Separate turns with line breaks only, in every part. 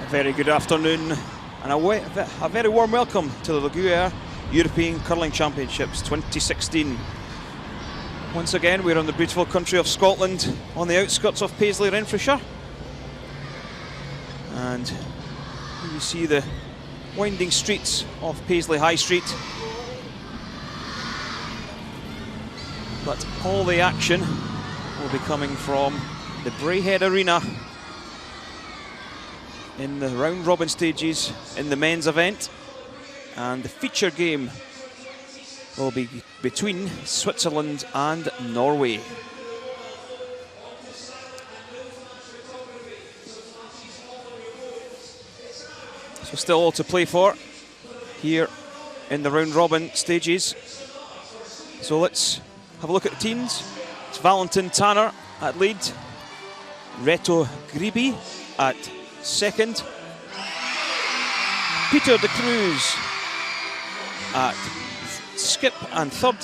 Very good afternoon and a very warm welcome to the Gruyère European Curling Championships 2016. Once again, we're on the beautiful country of Scotland on the outskirts of Paisley, Renfrewshire. And you see the winding streets of Paisley High Street. But all the action will be coming from the Braehead Arena in the round-robin stages in the men's event, and the feature game will be between Switzerland and Norway. So still all to play for here in the round-robin stages. So let's have a look at the teams. It's Valentin Tanner at lead, Reto Gribi at second, Peter de Cruz at skip and third,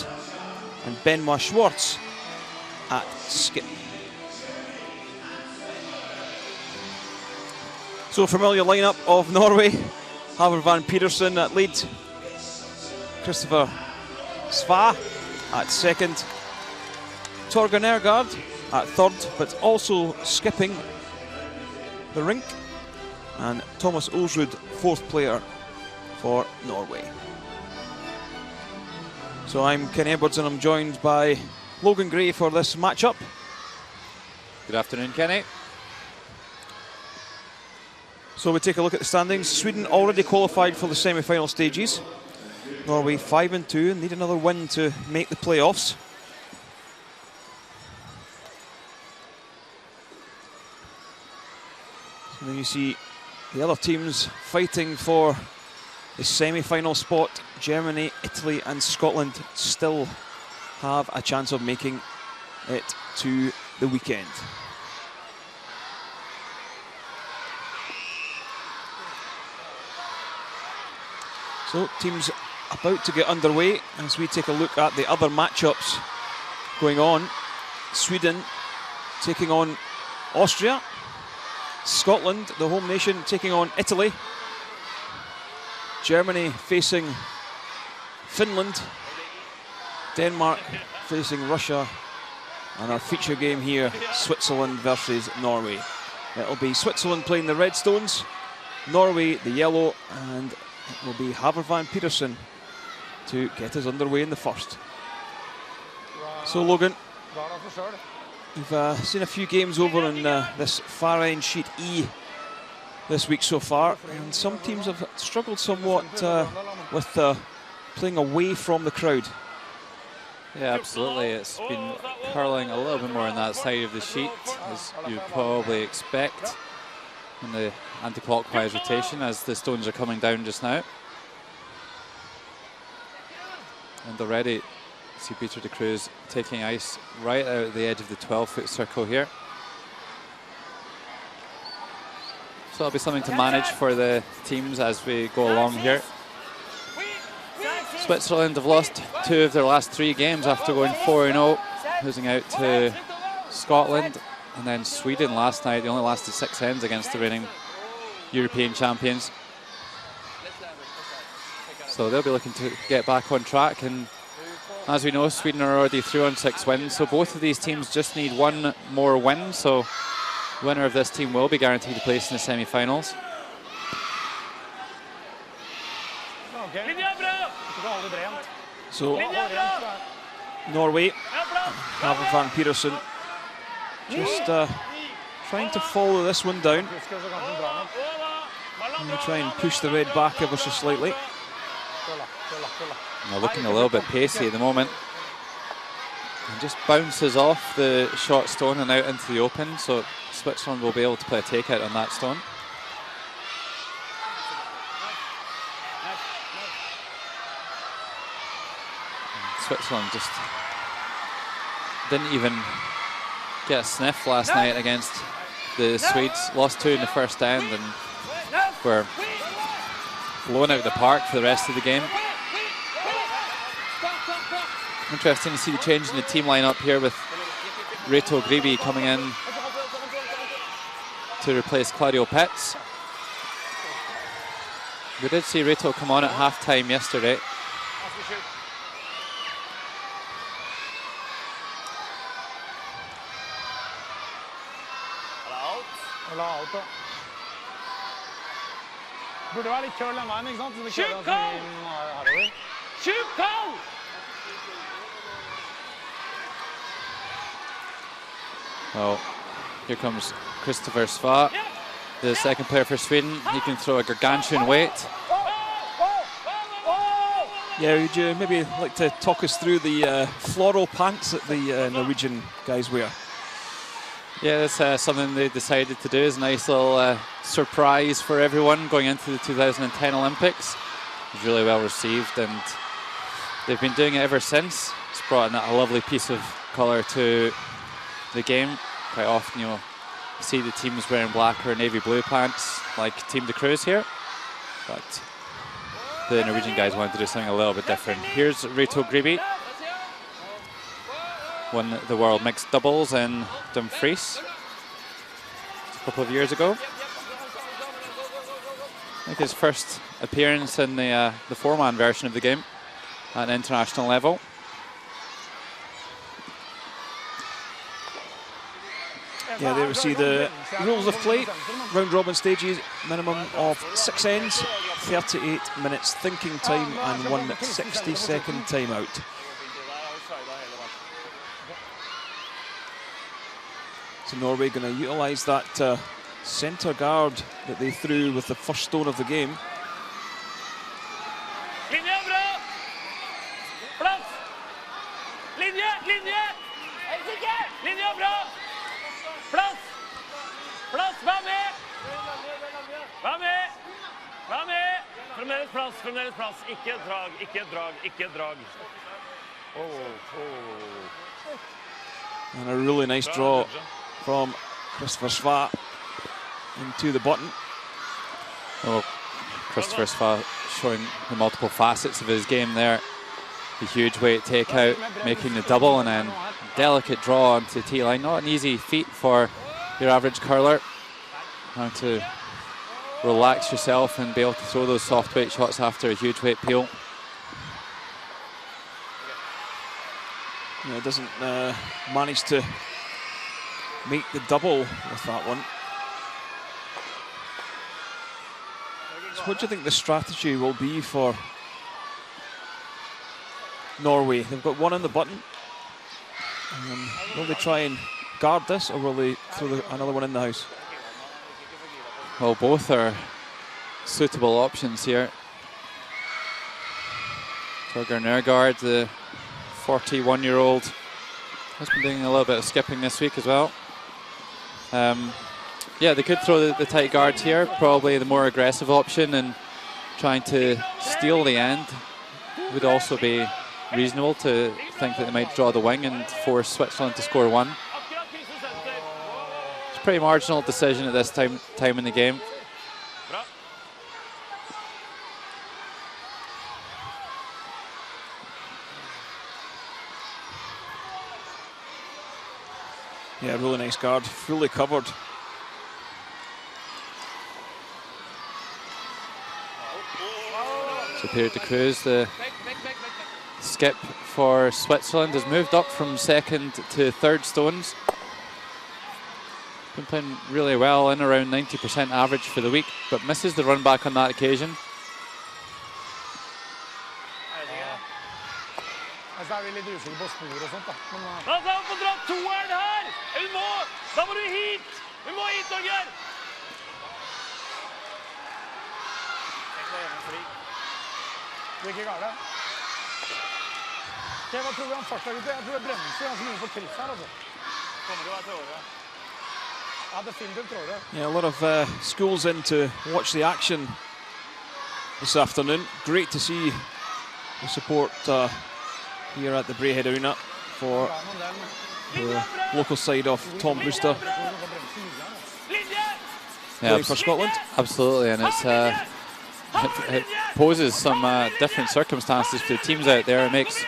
and Benoit Schwartz at skip. So familiar lineup of Norway: Halvor Van Petersen at lead, Christopher Sva at second, Torgen Ergaard at third, but also skipping the rink, and Thomas Ulsrud, fourth player for Norway. So I'm Kenny Edwards and I'm joined by Logan Gray for this matchup.
Good afternoon, Kenny.
So we take a look at the standings. Sweden already qualified for the semi-final stages. Norway 5-2 and need another win to make the playoffs. And then you see the other teams fighting for the semi-final spot. Germany, Italy and Scotland still have a chance of making it to the weekend. So teams about to get underway as we take a look at the other matchups going on. Sweden taking on Austria. Scotland, the home nation, taking on Italy. Germany facing Finland. Denmark facing Russia. And our feature game here, Switzerland versus Norway. It'll be Switzerland playing the Red Stones, Norway the yellow, and it will be Halvor Van Petersen to get us underway in the first. So Logan, we've seen a few games over on this far end sheet E this week so far, and some teams have struggled somewhat with playing away from the crowd.
Yeah, absolutely. It's been curling a little bit more on that side of the sheet, as you'd probably expect in the anti-clockwise rotation as the stones are coming down just now. And already see Peter de Cruz taking ice right out at the edge of the 12-foot circle here. So that'll be something to manage for the teams as we go along here. Switzerland have lost 2 of their last 3 games after going 4-0, losing out to Scotland, and then Sweden last night. They only lasted 6 ends against the reigning European champions. So they'll be looking to get back on track, and as we know, Sweden are already through on 6 wins, so both of these teams just need 1 more win, so the winner of this team will be guaranteed a place in the semi-finals.
So Norway, Halvor Van Petersen just trying to follow this one down. And we try and push the red back ever so slightly.
Now looking a little bit pacey at the moment. And just bounces off the short stone and out into the open, so Switzerland will be able to play a takeout on that stone. And Switzerland just didn't even get a sniff last night against the Swedes. Lost 2 in the first end and were blown out of the park for the rest of the game. Interesting to see the change in the team lineup here with Reto Gribi coming in to replace Claudio Petz. We did see Rito come on at half-time yesterday.
Burde være litt køl den veien, ikke sant? Tjukkall!
Oh, here comes Christopher Sva, the second player for Sweden. He can throw a gargantuan weight.
Yeah, would you maybe like to talk us through the floral pants that the Norwegian guys wear?
Yeah, that's something they decided to do as a nice little surprise for everyone going into the 2010 Olympics. It was really well received, and they've been doing it ever since. It's brought in a lovely piece of colour to the game. Quite often you'll see the teams wearing black or navy blue pants, like Team de Cruz here. But the Norwegian guys wanted to do something a little bit different. Here's Rito Gribi. Won the world mixed doubles in Dumfries a couple of years ago. I think his first appearance in the four-man version of the game at an international level.
Yeah, there we see the rules of play. Round-robin stages, minimum of 6 ends, 38 minutes thinking time and 1 60-second timeout. So Norway going to utilise that centre guard that they threw with the first stone of the game.
Fremdeles plass. Ikke et drag, ikke et drag, ikke et drag.
And a really nice draw from Christopher Sva into the button.
Oh, Christopher Sva showing the multiple facets of his game there. The huge weight takeout, making the double, and then delicate draw onto the tee line. Not an easy feat for your average curler. How to relax yourself and be able to throw those soft weight shots after a huge weight peel.
Yeah, doesn't manage to make the double with that one. So what do you think the strategy will be for Norway? They've got one on the button. Will they try and guard this, or will they throw another one in the house?
Well, both are suitable options here. Torgeir Nergard, the 41-year-old, has been doing a little bit of skipping this week as well. Yeah, they could throw the tight guard here, probably the more aggressive option, and trying to steal the end would also be reasonable to think that they might draw the wing and force Switzerland to score one. It's a pretty marginal decision at this time in the game.
Yeah, really nice guard, fully covered.
So Pierre de Cruz, the skip for Switzerland, has moved up from second to third stones. Been playing really well, in around 90% average for the week, but misses the run back on that occasion.
Da er vi litt usikker på spor og sånt da. Da må vi dra toeren her! Da må du hit! Vi må hit, Torgeir! Du er ikke gale? Ok, hva tror vi om farta, gutter? Jeg tror det bremser ganske mye på tritt her, altså. Kommer du å være trådere? Ja, definitivt trådere.
Yeah, a lot of schools in to watch the action this afternoon. Great to see the support here at the Braehead Arena for the local side of Tom Brewster.
Yeah,
for Scotland.
Absolutely, and it poses some different circumstances for the teams out there. It makes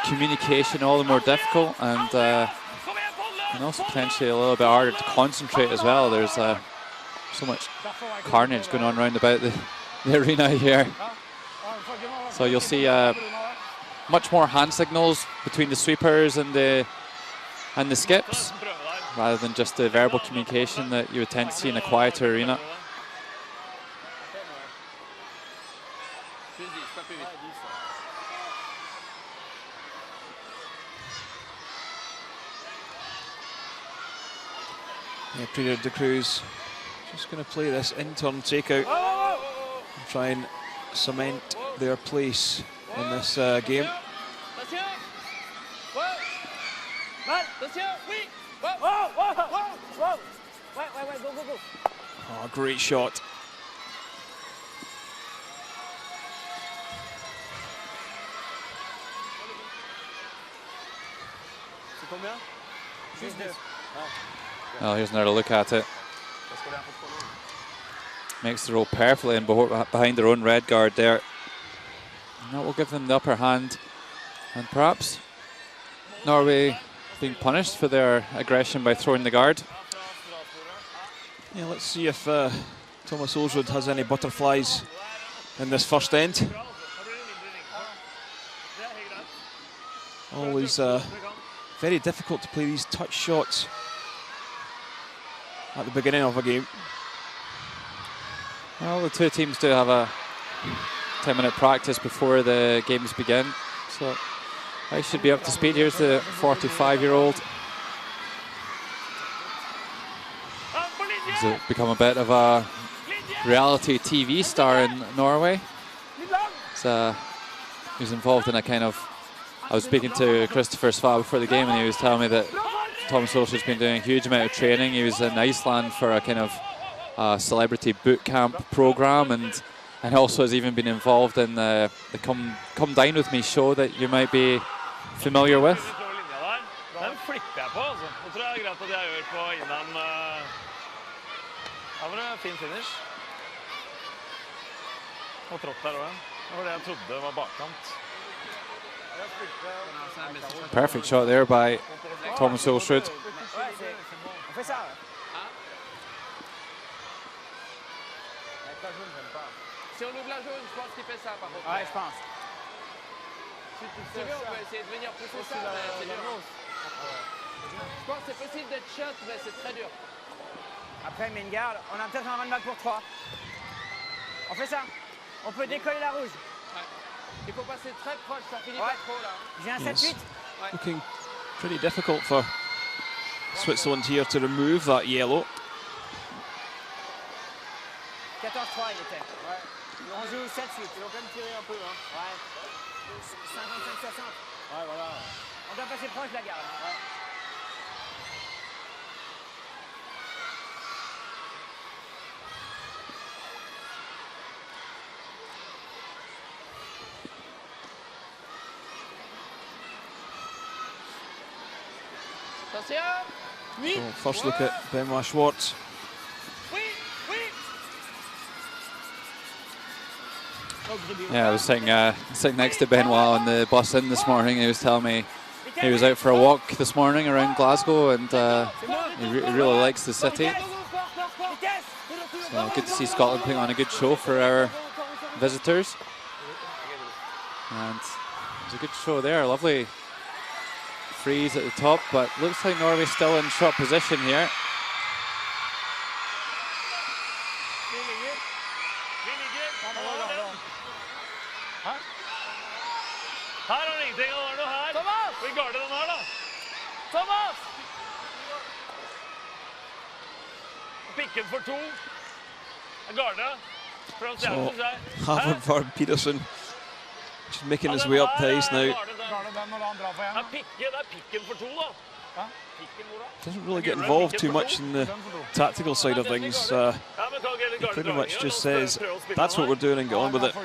communication all the more difficult, and also potentially a little bit harder to concentrate as well. There's so much carnage going on around about the arena here. So you'll see much more hand signals between the sweepers and the skips, rather than just the verbal communication that you would tend to see in a quieter arena.
Yeah, Peter de Cruz just going to play this in-turn takeout and try and cement their place in this game. Oh, great shot.
Oh, here's another look at it. Makes the roll perfectly and behind their own red guard there. And that will give them the upper hand. And perhaps Norway being punished for their aggression by throwing the guard.
Yeah, let's see if Thomas Olsrud has any butterflies in this first end. Always very difficult to play these touch shots at the beginning of a game.
Well, the two teams do have a 10-minute practice before the games begin, so I should be up to speed. Here's the 45-year-old. He's become a bit of a reality TV star in Norway. He's involved in a kind of... I was speaking to Christopher Sva before the game, and he was telling me that Thomas Olsrud's been doing a huge amount of training. He was in Iceland for a kind of celebrity boot camp program, and also has even been involved in the Come Dine With Me show that you might be familiar with. Perfect shot there by Thomas Olsrud.
Si on ouvre la jaune, je pense qu'il fait ça par contre. Ouais, je pense. Si tu veux, on peut essayer de venir pousser ça, mais c'est dur. Je pense que c'est possible d'être shot, mais c'est très dur. Après, mais une garde, on a peut-être un 20 balles pour 3. On fait ça. On peut décoller la rouge. Ouais. Il faut passer très proche, ça finit pas trop là. J'ai un 7-8.
Ouais. Looking pretty difficult for Switzerland here to remove that yellow.
14-3 il était. Ouais. On joue 7-8. Ils vont quand même tirer un peu. Hein. Ouais. 55-60. Ouais, voilà. On doit passer proche de la garde. Ouais.
So first look at Benoit Schwartz.
Yeah, I was sitting next to Benoit on the bus in this morning. He was telling me he was out for a walk this morning around Glasgow, and he really likes the city. So good to see Scotland putting on a good show for our visitors. And it was a good show there. Lovely freeze at the top, but looks like Norway's still in shot position here.
So Havon for Peterson, just making his way up the ice now. Doesn't really get involved too much in the tactical side of things. He pretty much just says, that's what we're doing, and get on with it.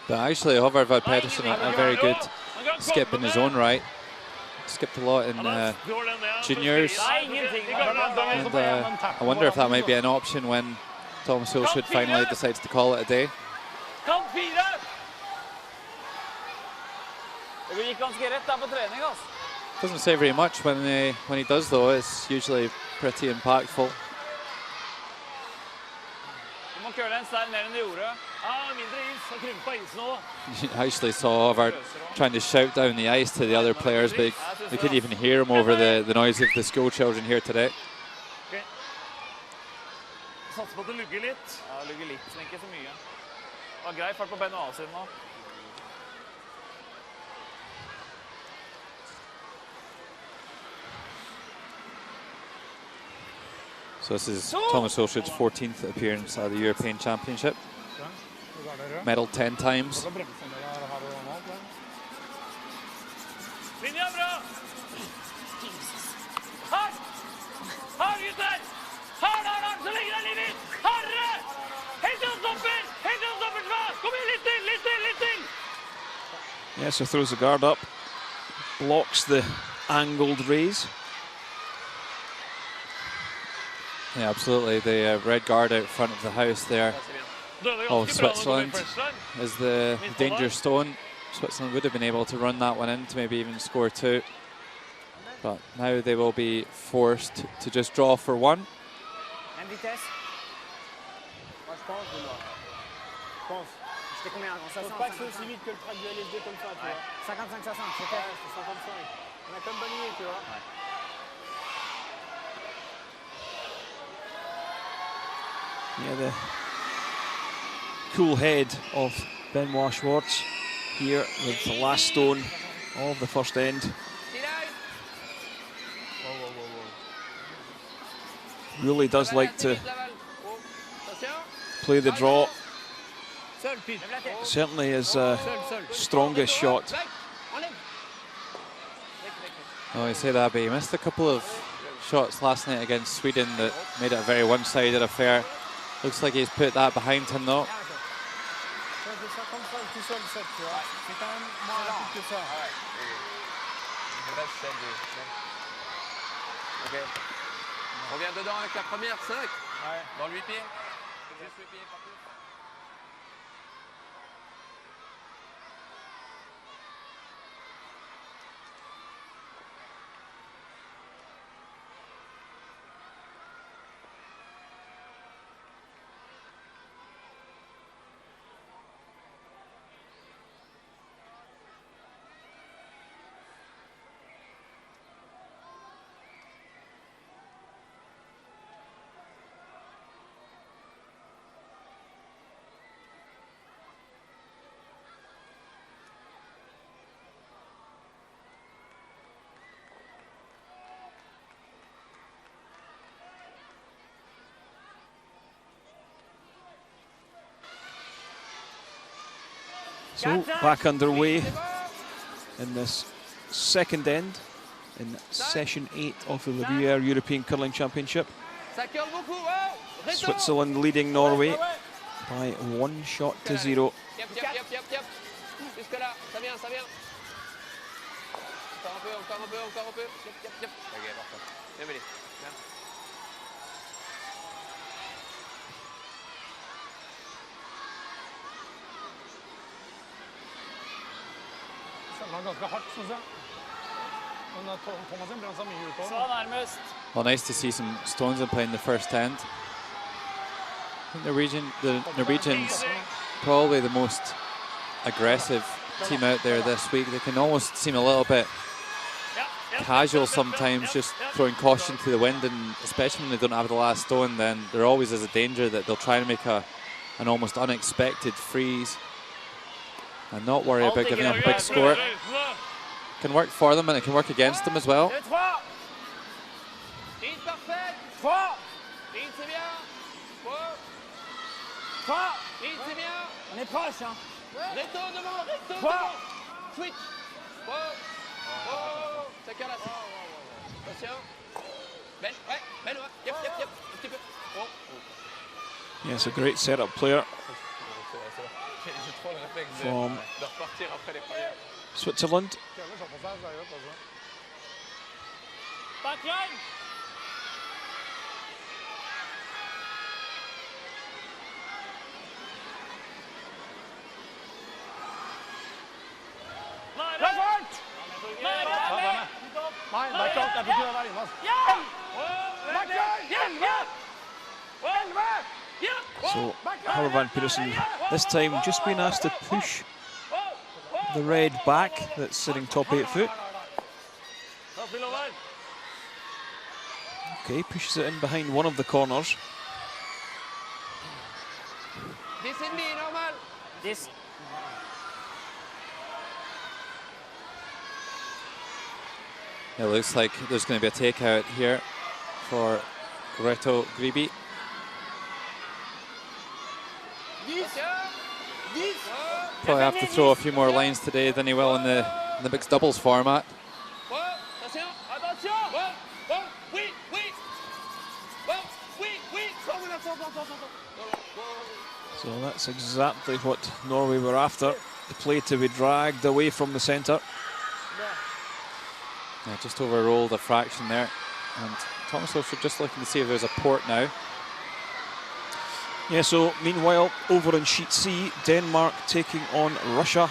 But actually, Håvard Pedersen, a very good skip in his own right. Skipped a lot in juniors, and I wonder if that might be an option when Thomas Olsrud finally decides to call it a day. Doesn't say very much when he does though. It's usually pretty impactful. You actually saw Oliver trying to shout down the ice to the other players, but they couldn't even hear him over the noise of the school children here today. So this is Thomas Hulsrud's 14th appearance at the European Championship. Medal 10 times.
Yeah, so throws the guard up, blocks the angled raise.
Yeah, absolutely. The red guard out front of the house there of Switzerland is the danger stone. Switzerland would have been able to run that one in to maybe even score 2. But now they will be forced to just draw for 1.
Yeah, the cool head of Benoit Schwartz here with the last stone of the first end. Really does like to play the draw. Certainly his strongest shot.
Oh, you say that, but he missed a couple of shots last night against Sweden that made it a very one-sided affair. Looks like he's put that behind him though.
On vient dedans avec la première 5. Dans le 8 pieds. Juste 8 pieds, pas plus.
So back underway in this second end in session 8 of the Gruyère European Curling Championship. Switzerland leading Norway by 1 shot to 0.
Well, nice to see some stones in play in the first end. I think the Norwegians probably the most aggressive team out there this week. They can almost seem a little bit casual sometimes, just throwing caution to the wind, and especially when they don't have the last stone, then there always is a danger that they'll try to make an almost unexpected freeze and not worry about giving up a big score. It can work for them and it can work against them as well.
Yes, a great setup player from Switzerland. So Howard Van Peterson this time just being asked to push the red back that's sitting top 8 foot. Okay, pushes it in behind one of the corners.
It looks like there's going to be a takeout here for Gruyère. Probably have to throw a few more lines today than he will in the mixed doubles format.
So that's exactly what Norway were after. The play to be dragged away from the centre.
Yeah, just overrolled a fraction there. And Thomas Wilford just looking to see if there's a port now.
Yeah, so meanwhile, over in Sheet C, Denmark taking on Russia.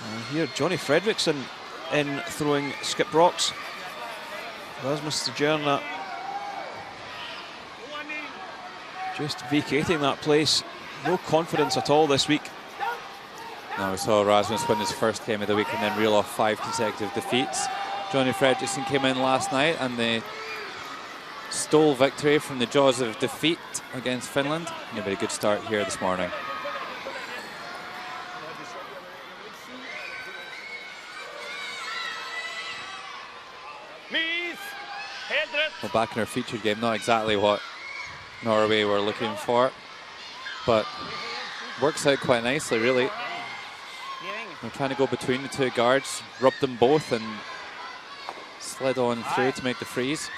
And here, Johnny Fredriksson in throwing skip rocks. Rasmus Stjerna just vacating that place. No confidence at all this week.
Now we saw Rasmus win his first game of the week and then reel off 5 consecutive defeats. Johnny Fredriksson came in last night and they stole victory from the jaws of defeat against Finland. He had a good start here this morning. Well, back in our featured game, not exactly what Norway were looking for, but works out quite nicely, really. They're trying to go between the two guards, rub them both and slid on through to make the freeze.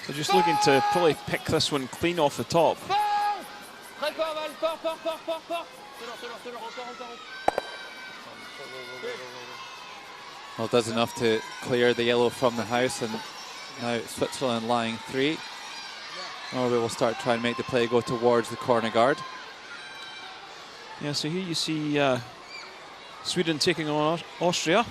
So just looking to probably pick this one clean off the top.
Well, does enough to clear the yellow from the house, and now Switzerland lying 3. Norway will start trying to make the play go towards the corner guard.
Yeah, so here you see Sweden taking on Austria.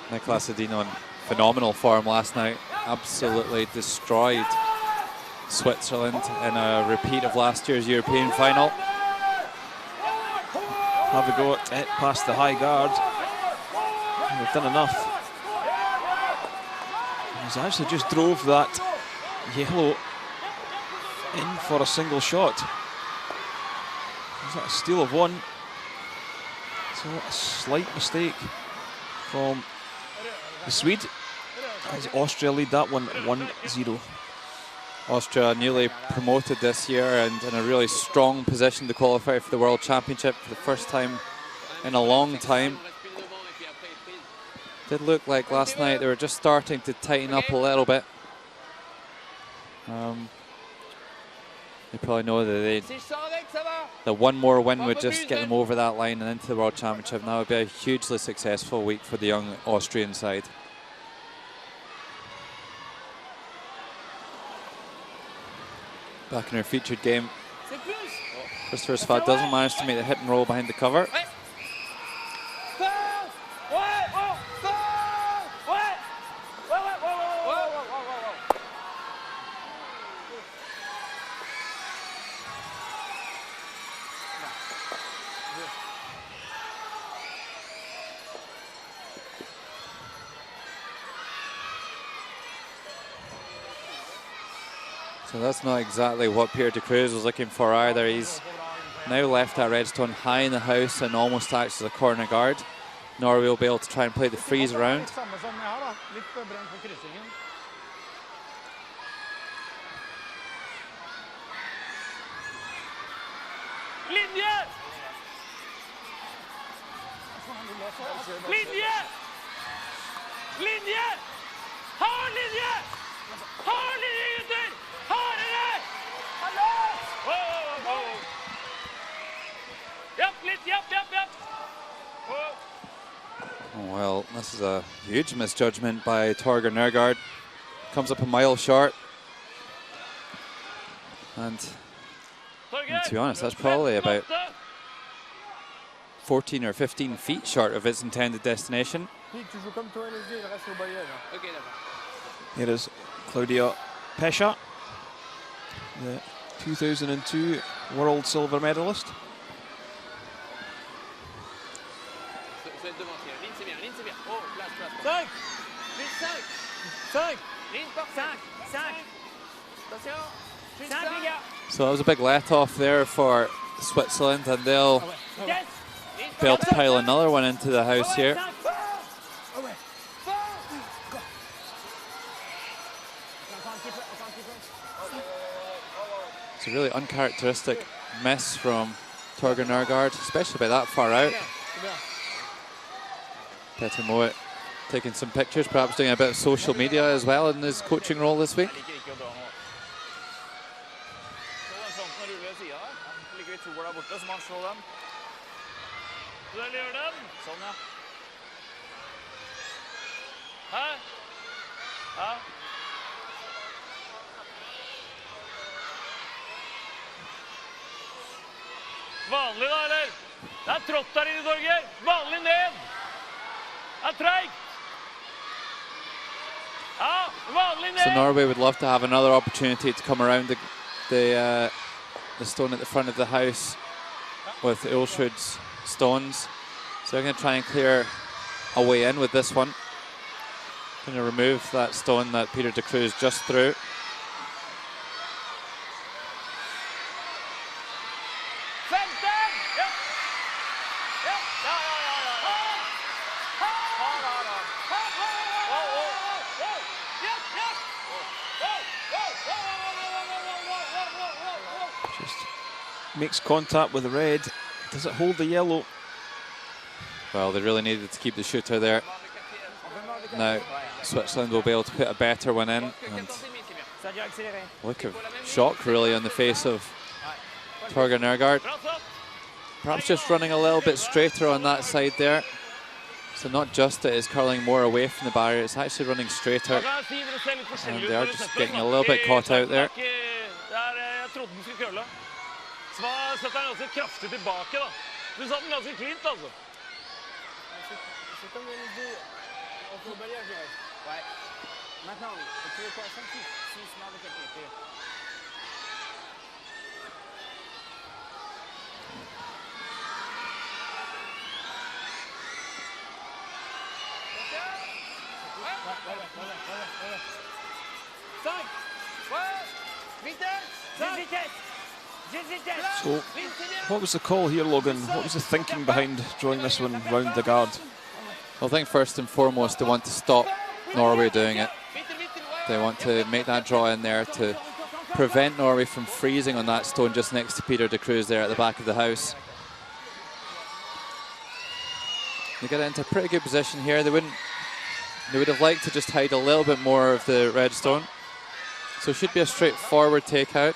Niklas Edin on phenomenal form last night. Absolutely destroyed Switzerland in a repeat of last year's European final.
Have a go at it past the high guard. They've done enough. He's actually just drove that yellow in for a single shot. Is that a steal of 1? So a slight mistake from the Swede, as Austria lead that one 1-0.
Austria newly promoted this year and in a really strong position to qualify for the World Championship for the first time in a long time. Did look like last night they were just starting to tighten up a little bit. They probably know that one more win would just get them over that line and into the World Championship. Now would be a hugely successful week for the young Austrian side. Back in our featured game, Christopher Svad doesn't manage to make the hit and roll behind the cover. So that's not exactly what Pierre de Cruz was looking for either. He's now left that redstone high in the house and almost acts as a corner guard. Norway will be able to try and play the freeze around. Oh, well, this is a huge misjudgment by Torgeir Nergard. Comes up a mile short. And to be honest, that's probably about 14 or 15 feet short of its intended destination.
Here is Claudia Pescia, the 2002 world silver medalist.
So that was a big let-off there for Switzerland, and they'll be able to pile another one into the house here. It's a really uncharacteristic miss from Torgeir Nergard, especially by that far out. Peter Moet taking some pictures, perhaps doing a bit of social media as well in his coaching role this week.
Vanlig da, eller? Det er trått der inne, Torgeir. Vanlig ned. Det er treigt. Ja, vanlig ned.
So Norway would love to have another opportunity to come around the stone at the front of the house with Ulsrud's stones. So they're going to try and clear a way in with this one. Going to remove that stone that Peter de Cruz just threw.
Makes contact with the red. Does it hold the yellow?
Well, they really needed to keep the shooter there. Now, Switzerland will be able to put a better one in. And look of shock, really, on the face of Torgeir Nergard. Perhaps just running a little bit straighter on that side there. So not just that it's curling more away from the barrier, it's actually running straighter. And they are just getting a little bit caught out there.
Så setter han ganske kraftig tilbake da. Du satt den ganske klint altså.
So, what was the call here, Logan? What was the thinking behind drawing this one round the guard?
Well, I think first and foremost, they want to stop Norway doing it. They want to make that draw in there to prevent Norway from freezing on that stone just next to Peter de Cruz there at the back of the house. They get into a pretty good position here. They would have liked to just hide a little bit more of the red stone. So it should be a straightforward takeout.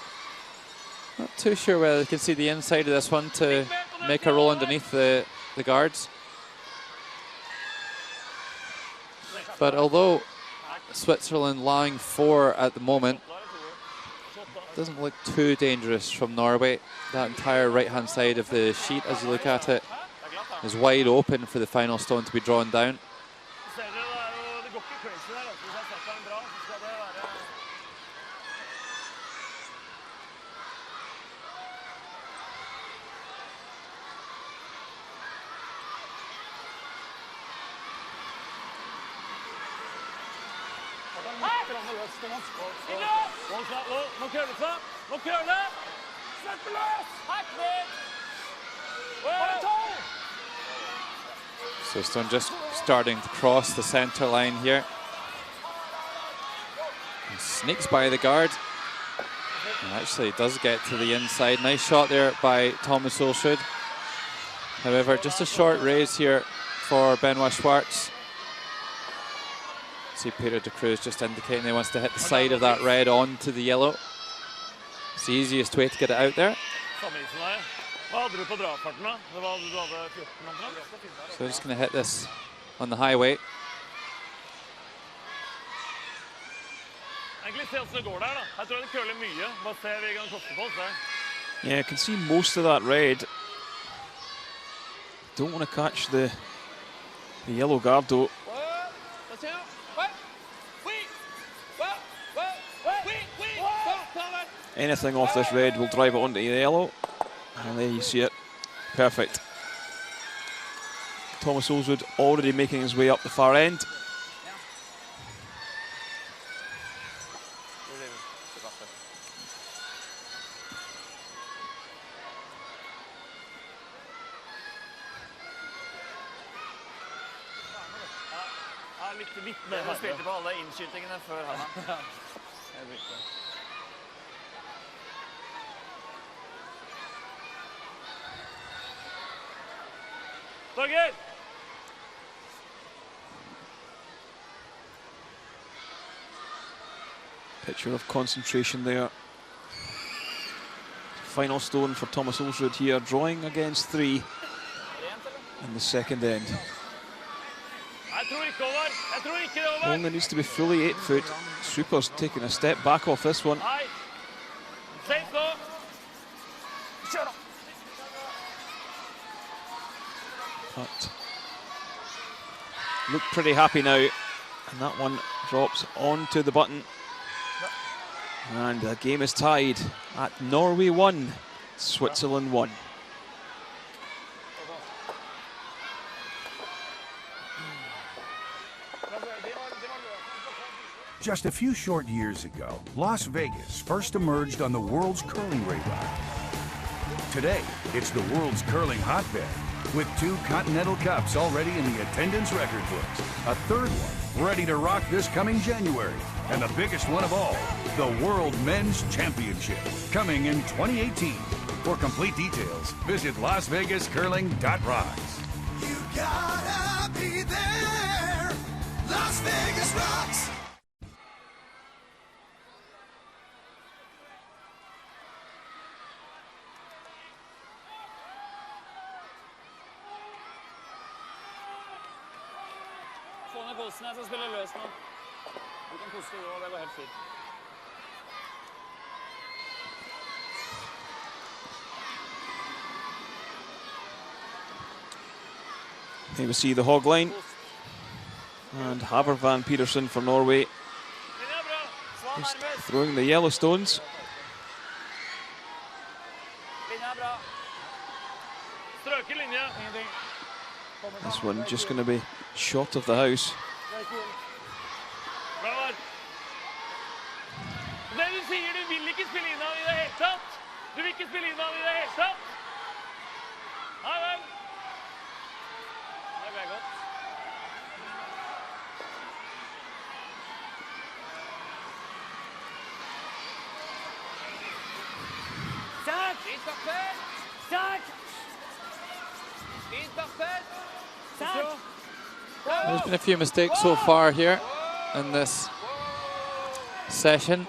Not too sure whether they can see the inside of this one to make a roll underneath the guards. But although Switzerland lying 4 at the moment, doesn't look too dangerous from Norway. That entire right-hand side of the sheet, as you look at it, is wide open for the final stone to be drawn down. So stone just starting to cross the center line here. And sneaks by the guard. And actually does get to the inside. Nice shot there by Thomas Ulsrud. However, just a short raise here for Benoit Schwartz. See Peter de Cruz just indicating he wants to hit the side of that red onto the yellow. It's the easiest way to get it out there.
Hva hadde du på dragfarten da? Det var, du hadde 14 omtrent?
So they're just going to hit this on the highway.
Egentlig se hvordan det går der da. Jeg tror det køler mye. Bare se vi kan koste på oss der.
Yeah, I can see most of that red. Don't want to catch the yellow guard though. Anything off this red will drive it onto the yellow. And there you see it. Perfect. Thomas Olswood already making his way up the far end.
Litt mer. Du spilte på alle innskytingene før han. Torgeir!
Picture of concentration there. Final stone for Thomas Olswood here, drawing against 3 in the second end. Only needs to be fully 8 foot. Super's taking a step back off this one. But look pretty happy now. And that one drops onto the button. And the game is tied at Norway 1, Switzerland 1.
Just a few short years ago, Las Vegas first emerged on the world's curling radar. Today, it's the world's curling hotbed, with 2 Continental Cups already in the attendance record books, a 3rd one ready to rock this coming January, and the biggest one of all, the World Men's Championship, coming in 2018. For complete details, visit LasVegasCurling.rocks.
You gotta be there. Las Vegas rocks.
Få ned posen, jeg skal spille løs nå. Du kan puste jo, det går helt fint.
Here we see the hog line. And Haber Van Petersen for Norway. Just throwing the yellow stones. This one just going to be short of the house.
There's been a few mistakes so far here in this session.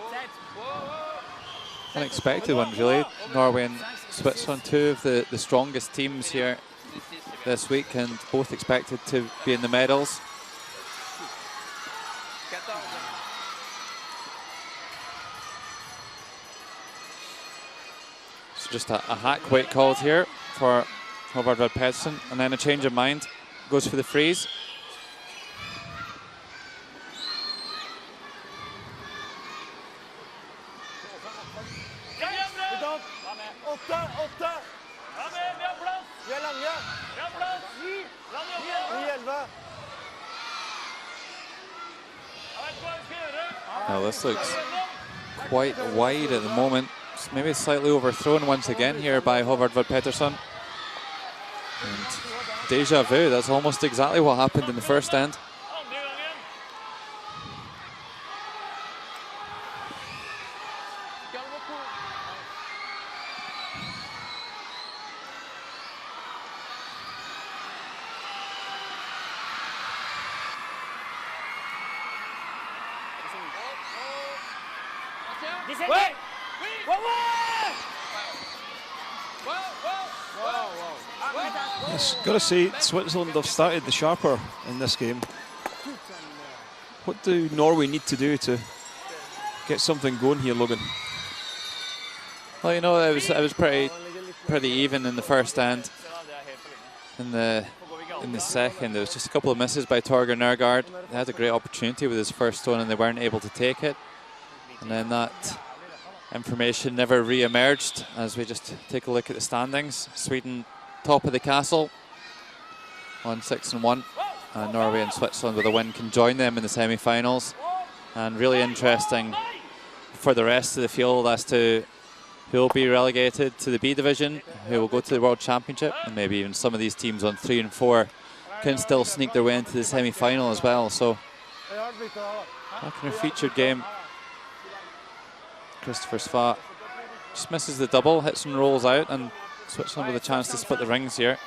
Unexpected ones, really. Norway and Switzerland, 2 of the strongest teams here this week, and both expected to be in the medals. So just a hack weight called here for Håvard Vad Pedersen, and then a change of mind. Goes for the freeze. Now this looks quite wide at the moment. It's maybe slightly overthrown once again here by Håvard Vad Pedersen. And deja vu, that's almost exactly what happened in the first end.
Yes, got to say, Switzerland have started the sharper in this game. What do Norway need to do to get something going here, Logan?
Well, you know, it was pretty even in the first end. In the second, there was just a couple of misses by Torgeir Nergard. They had a great opportunity with his first stone and they weren't able to take it. And then that information never re-emerged as we just take a look at the standings. Sweden top of the castle on 6-1. Norway and Switzerland with a win can join them in the semi-finals. And really interesting for the rest of the field as to who will be relegated to the B division, who will go to the World Championship, and maybe even some of these teams on 3 and 4 can still sneak their way into the semi-final as well. So back in our featured game, Christopher Svart just misses the double, hits and rolls out, and Switzerland with a chance to split the rings here.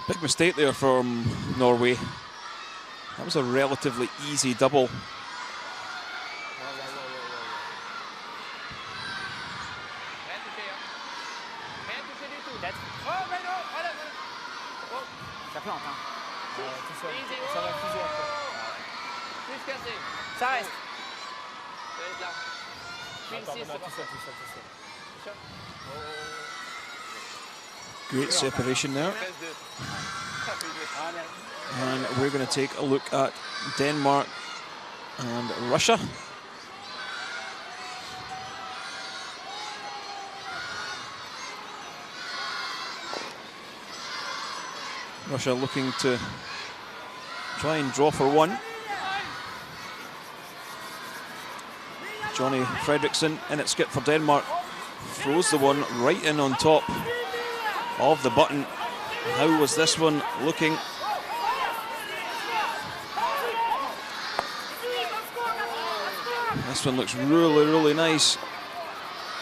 Big mistake there from Norway. That was a relatively easy double. Great separation there. And we're going to take a look at Denmark and Russia. Russia looking to try and draw for one. Johnny Fredriksson in at skip for Denmark. Throws the one right in on top of the button. How was this one looking? This one looks really, really nice.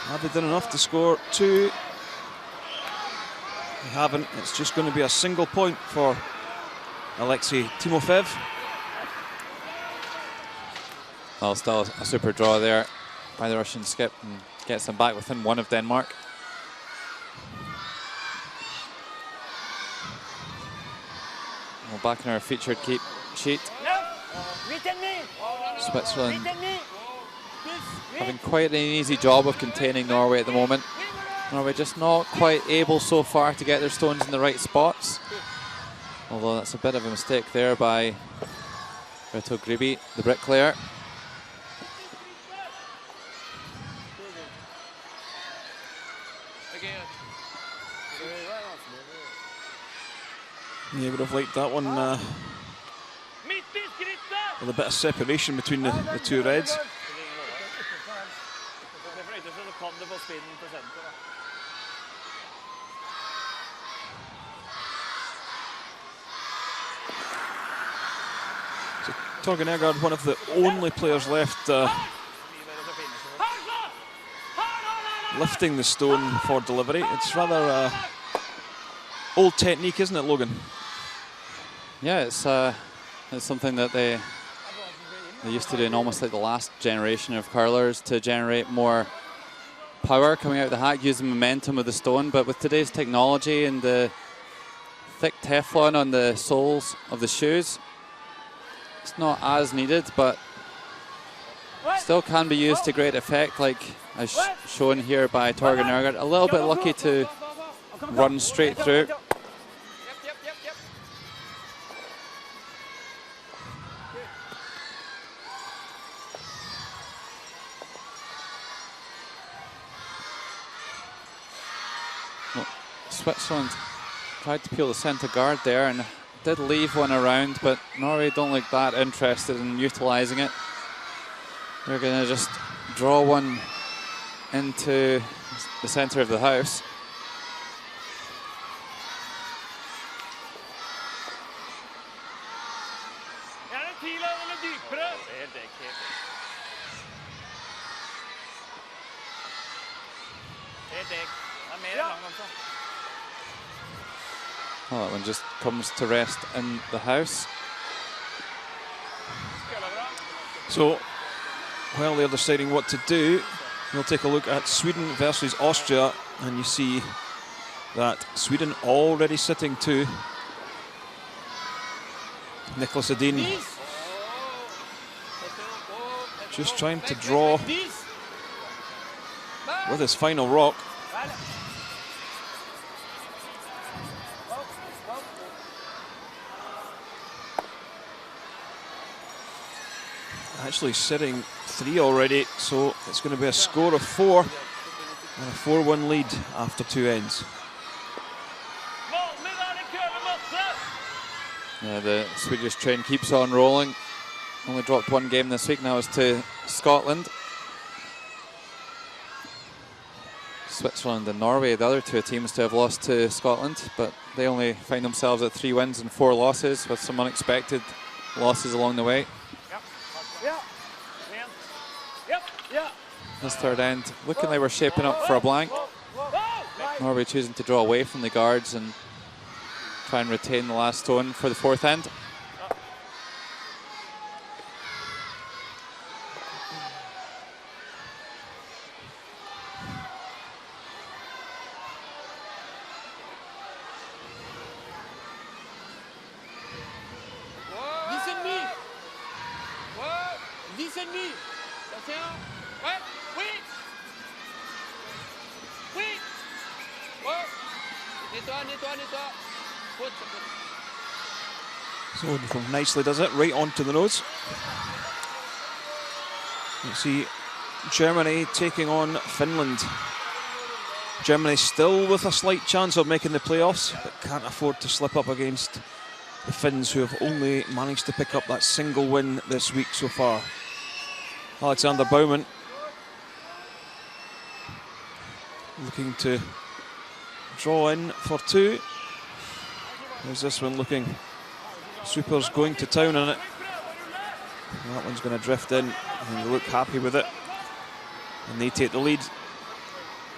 Have they done enough to score 2? They haven't. It's just going to be a single point for Alexei Timofev.
Well, still a super draw there by the Russian skip and gets them back within 1 of Denmark. Well, back in our featured sheet. Switzerland having quite an easy job of containing Norway at the moment. Norway just not quite able so far to get their stones in the right spots. Although that's a bit of a mistake there by Reto Gribi, the bricklayer.
Yeah, would have liked that one with a bit of separation between the two reds. So Torgeir Nergard, one of the only players left lifting the stone for delivery. It's rather old technique, isn't it, Logan?
Yeah, it's something that they used to do in almost like the last generation of curlers to generate more power coming out of the hack, use the momentum of the stone. But with today's technology and the thick Teflon on the soles of the shoes, it's not as needed, but still can be used to great effect, like as shown here by Torgeir Nergard. A little bit lucky to run straight through. Well, Switzerland tried to peel the centre guard there and did leave one around, but Norway don't look that interested in utilising it. They're going to just draw one into the centre of the house. Well, that one just comes to rest in the house.
So, while they're deciding what to do, we'll take a look at Sweden versus Austria And you see that Sweden already sitting to Nicholas Edin, just trying to draw with his final rock. Actually sitting 3 already, so it's going to be a score of 4 and a 4-1 lead after 2 ends.
Yeah, the Swedish train keeps on rolling. Only dropped 1 game this week, now it's to Scotland. Switzerland and Norway, the other 2 teams to have lost to Scotland, but they only find themselves at 3 wins and 4 losses, with some unexpected losses along the way. This third end looking like we're shaping up for a blank. Norway choosing to draw away from the guards and try and retain the last stone for the 4th end.
So nicely does it, right onto the nose. You see Germany taking on Finland. Germany still with a slight chance of making the playoffs, but can't afford to slip up against the Finns, who have only managed to pick up that single win this week so far. Alexander Baumann looking to draw in for 2. There's this one looking. Super's going to town on it. And that one's going to drift in, and they look happy with it. And they take the lead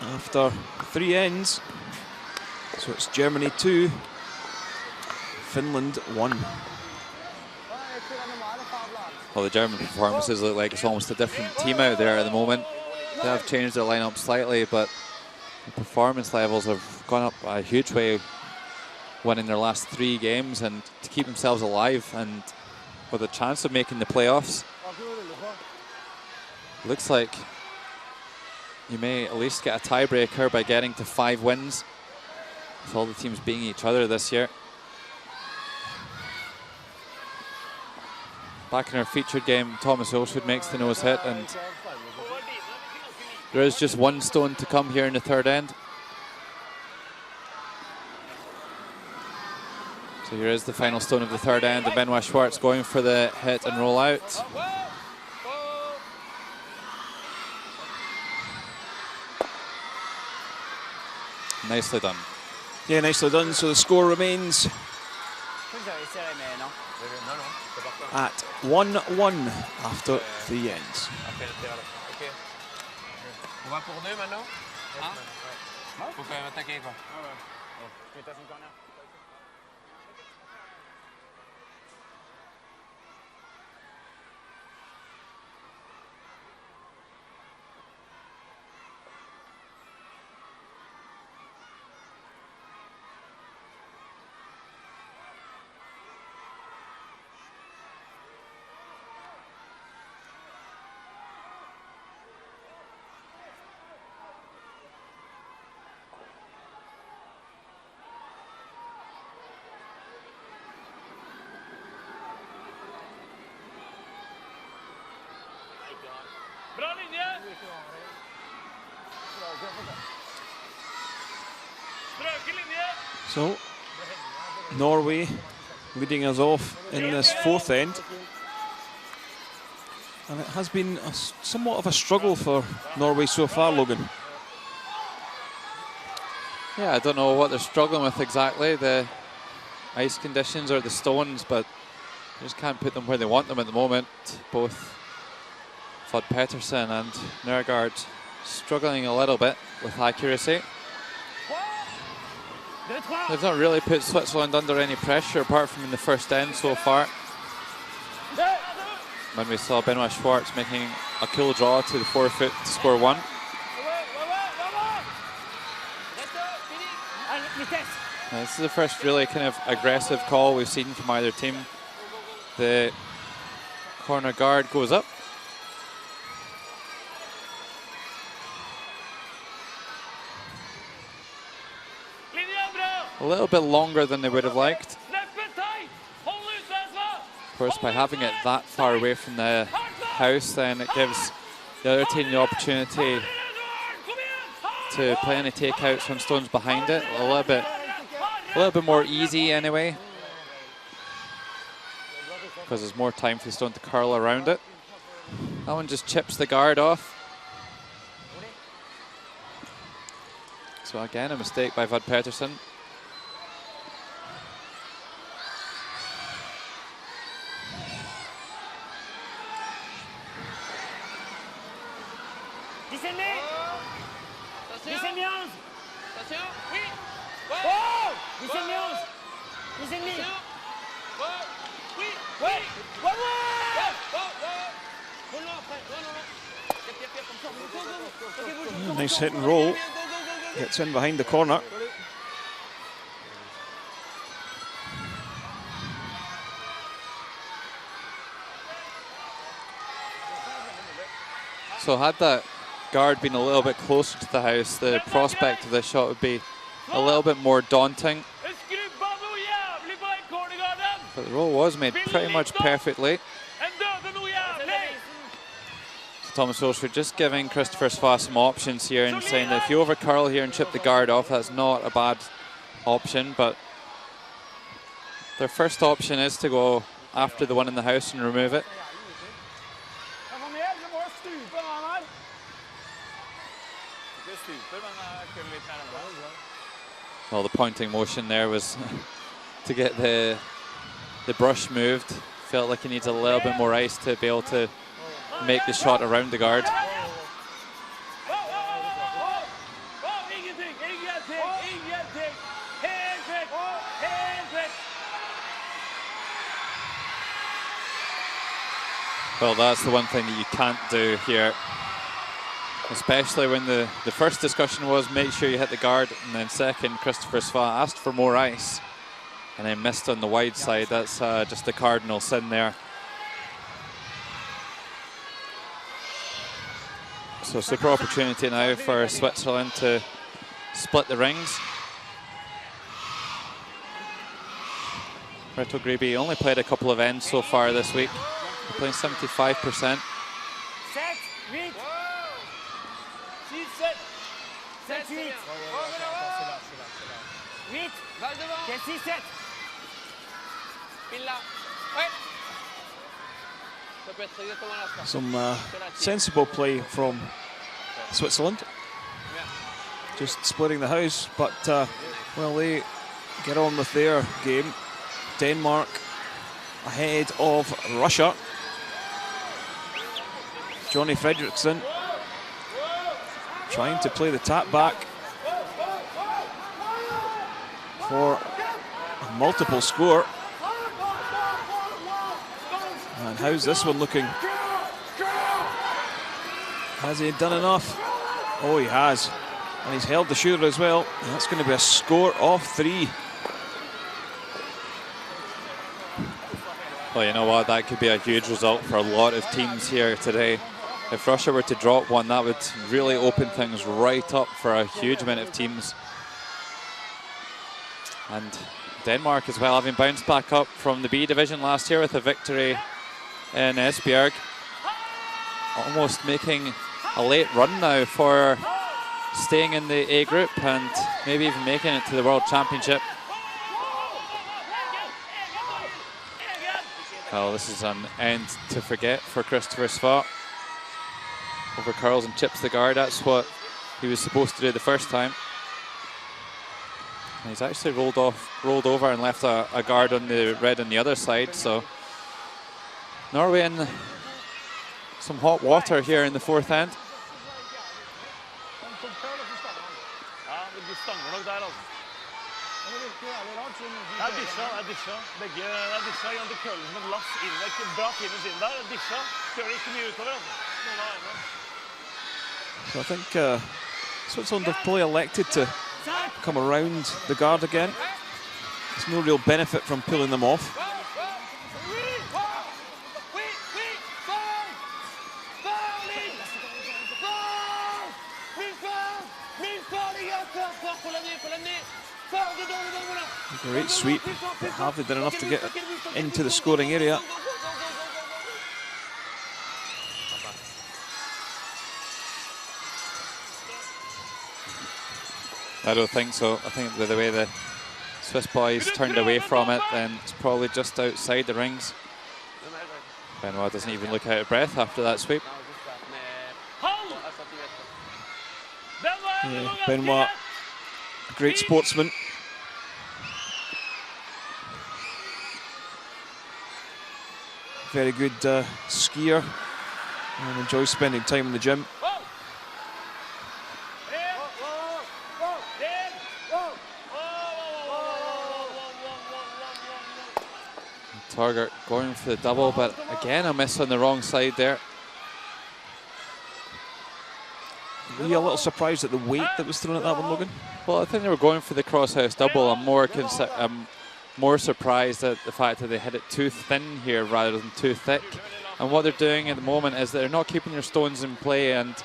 after 3 ends. So it's Germany 2, Finland 1.
Well, the German performances look like it's almost a different team out there at the moment. They have changed their lineup slightly, but the performance levels have gone up a huge way, winning their last 3 games and to keep themselves alive and with a chance of making the playoffs. Looks like you may at least get a tiebreaker by getting to 5 wins, with all the teams beating each other this year. Back in our featured game, Thomas Olswood makes the nose hit, and there is just 1 stone to come here in the 3rd end. So here is the final stone of the 3rd end, and Benoit Schwartz going for the hit and roll out. Nicely done.
Yeah, nicely done. So the score remains at 1-1 after 3 ends. So Norway leading us off in this 4th end, and it has been somewhat of a struggle for Norway so far, Logan.
Yeah, I don't know what they're struggling with exactly, the ice conditions or the stones, but they just can't put them where they want them at the moment. Both Fod Pettersson and Nørgaard struggling a little bit with accuracy. They've not really put Switzerland under any pressure apart from in the 1st end so far, when we saw Benoit Schwartz making a cool draw to the 4-foot to score 1. This is the first really kind of aggressive call we've seen from either team. The corner guard goes up. A little bit longer than they would have liked. Of course, by having it that far away from the house, then it gives the other team the opportunity to play any takeouts when stone's behind it. A little bit more easy anyway, because there's more time for the stone to curl around it. That one just chips the guard off. So again, a mistake by Vad Petersen.
Nice hit and roll. Gets in behind the corner.
So had that guard been a little bit closer to the house, the prospect of this shot would be a little bit more daunting. But the roll was made pretty much perfectly. So Thomas Olsford just giving Christopher Sva some options here and saying that if you over curl here and chip the guard off, that's not a bad option. But their first option is to go after the one in the house and remove it. Well, the pointing motion there was to get the brush moved. Felt like he needs a little bit more ice to be able to make the shot around the guard. Well, that's the one thing that you can't do here. Especially when the first discussion was make sure you hit the guard, and then second, Christopher Sva asked for more ice and then missed on the wide side. That's just the cardinal sin there. So super opportunity now for Switzerland to split the rings. Reto Grebe only played a couple of ends so far this week. He's playing 75%.
Some sensible play from Switzerland. Just splitting the house, but well, they get on with their game. Denmark ahead of Russia. Johnny Fredriksson trying to play the tap back for a multiple score. And how's this one looking? Has he done enough? Oh, he has. And he's held the shooter as well. And that's going to be a score of 3.
Well, you know what? That could be a huge result for a lot of teams here today. If Russia were to drop one, that would really open things right up for a huge amount of teams. And Denmark as well, having bounced back up from the B division last year with a victory in Esbjerg. Almost making a late run now for staying in the A group and maybe even making it to the World Championship. Well, this is an end to forget for Christopher Sva. Over curls and chips the guard. That's what he was supposed to do the first time. And he's actually rolled over and left a guard on the red on the other side. So Norway in some hot water here in the fourth end.
So I think Switzerland have probably elected to come around the guard again. There's no real benefit from pulling them off. Great sweep, but hardly did enough to get into the scoring area.
I don't think so. I think with the way the Swiss boys turned away from it, then it's probably just outside the rings. Benoit doesn't even look out of breath after that sweep.
Yeah, Benoit, a great sportsman. Very good skier and enjoys spending time in the gym.
Torger going for the double, but again a miss on the wrong side there.
Were you a little surprised at the weight that was thrown at that one, Logan?
Well, I think they were going for the crosshouse double. I'm more surprised at the fact that they hit it too thin here rather than too thick. And what they're doing at the moment is they're not keeping their stones in play and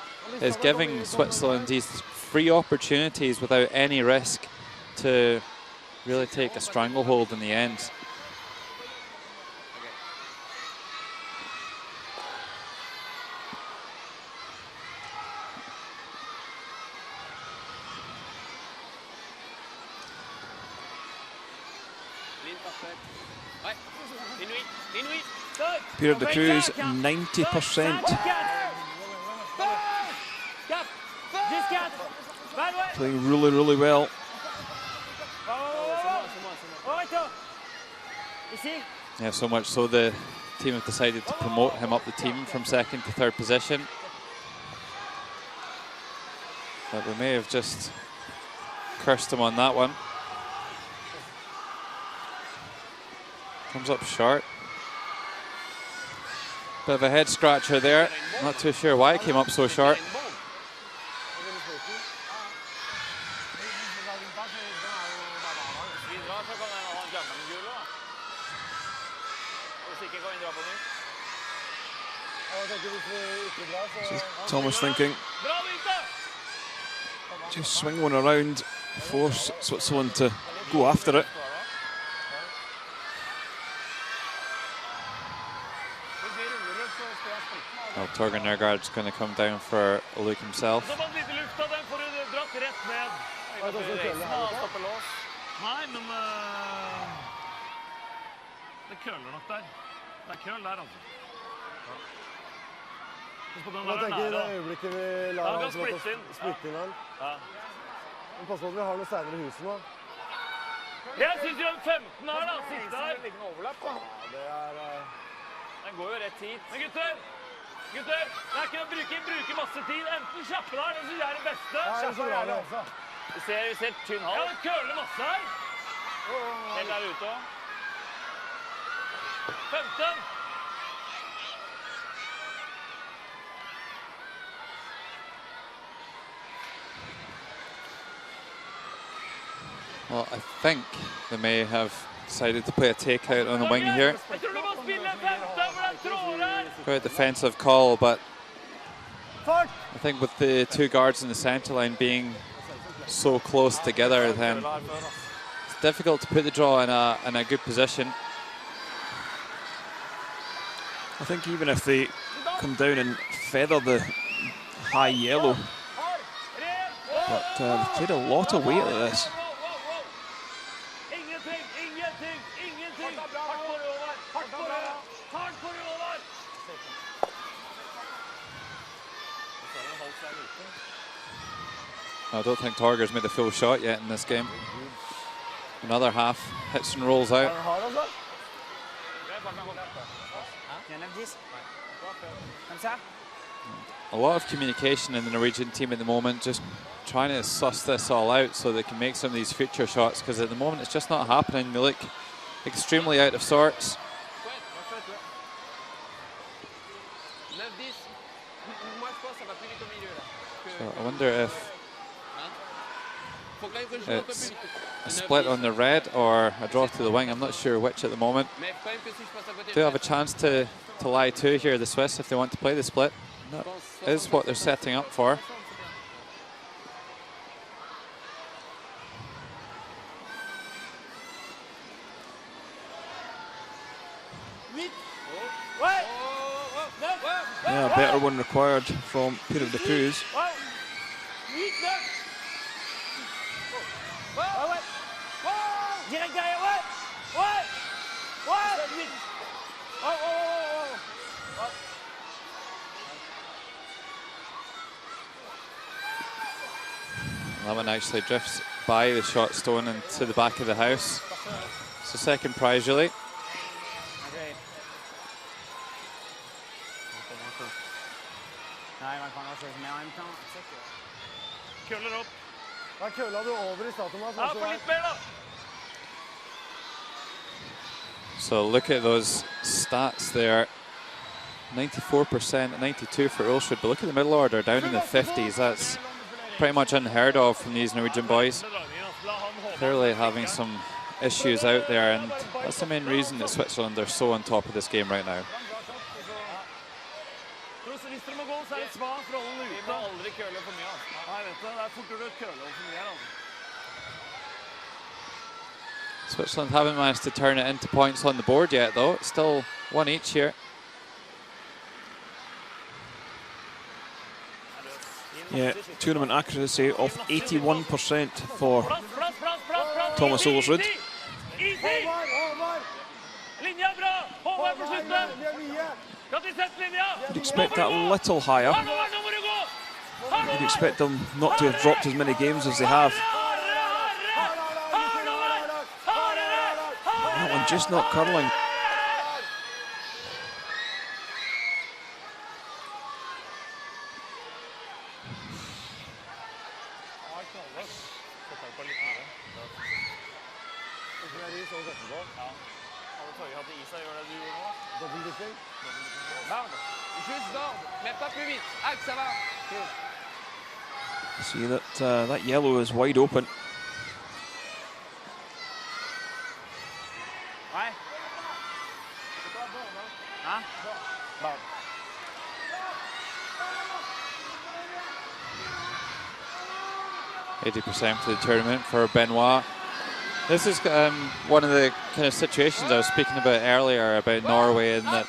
is giving Switzerland these free opportunities without any risk to really take a stranglehold in the end.
Pierre de Cruz, 90%. Playing really, really well.
Yeah, so much so the team have decided to promote him up the team from second to third position. But we may have just cursed him on that one. Comes up short. Bit of a head scratcher there. Not too sure why it came up so short.
Thomas thinking, just swing one around, force Switzerland to go after it.
Well, Torger Nergaard's going to come down for a look himself.
Jeg tenker det øyeblikket vi lar han splitte inn han. Men pass på at vi har noe steiner i huset nå.
Jeg synes jo 15 her da, siste her.
Det er...
Den går jo rett hit. Men gutter, det er ikke å bruke masse tid. Enten kjappe der, det synes jeg er det beste.
Kjappe er det også.
Vi ser tynn hal. Ja, det køler masse her. Helt der ute også. 15.
Well, I think they may have decided to play a takeout on the wing here. Quite a defensive call, but I think with the two guards in the centre line being so close together, then it's difficult to put the draw in a good position.
I think even if they come down and feather the high yellow, but they've played a lot of weight at this.
I don't think Torger's made a full shot yet in this game. Another half, hits and rolls out. A lot of communication in the Norwegian team at the moment, just trying to suss this all out so they can make some of these future shots, because at the moment it's just not happening. They look extremely out of sorts. So I wonder if It's a split on the red or a draw to the wing. I'm not sure which at the moment. Do have a chance to lie two here, the Swiss, if they want to play the split. That is what they're setting up for.
Yeah, a better one required from Peter de Cruz.
That one actually drifts by the shot stone into the back of the house. It's the second prize, really.
Køller opp.
Da kølla du over I starten, Thomas.
Ja, for litt mer da.
So look at those stats there. 94%, 92 for Ulsrud, but look at the middle order down in the 50s. That's pretty much unheard of from these Norwegian boys. Clearly having some issues out there, and that's the main reason that Switzerland are so on top of this game right now.
Hvis dere må gå, så litt svak for alle ute. Vi må aldri køle for mye. Nei, vet du, det fortere å køle for mye her.
Switzerland haven't managed to turn it into points on the board yet, though. It's still one each here.
Yeah, tournament accuracy of 81% for Thomas Ulsrud. You'd expect that a little higher. You'd expect them not to have dropped as many games as they have. That one just not curling. See that that yellow is wide open.
Ouais.
80% for the tournament for Benoit. This is one of the kind of situations I was speaking about earlier about Norway, and that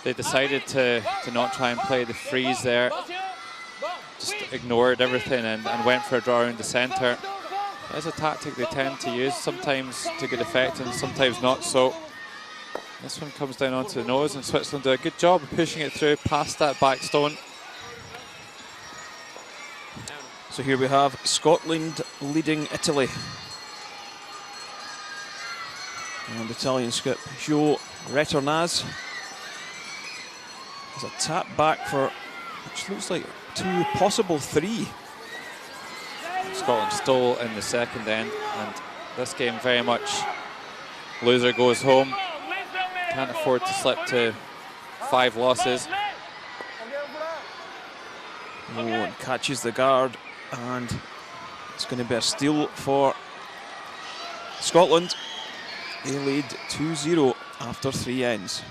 they decided to not try and play the freeze there. Just ignored everything and went for a draw around the centre. That's a tactic they tend to use, sometimes to good effect and sometimes not so. This one comes down onto the nose, and Switzerland do a good job of pushing it through past that back stone.
So here we have Scotland leading Italy. And Italian skip Joe Retornaz has a tap back for, which looks like 2, possible 3.
Scotland still in the second end, and this game very much loser goes home. Can't afford to slip to 5 losses.
Oh, and catches the guard, and it's going to be a steal for Scotland. They lead 2-0 after 3 ends.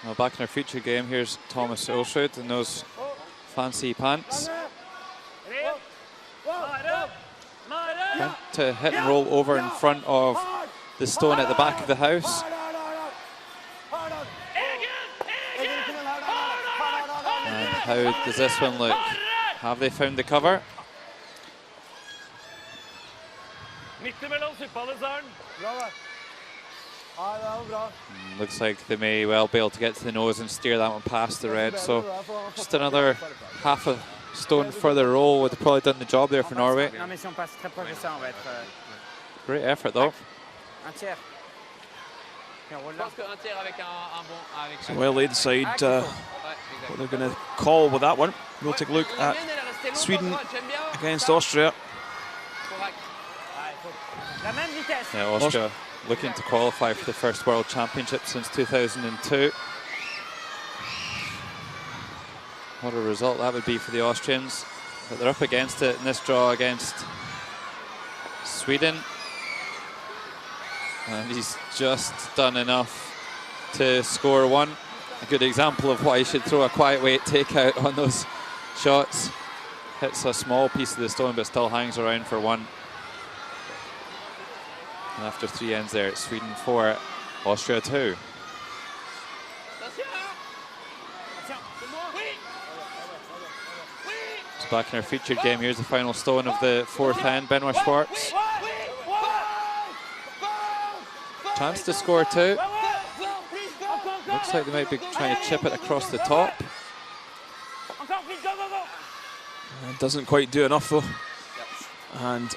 Well, back in our feature game, here's Thomas Ulsrud in those fancy pants. Trying to hit and roll over in front of the stone at the back of the house. And how does this one look? Have they found the cover? Looks like they may well be able to get to the nose and steer that one past the red. So just another half a stone further roll would have probably done the job there for Norway. Great effort though.
So well, they decide what they're going to call with that one. We'll take a look at Sweden against Austria.
Yeah, Austria looking to qualify for the first World Championship since 2002. What a result that would be for the Austrians. But they're up against it in this draw against Sweden. And he's just done enough to score one. A good example of why you should throw a quiet weight takeout on those shots. Hits a small piece of the stone but still hangs around for one. And after 3 ends there, it's Sweden 4, Austria 2. So back in our featured game, here's the final stone of the 4th end, Benoit Schwartz. Chance to score 2. Looks like they might be trying to chip it across the top.
It doesn't quite do enough though. And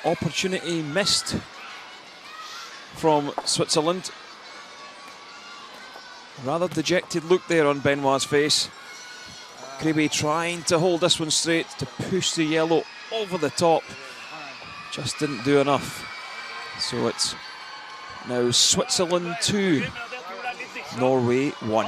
opportunity missed from Switzerland. Rather dejected look there on Benoit's face. Grebe trying to hold this one straight to push the yellow over the top. Just didn't do enough. So it's now Switzerland 2, Norway 1.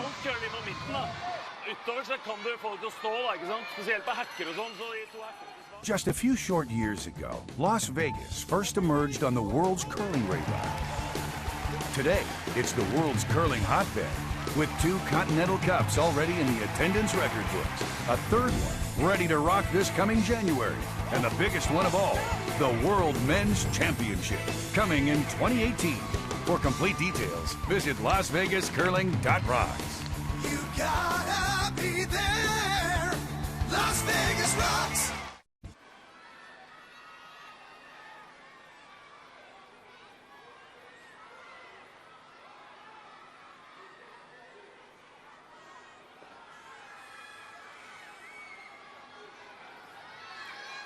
Just a few short years ago, Las Vegas first emerged on the world's curling radar. Today, it's the world's curling hotbed, with 2 Continental Cups already in the attendance record books, a 3rd one ready to rock this coming January, and the biggest one of all, the World Men's Championship, coming in 2018. For complete details, visit LasVegasCurling.rocks.
You gotta be there. Las Vegas rocks.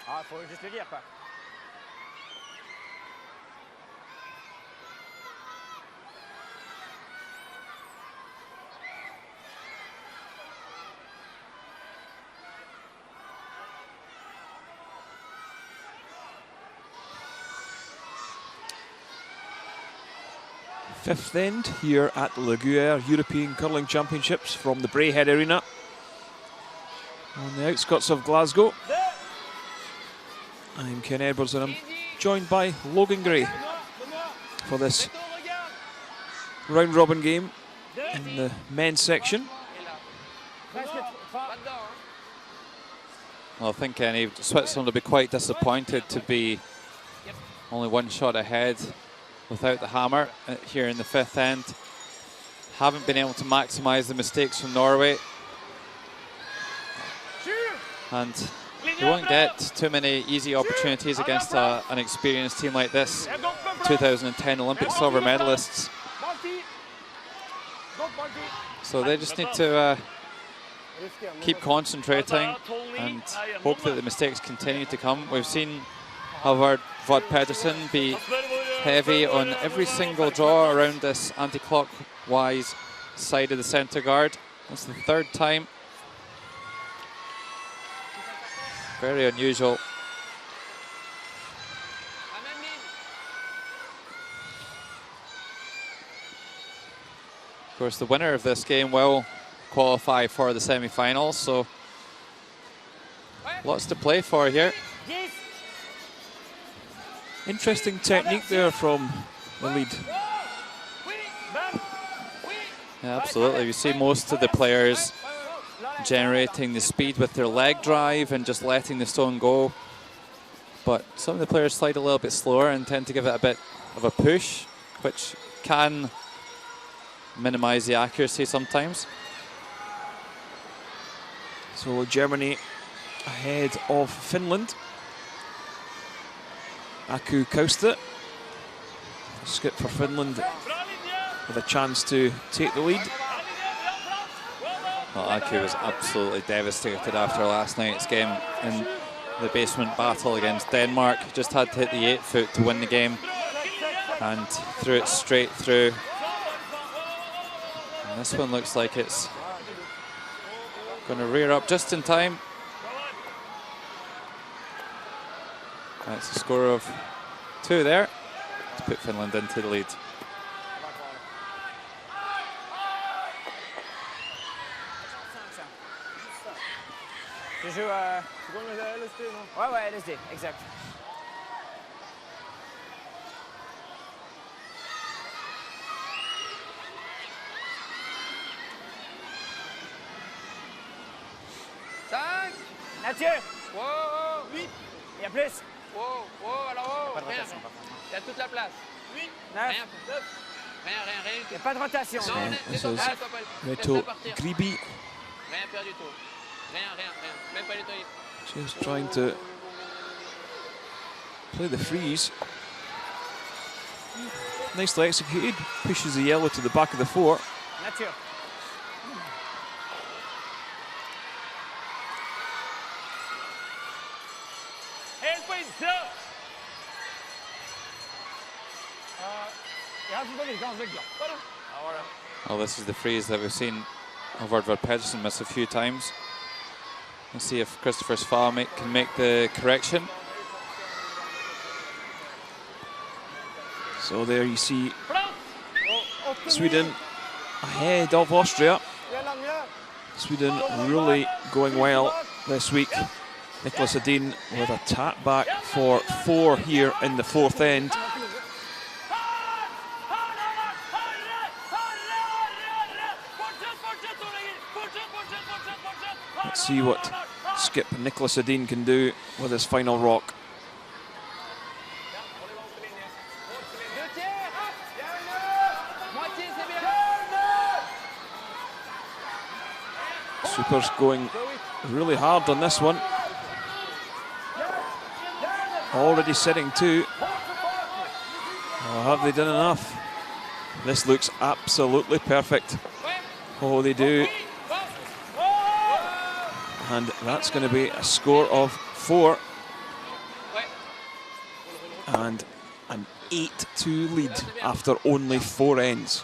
Ah, faut juste le dire, quoi.
Fifth end here at the Gruyère European Curling Championships from the Braehead Arena on the outskirts of Glasgow. I'm Ken Edwards and I'm joined by Logan Gray for this round robin game in the men's section.
Well, I think Kenny, Switzerland will be quite disappointed to be only 1 shot ahead without the hammer here in the 5th end. Haven't been able to maximise the mistakes from Norway. And you won't get too many easy opportunities against an experienced team like this. 2010 Olympic silver medalists. So they just need to keep concentrating and hope that the mistakes continue to come. We've seen Halvard Vod Pedersen be heavy on every single draw around this anti-clockwise side of the centre guard. That's the 3rd time. Very unusual. Of course, the winner of this game will qualify for the semi-finals, so lots to play for here.
Interesting technique there from the lead.
Yeah, absolutely. You see most of the players generating the speed with their leg drive and just letting the stone go. But some of the players slide a little bit slower and tend to give it a bit of a push, which can minimize the accuracy sometimes.
So Germany ahead of Finland. Aku Kausta, skip for Finland with a chance to take the lead.
Well, Aku was absolutely devastated after last night's game in the basement battle against Denmark. Just had to hit the 8-foot to win the game and threw it straight through. And this one looks like it's going to rear up just in time. That's a score of 2 there to put Finland into the lead.
Tu joues...
C'est quoi le LSD, non?
Ouais, ouais, LSD, exact. Mathieu!
Wow, 8.
Il y a plus.
Wow, wow, alors wow.
Pas de
Rien.
rotation, par contre.
Il y a toute la place. 8.
9.
Rien. 9. Rien.
Il n'y a pas de rotation.
Non,
This
laisse-le
is
partir.
Reto
Laisse-le partir.
Gribi
Rien faire du tout. Rien. Même pas nettoyer.
just trying to play the freeze. Nicely executed. Pushes the yellow to the back of the four.
Mathieu.
Helt på innsida!
Jeg synes det virker ganske glatt der, da.
Ja, var det.
Well, this is the freeze that we've seen Ovard Pedersen miss a few times. Let's see if Christopher Sva can make the correction.
So there you see Sweden ahead of Austria. Sweden really going well this week. Nicholas Edin with a tap back for 4 here in the fourth end. Let's see what skip Nicholas Edin can do with his final rock. Super's going really hard on this one. Already setting 2. Oh, have they done enough? This looks absolutely perfect. Oh, they do. And that's going to be a score of 4. And an 8-2 lead after only 4 ends.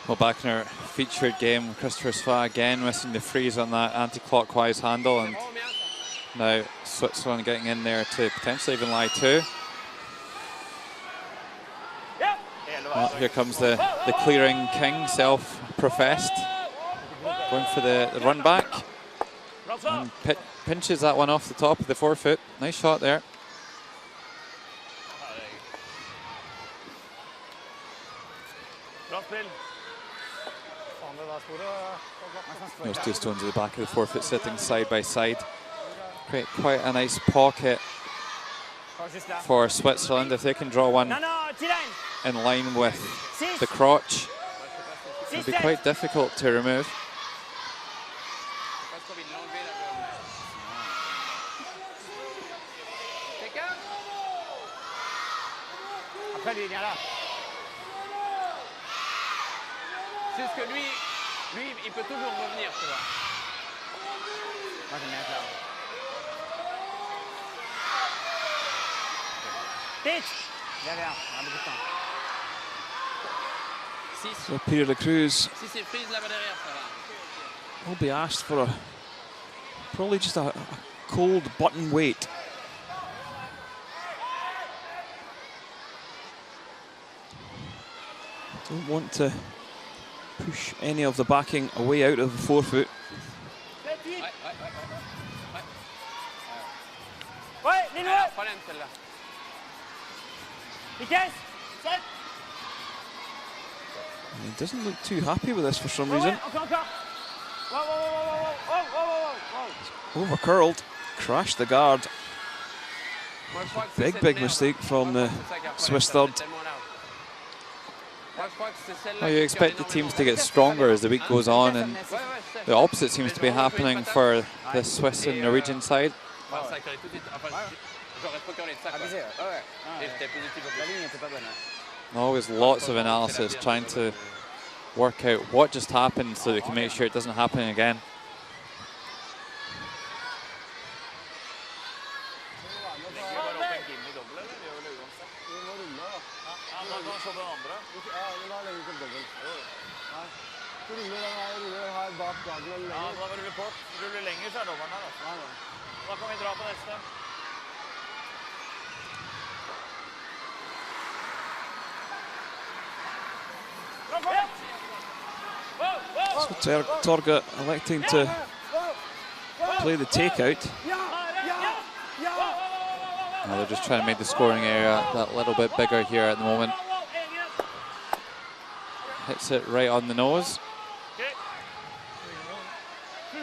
Well, back in our featured game, Christopher Sva again missing the freeze on that anti-clockwise handle, and now Switzerland getting in there to potentially even lie 2. Well, here comes the clearing king, self-professed, going for the run back, and pinches that one off the top of the forefoot. Nice shot there. Those two stones at the back of the forefoot sitting side by side. Create quite a nice pocket for Switzerland. If they can draw one in line with the crotch, it'll be quite difficult to remove.
C'est ce que lui, il peut toujours revenir, tu vois.
Moi, j'aime bien ça. Pitch! Viens, on a beaucoup de temps.
So Peter de Cruz
Si c'est freeze là-bas derrière, ça va.
will be asked for probably just a cold button wait. Don't want to push any of the backing away out of the forefoot.
Ouais, ligne
Elle a un problème celle-là.
Vitesse!
And he doesn't look too happy with this for some reason.
Encore. Wow.
Overcurled, crashed the guard.
Moi, je crois que c'est cette
Big
merde.
mistake from
Moi,
the
je pense que c'est ça qui a un
Swiss
problème,
third.
c'est tellement là. Moi, je crois que c'est celle-là
Well,
qui
you
tire
expect the
énormément.
teams to get stronger as the week goes on, and
Ouais, je sais.
the opposite seems to be happening for the Swiss and Norwegian side.
Ouais, ça a tiré tout de suite. Enfin, j'aurais procuré de ça, quoi.
Abusé, ouais.
Et j'étais positif au
La
plus.
ligne n'était pas bonne.
Always lots of analysis trying to work out what just happened so that we can make sure it doesn't happen again.
Så ruller den her bak dagen eller
Ja,
lenger.
da var det report. Ruller lenger, så er dommeren her. Altså. Da kan vi dra på neste.
So Torga electing to play the takeout.
Now they're just trying to make the scoring area that little bit bigger here at the moment. Hits it right on the nose.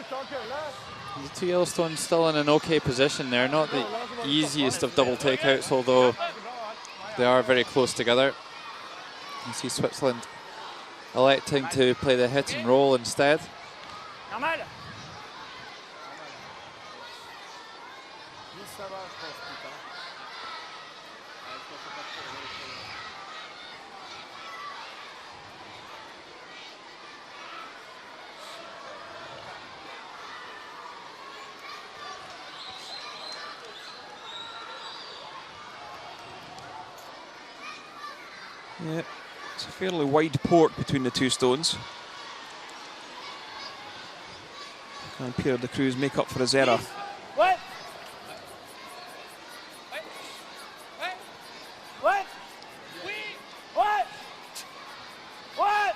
The two Yellowstones still in an okay position there. Not the easiest of double takeouts, although they are very close together. You see Switzerland electing to play the hit and roll instead.
Yeah, it's a fairly wide port between the two stones. Can Pierre de Cruz make up for his error?
What? What? What? What?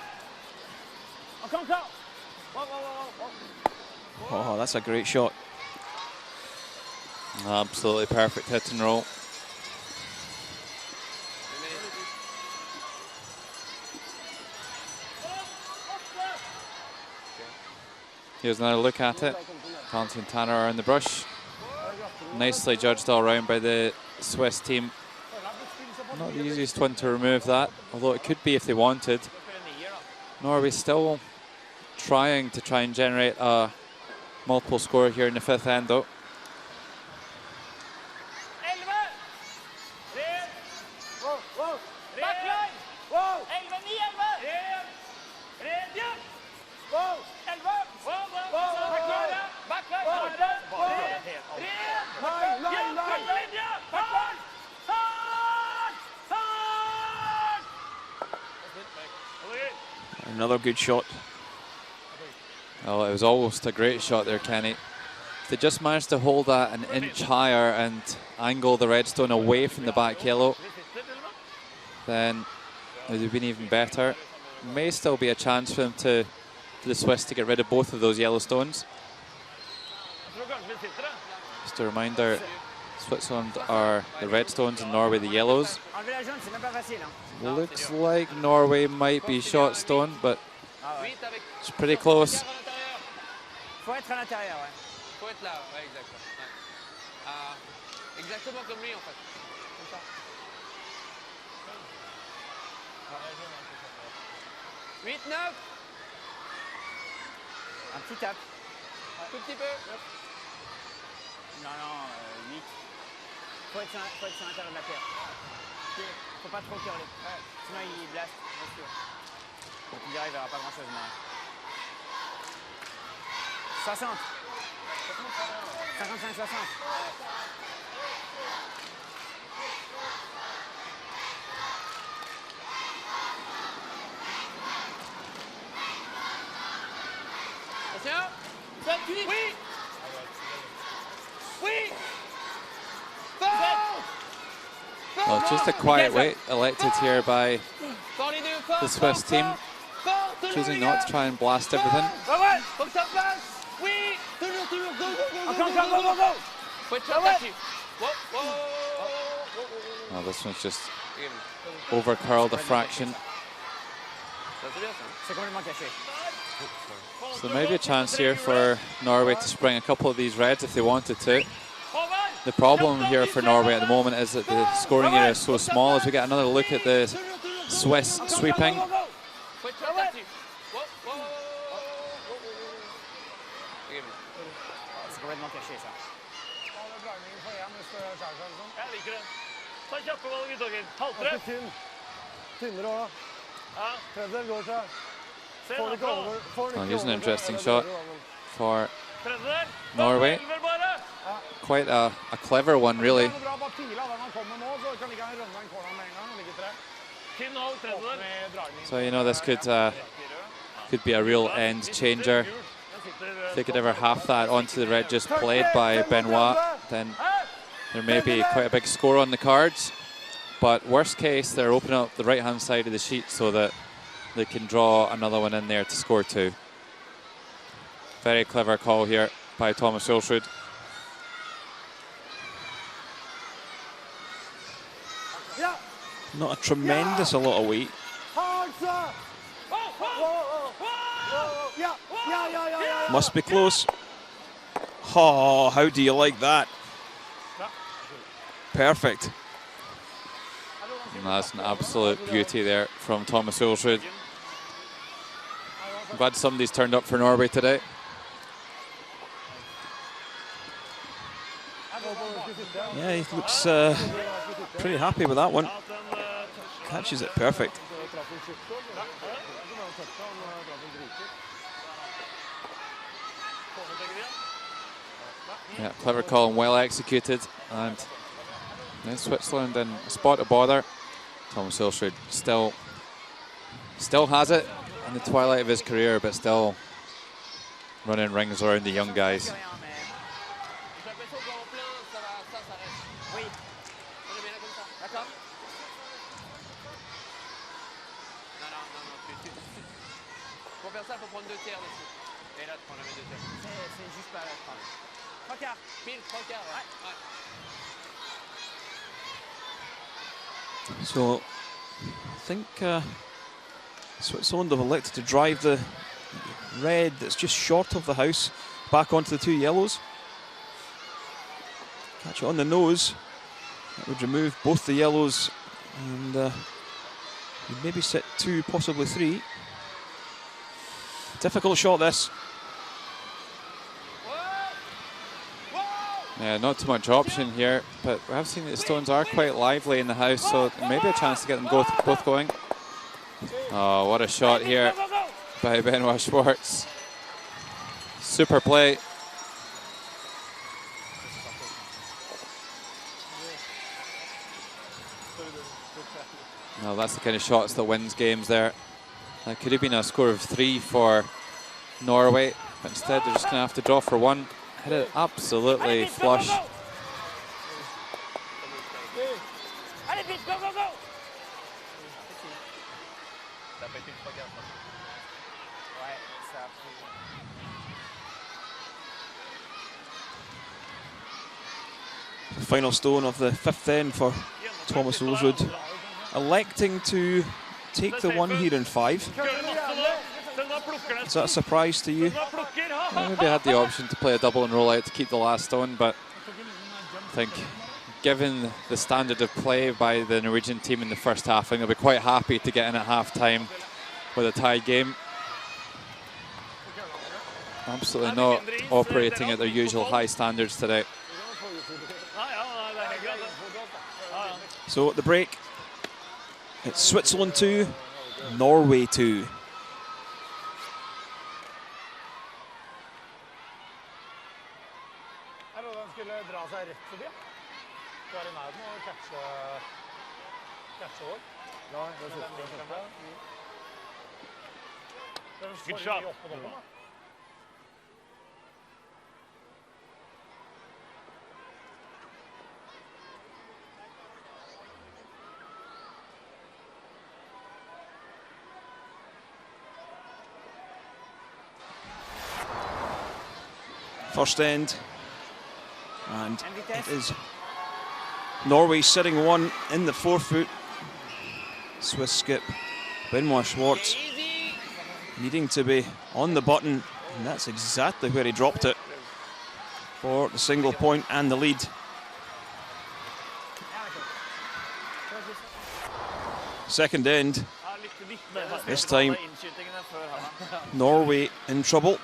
Encore.
Oh, that's a great shot.
Absolutely perfect hit and roll. Here's another look at it. Conti and Tanner are in the brush. Nicely judged all round by the Swiss team. Not the easiest one to remove that, although it could be if they wanted. Norway still try and generate a multiple score here in the fifth end though.
Another good shot.
Oh, it was almost a great shot there, Kenny. If they just managed to hold that an inch higher and angle the red stone away from the back yellow, then it would have been even better. May still be a chance for them for the Swiss to get rid of both of those yellow stones. Just a reminder, Switzerland are the red stones and Norway the yellows. Looks like Norway might be shot stone, but it's pretty close.
Faut être à l'intérieur, ouais. Faut être là, ouais, exactement. Ouais. Exactement comme lui, en fait. Comme ça. 8, 9. Un petit tap. Tout petit peu. Non, 8. Faut être sur l'intérieur de la paire. Faut pas trop curler. Ouais. Sinon, il blast, bien sûr. Donc, il arrive, il verra pas grand-chose, mais... 60. 55, 60. Attention. Oui. Oui.
Well, just a quiet wait elected here by the Swiss team, choosing not to try and blast everything. Oh, this one's just over curled a fraction. So maybe a chance here for Norway to spring a couple of these reds if they wanted to. The problem here for Norway at the moment is that the scoring area is so small. As we get another look at the Swiss sweeping. Oh, here's an interesting shot for Norway. Quite a clever one, really. So, you know, this could be a real end changer. If they could ever half that onto the red just played by Benoit, then there may be quite a big score on the cards. But worst case, they're opening up the right-hand side of the sheet so that they can draw another one in there to score two. Very clever call here. by Thomas Ulsrud.
Not a tremendous a lot of weight. Must be close. Oh, how do you like that? Perfect.
And that's an absolute beauty there from Thomas Ulsrud. I'm glad somebody's turned up for Norway today.
Yeah, he looks pretty happy with that one. Catches it perfect.
Yeah, clever call and well executed. And then Switzerland in a spot to bother. Thomas Ulsrud still has it in the twilight of his career, but still running rings around the young guys.
So I think Switzerland have elected to drive the red that's just short of the house back onto the two yellows. Catch it on the nose. That would remove both the yellows and you'd maybe sit 2, possibly 3. Difficult shot this.
Yeah, not too much option here, but we have seen that the stones are quite lively in the house, so maybe a chance to get them both going. Oh, what a shot here by Benoit Schwartz. Super play. No, that's the kind of shots that wins games there. That could have been a score of 3 for Norway, but instead they're just going to have to draw for 1. Hit it absolutely flush.
The final stone of the 5th end for Thomas Ulsrud, electing to take the 1 here in 5. Is that a surprise to you?
I maybe had the option to play a double and roll out to keep the last stone, but I think given the standard of play by the Norwegian team in the first half, I think they'll be quite happy to get in at half-time with a tied game. Absolutely not operating at their usual high standards today.
So at the break, it's Switzerland 2, Norway 2.
Good shot.
First end, and it is Norway sitting 1 in the 4-foot. Swiss skip Benoit Schwartz needing to be on the button, and that's exactly where he dropped it for the single point and the lead. Second end, this time Norway in trouble.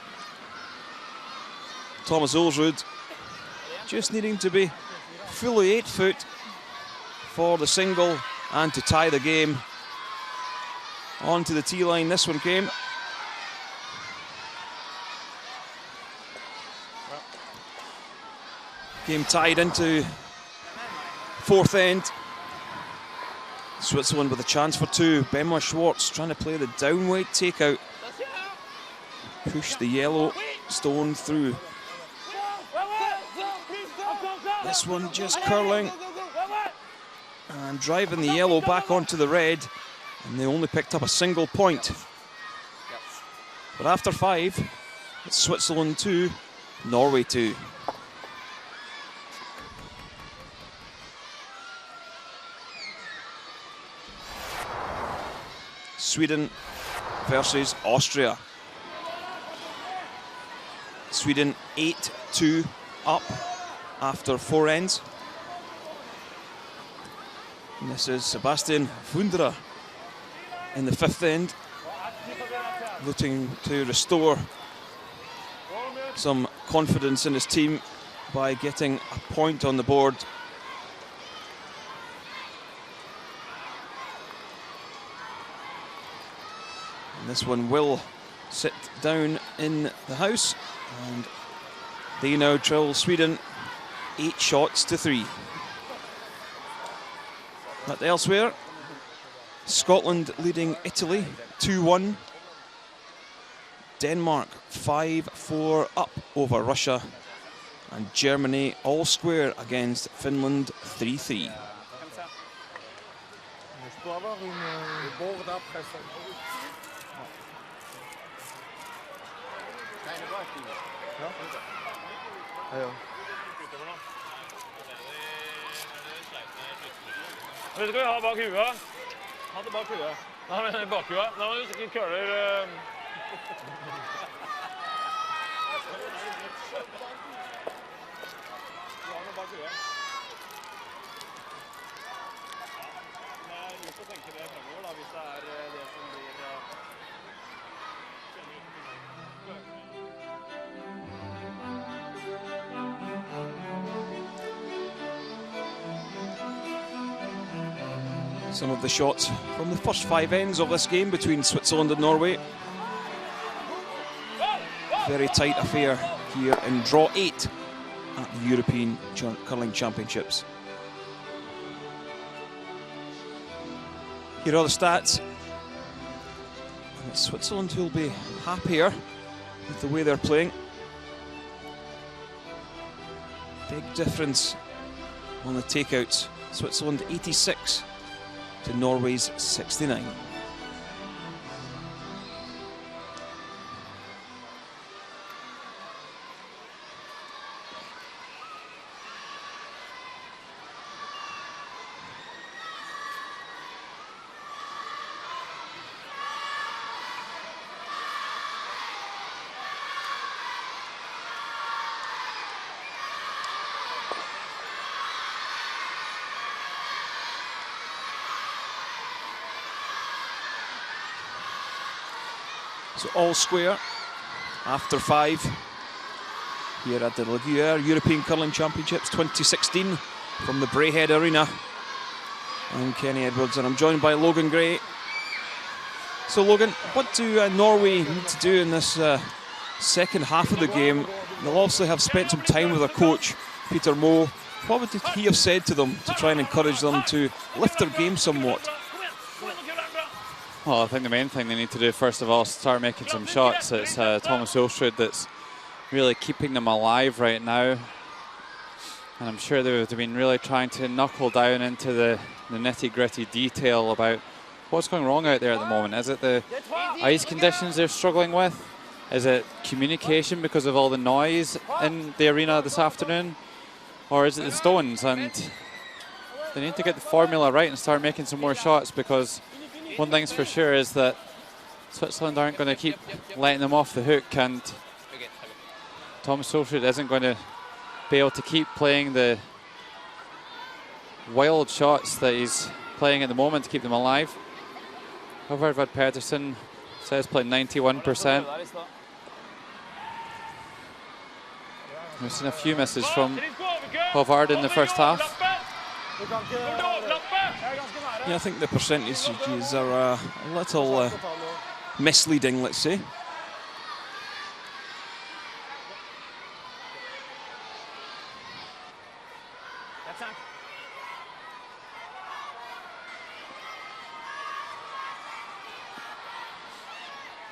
Thomas Ulsrud just needing to be fully 8-foot for the single and to tie the game. Onto the tee line, this one came. Game tied into 4th end. Switzerland with a chance for 2. Benoit Schwartz trying to play the downweight takeout. Push the yellow stone through. This one just curling and driving the yellow back onto the red, and they only picked up a single point. But after 5, it's Switzerland 2, Norway 2. Sweden versus Austria. Sweden 8-2 up after 4 ends. And this is Sebastian Wundra in the 5th end, looking to restore some confidence in his team by getting a point on the board. And this one will sit down in the house, and they now trail Sweden 8 shots to 3. But elsewhere, Scotland leading Italy 2-1. Denmark 5-4 up over Russia. And Germany all square against Finland 3-3.
Vet du hva vi har bak huet? Ha det bak huet. Nei, men bak huet. Nei, men hvis ikke køller... Du har noe bak huet. Men jeg har lyst til å tenke det fremover da, hvis det det som blir...
Some of the shots from the first 5 ends of this game between Switzerland and Norway. Very tight affair here in draw 8 at the European Curling Championships. Here are the stats. And it's Switzerland who'll be happier with the way they're playing. Big difference on the takeouts. Switzerland 86 to Norway's 69. So all square after 5 here at the Gruyère European Curling Championships 2016 from the Braehead Arena. I'm Kenny Edwards and I'm joined by Logan Gray. So Logan, what do Norway need to do in this second half of the game? They'll obviously have spent some time with their coach, Peter Moe. What would he have said to them to try and encourage them to lift their game somewhat?
Well, I think the main thing they need to do, first of all, is start making some shots. It's Thomas Ulstrud that's really keeping them alive right now. And I'm sure they've been really trying to knuckle down into the nitty-gritty detail about what's going wrong out there at the moment. Is it the ice conditions they're struggling with? Is it communication because of all the noise in the arena this afternoon? Or is it the stones? And they need to get the formula right and start making some more shots, because one thing's for sure is that Switzerland aren't going to keep letting them off the hook, and Thomas Ulstrud isn't going to be able to keep playing the wild shots that he's playing at the moment to keep them alive. However, Vad Pedersen says playing 91%. We've seen a few misses from Håvard in the first half.
Yeah, I think the percentages are a little misleading, let's say.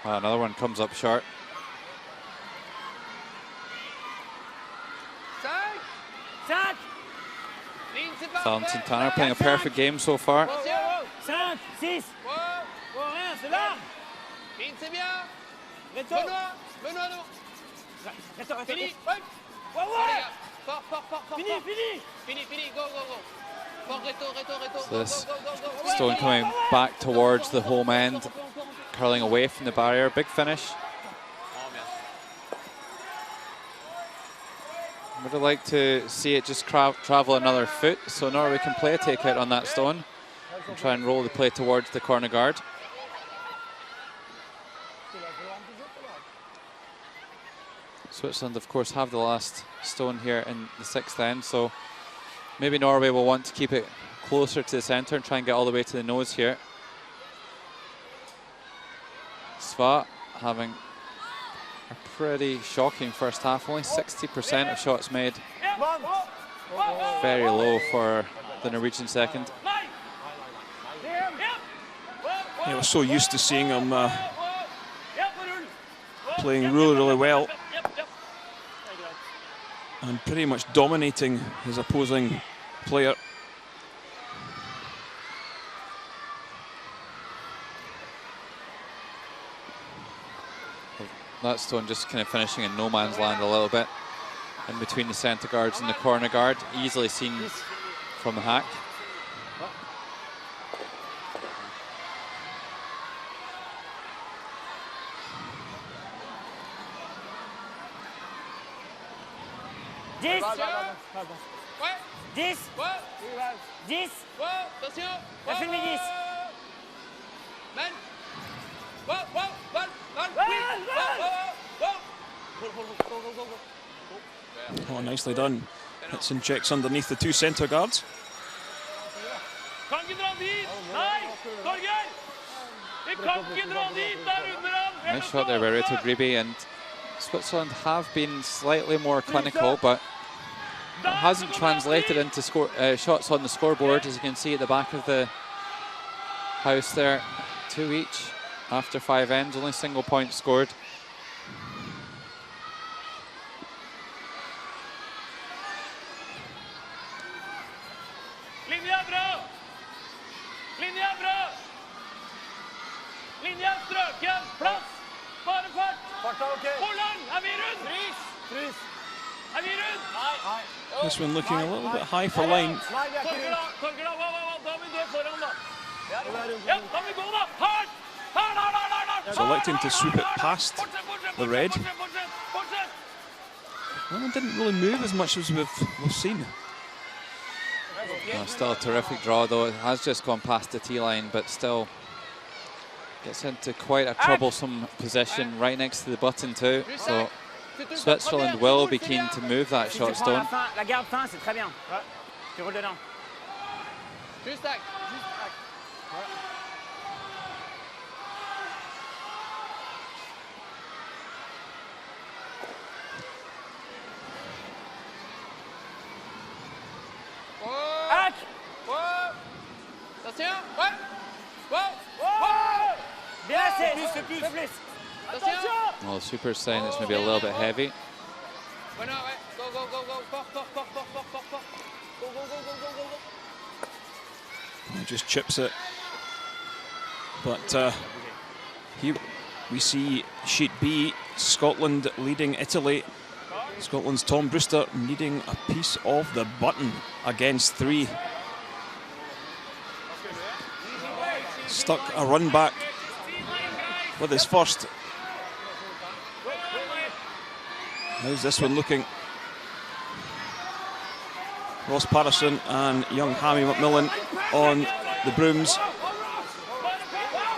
Another one comes up short. Valentin Tanner playing a perfect game so far.
5, 6. Rien, c'est là.
C'est bien. Benoît, non. Fini. Ouais. Allez, gars. Fort, fort, fort, fort. Fini, fini. Fini, fini. Go, go, go. Fort, reto, reto, reto.
So this
Go, go, go, go.
stone coming back towards the home end, curling away from the barrier. Big finish. Would have liked to see it just travel another foot, so Norway can play a takeout on that stone and try and roll the play towards the corner guard. Switzerland, of course, have the last stone here in the 6th end, so maybe Norway will want to keep it closer to the centre and try and get all the way to the nose here. Sva having a pretty shocking first half, only 60% of shots made. Very low for the Norwegian second.
Yeah, we're so used to seeing him playing really, really well and pretty much dominating his opposing player.
That stone just kind of finishing in no man's land a little bit in between the centre guards and the corner guard, easily seen from the hack.
Ouais. 10. Ouais. 10. Ouais. Attention.
T'as fait le 10.
Man. Ouais, ouais, balle, balle.
Oh, nicely done. Hits and checks underneath the two centre guards.
Kan ikke dra dit! Nei! Torgeir! Vi kan ikke dra dit! Der under han!
Nice shot there by Reto Gribi, and Switzerland have been slightly more clinical, but it hasn't translated into shots on the scoreboard, as you can see at the back of the house there. 2 each after 5 ends, only single point scored.
Linja bra! Linja bra! Linja strøken! Plass! Bare fart! Hvor lang? Er vi rundt? Frys! Er vi rundt?
This one looking a little bit high for line.
Torgeir da! Torgeir da! Da må vi dø foran da! Ja, da må vi gå da! Hardt!
Selecting to sweep it past the red. Well, it didn't really move as much as we've seen.
Oh, still a terrific draw, though. It has just gone past the tee line, but still gets into quite a troublesome position right next to the button too. So Switzerland will be keen to move that shot stone.
La garde fin, c'est très bien. Tu roules dedans.
Juste tac. Attention. Ouais. Wow.
Bien, c'est plus.
Attention.
Well, the Super's saying it's maybe a little bit heavy.
Bueno, ouais. Go. Fort. Go.
He just chips it. But here we see Sheet B, Scotland leading Italy. Scotland's Tom Brewster needing a piece of the button against 3. Stuck a run back with his first. How's this one looking? Ross Patterson and young Hammy McMillan on the brooms.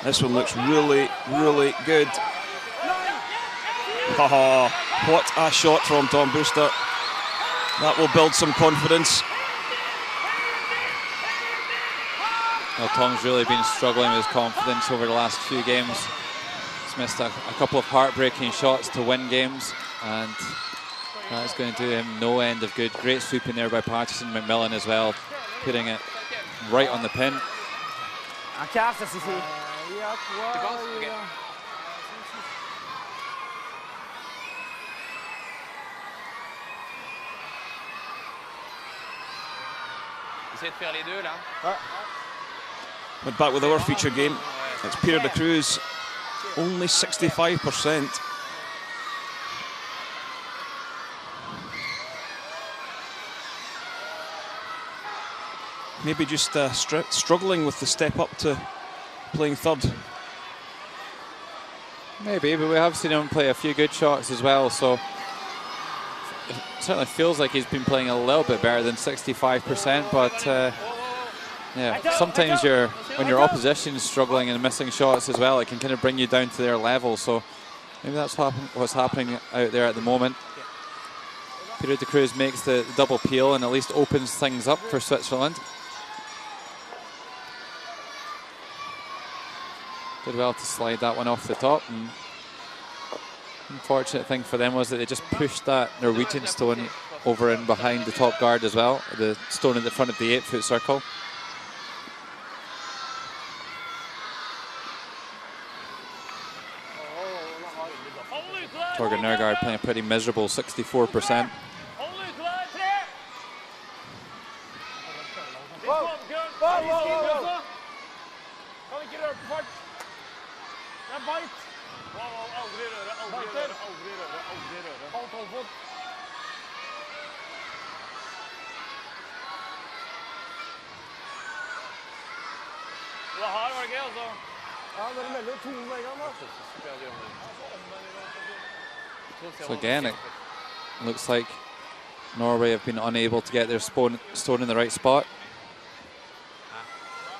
This one looks really, really good. Haha, what a shot from Tom Brewster. That will build some confidence.
Well, Tom's really been struggling with his confidence over the last few games. He's missed a couple of heartbreaking shots to win games, and that's going to do him no end of good. Great sweeping there by Patterson, McMillan as well, putting it right on the pin.
Un quart, ça suffit.
Essayez de faire les deux là.
But back with our feature game, it's Pierre de Cruz, only 65%. maybe just struggling with the step up to playing third.
Maybe, but we have seen him play a few good shots as well, so it certainly feels like he's been playing a little bit better than 65%, but yeah, sometimes when your opposition is struggling and missing shots as well, it can kind of bring you down to their level, so maybe that's what's happening out there at the moment. Peter de Cruz makes the double peel and at least opens things up for Switzerland. Did well to slide that one off the top, and unfortunate thing for them was that they just pushed that Norwegian stone over and behind the top guard as well, the stone in the front of the 8-foot circle. Torgeir Nergard playing a pretty miserable 64%. So again, it looks like Norway have been unable to get their stone in the right spot.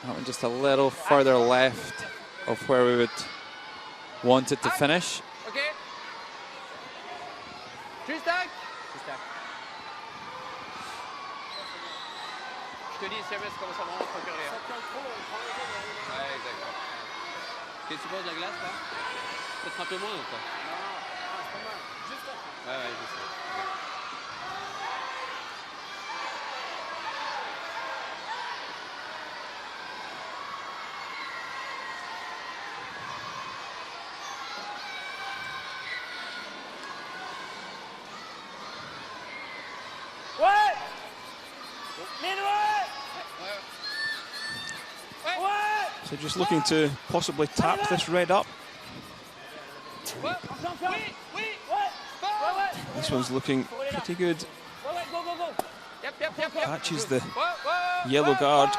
That one just a little further left of where we would want it to finish.
Okay. Juste tac. Je te dis, si jamais ça commence à vraiment se procurer. Ouais, exactement. Tu poses la glace là? Peut-être un peu moins ou pas? Non, c'est pas mal. Juste là. Ouais, juste là.
So just looking to possibly tap this red up. This one's looking pretty good. Catches the yellow guard.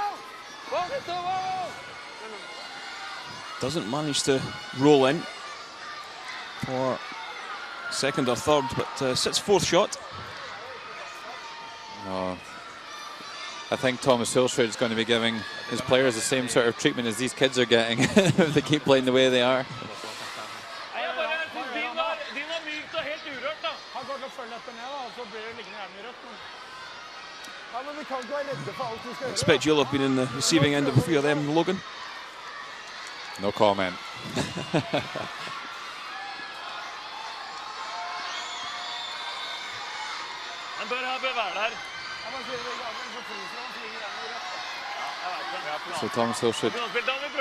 Doesn't manage to roll in for second or third, but sits fourth shot.
Oh. I think Thomas Hulsrud is going to be giving his players the same sort of treatment as these kids are getting if they keep playing the way they are.
I expect you'll have been in the receiving end of a few of them, Logan.
No comment. So Thomas Hulsrud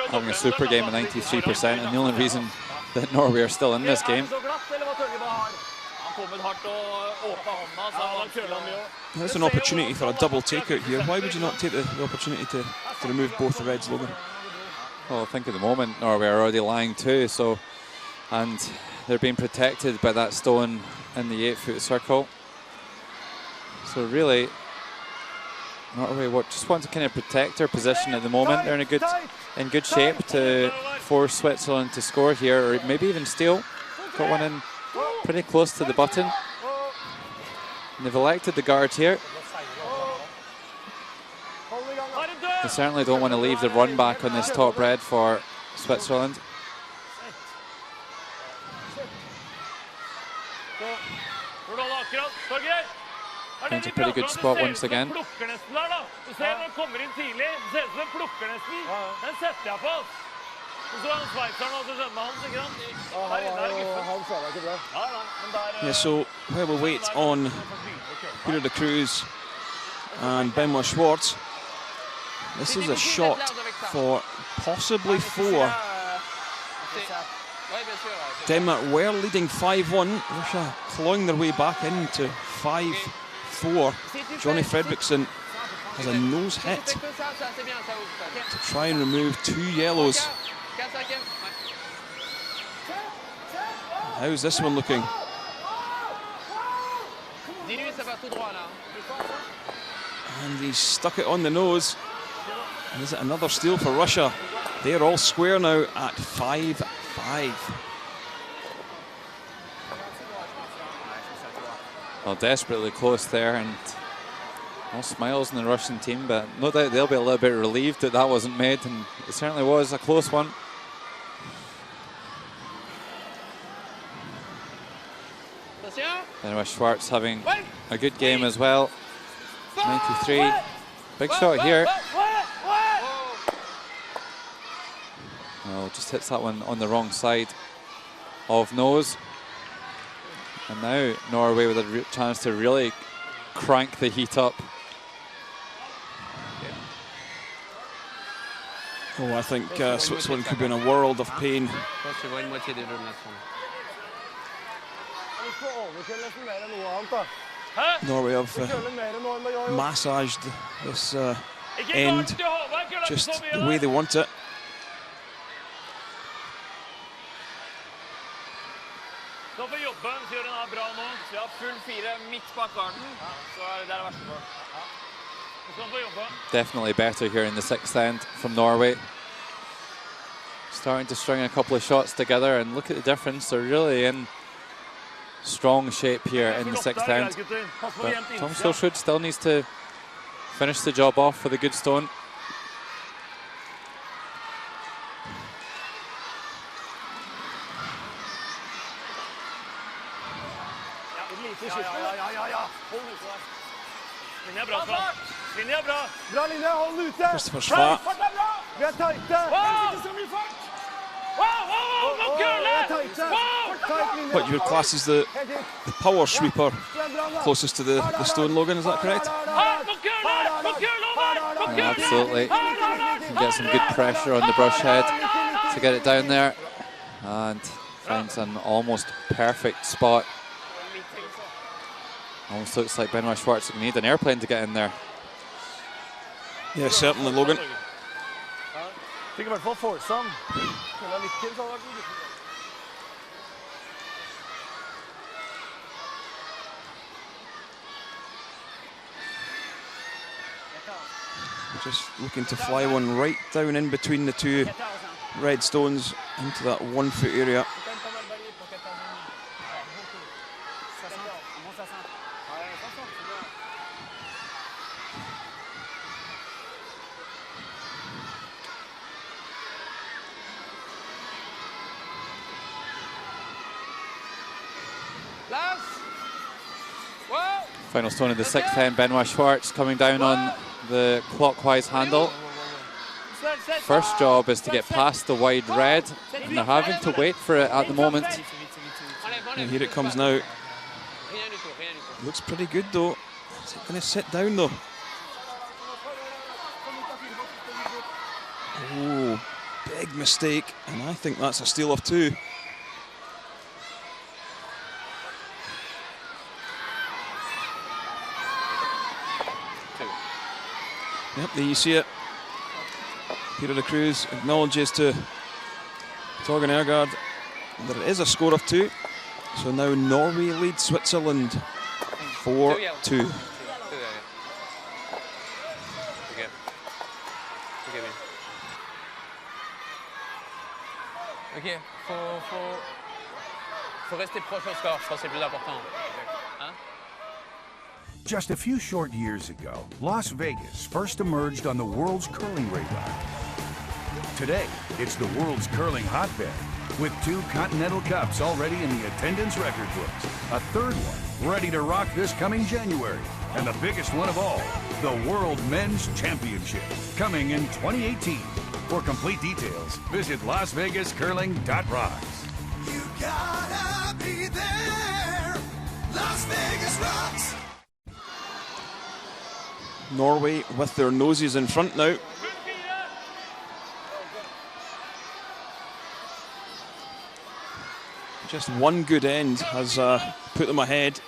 having a super game at 93%, and the only reason that Norway are still in this game.
There's an opportunity for a double takeout here. Why would you not take the opportunity to remove both the reds, Logan?
Well, I think at the moment Norway are already lying too, so, and they're being protected by that stone in the 8-foot circle. So really, Norway just want to kind of protect their position at the moment. They're in good shape to force Switzerland to score here, or maybe even steal. Got one in pretty close to the button. And they've elected the guard here. They certainly don't want to leave the run back on this top red for Switzerland. Into a pretty good spot once again.
Yeah, so while we wait on Peter de Cruz and Benoit Schwartz, this is a shot for possibly 4. Denmark were leading 5-1. Russia clawing their way back into 5-4. Johnny Fredriksson has a nose hit to try and remove 2 yellows. How's this one looking? And he stuck it on the nose. And is it another steal for Russia? They're all square now at 5-5.
Well, desperately close there, and no smiles in the Russian team, but no doubt they'll be a little bit relieved that that wasn't made, and it certainly was a close one. Benoit Schwartz having a good game as well. 93. Big shot here. Oh, just hits that one on the wrong side of nose. And now Norway with a chance to really crank the heat up.
Oh, I think Switzerland could be in a world of pain. Norway have massaged this end just the way they want it.
Definitely better here in the sixth end from Norway. Starting to string a couple of shots together, and look at the difference. They're really in strong shape here in the sixth end. But Tom Stolsrud still needs to finish the job off with a good stone.
Christopher Schwab. What you would class as the power sweeper closest to the stone, Logan, is that correct?
Yeah, absolutely. Can get some good pressure on the brush head to get it down there, and finds an almost perfect spot. Almost looks like Benoit Schwartz will need an airplane to get in there.
Yeah, certainly, Logan. Just looking to fly one right down in between the two red stones into that 1 foot area.
Final stone in the sixth end, Benoit Schwartz coming down on the clockwise handle. First job is to get past the wide red, and they're having to wait for it at the moment.
And here it comes now. Looks pretty good though. Is it going to sit down though? Oh, big mistake, and I think that's a steal of 2. Yep, there you see it. Peter de Cruz acknowledges to Torgen Ergaard that it is a score of 2. So now Norway leads Switzerland 4-2.
Ok, faut rester proche au score, je pense que c'est plus important. Hein?
Just a few short years ago, Las Vegas first emerged on the world's curling radar. Today, it's the world's curling hotbed, with 2 Continental Cups already in the attendance record books, a third one ready to rock this coming January, and the biggest one of all, the World Men's Championship, coming in 2018. For complete details, visit LasVegasCurling.rocks.
You gotta be there. Las Vegas rocks.
Norway with their noses in front now. Just one good end has put them ahead.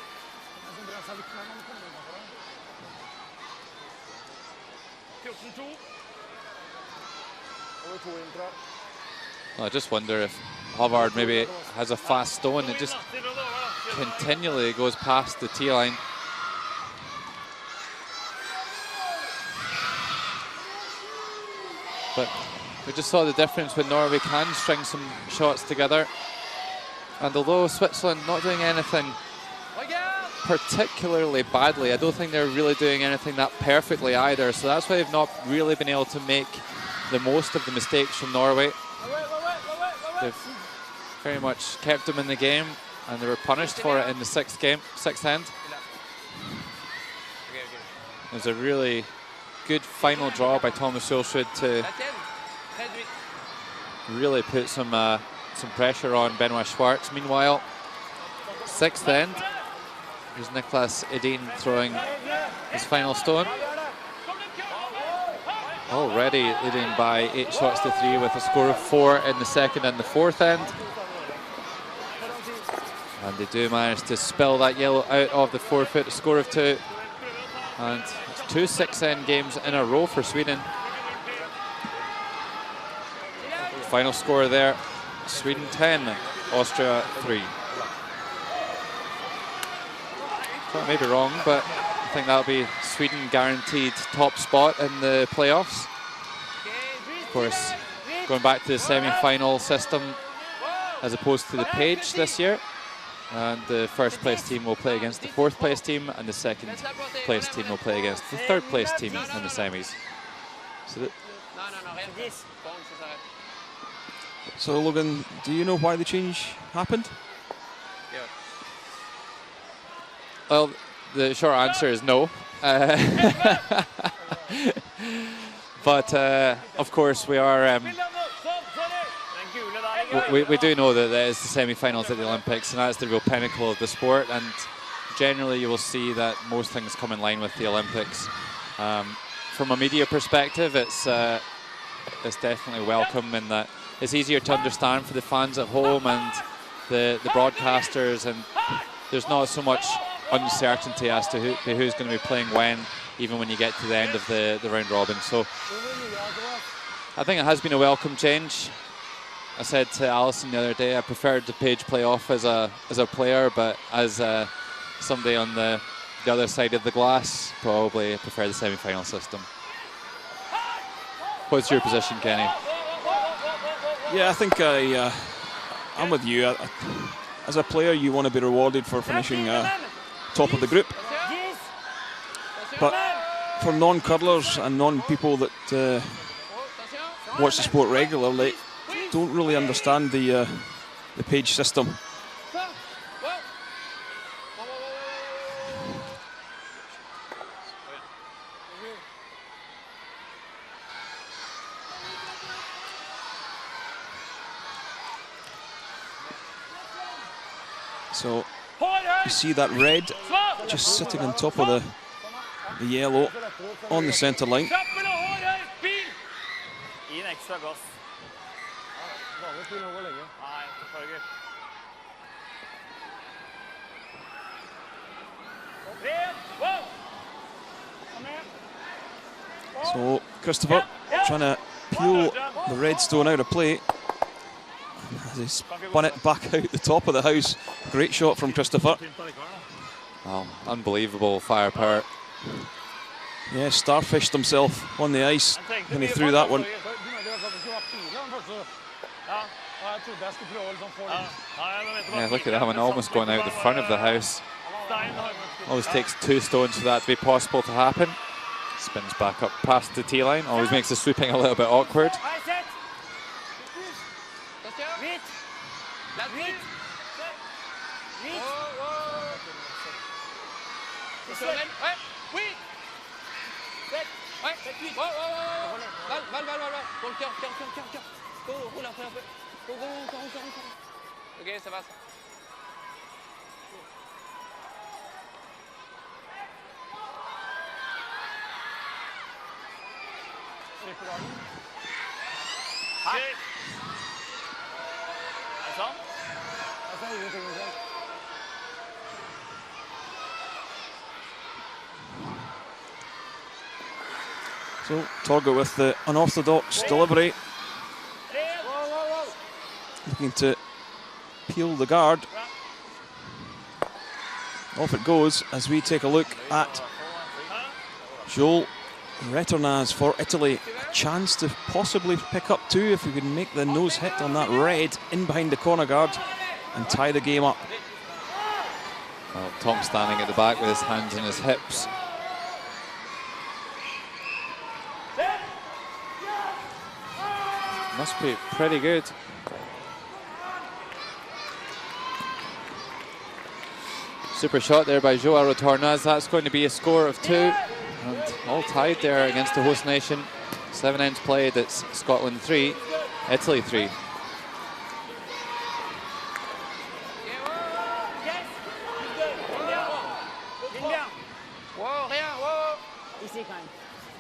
I just wonder if Havard maybe has a fast stone that just continually goes past the tee line. But we just saw the difference when Norway can string some shots together. And although Switzerland not doing anything particularly badly, I don't think they're really doing anything that perfectly either. So that's why they've not really been able to make the most of the mistakes from Norway. They've very much kept them in the game, and they were punished for it in the sixth end. It was a really good final draw by Thomas Schulschud to really put some pressure on Benoit Schwartz. Meanwhile, sixth end, here's Niklas Edin throwing his final stone. Already leading by 8 shots to 3 with a score of 4 in the second and the fourth end. And they do manage to spill that yellow out of the forfeit, a score of 2. And it's 2 6-end games in a row for Sweden. Final score there, Sweden 10, Austria 3. So I may be wrong, but I think that'll be Sweden guaranteed top spot in the playoffs. Of course, going back to the semi-final system as opposed to the page this year. And the first place team will play against the fourth place team, and the second place team will play against the third place team in the semis.
So Logan, do you know why the change happened?
Well, the short answer is no. But of course we are. We do know that there is the semi-finals at the Olympics, and that's the real pinnacle of the sport. And generally, you will see that most things come in line with the Olympics. From a media perspective, it's definitely welcome in that it's easier to understand for the fans at home and the broadcasters, and there's not so much uncertainty as to who's going to be playing when, even when you get to the end of the round robin. So I think it has been a welcome change. I said to Alison the other day, I preferred the page playoff as a player, but as somebody on the other side of the glass, probably prefer the semi-final system. What's your position, Kenny?
Yeah, I think I'm with you. As a player, you want to be rewarded for finishing top of the group. But for non-curlers and non-people that watch the sport regularly, don't really understand the page system. So you see that red just sitting on top of the yellow on the centre line. So Christopher trying to peel the red stone out of play. As he spun it back out the top of the house. Great shot from Christopher.
Oh, unbelievable firepower.
Yeah, starfished himself on the ice when he threw that one.
Yeah, look at that one, almost going out the front of the house. Always takes 2 stones for that to be possible to happen. Spins back up past the tee line, always makes the sweeping a little bit awkward.
Ok, ça va.
So Torgo with the unorthodox delivery. Looking to peel the guard. Off it goes as we take a look at Joel Retornaz for Italy. A chance to possibly pick up 2 if we can make the nose hit on that red in behind the corner guard and tie the game up.
Well, Tom standing at the back with his hands on his hips. Must be pretty good. Super shot there by Joao Retornaz. That's going to be a score of 2. And all tied there against the host nation. 7 ends played. It's Scotland 3, Italy 3.
Wow, rien, wow.
Ici quand même.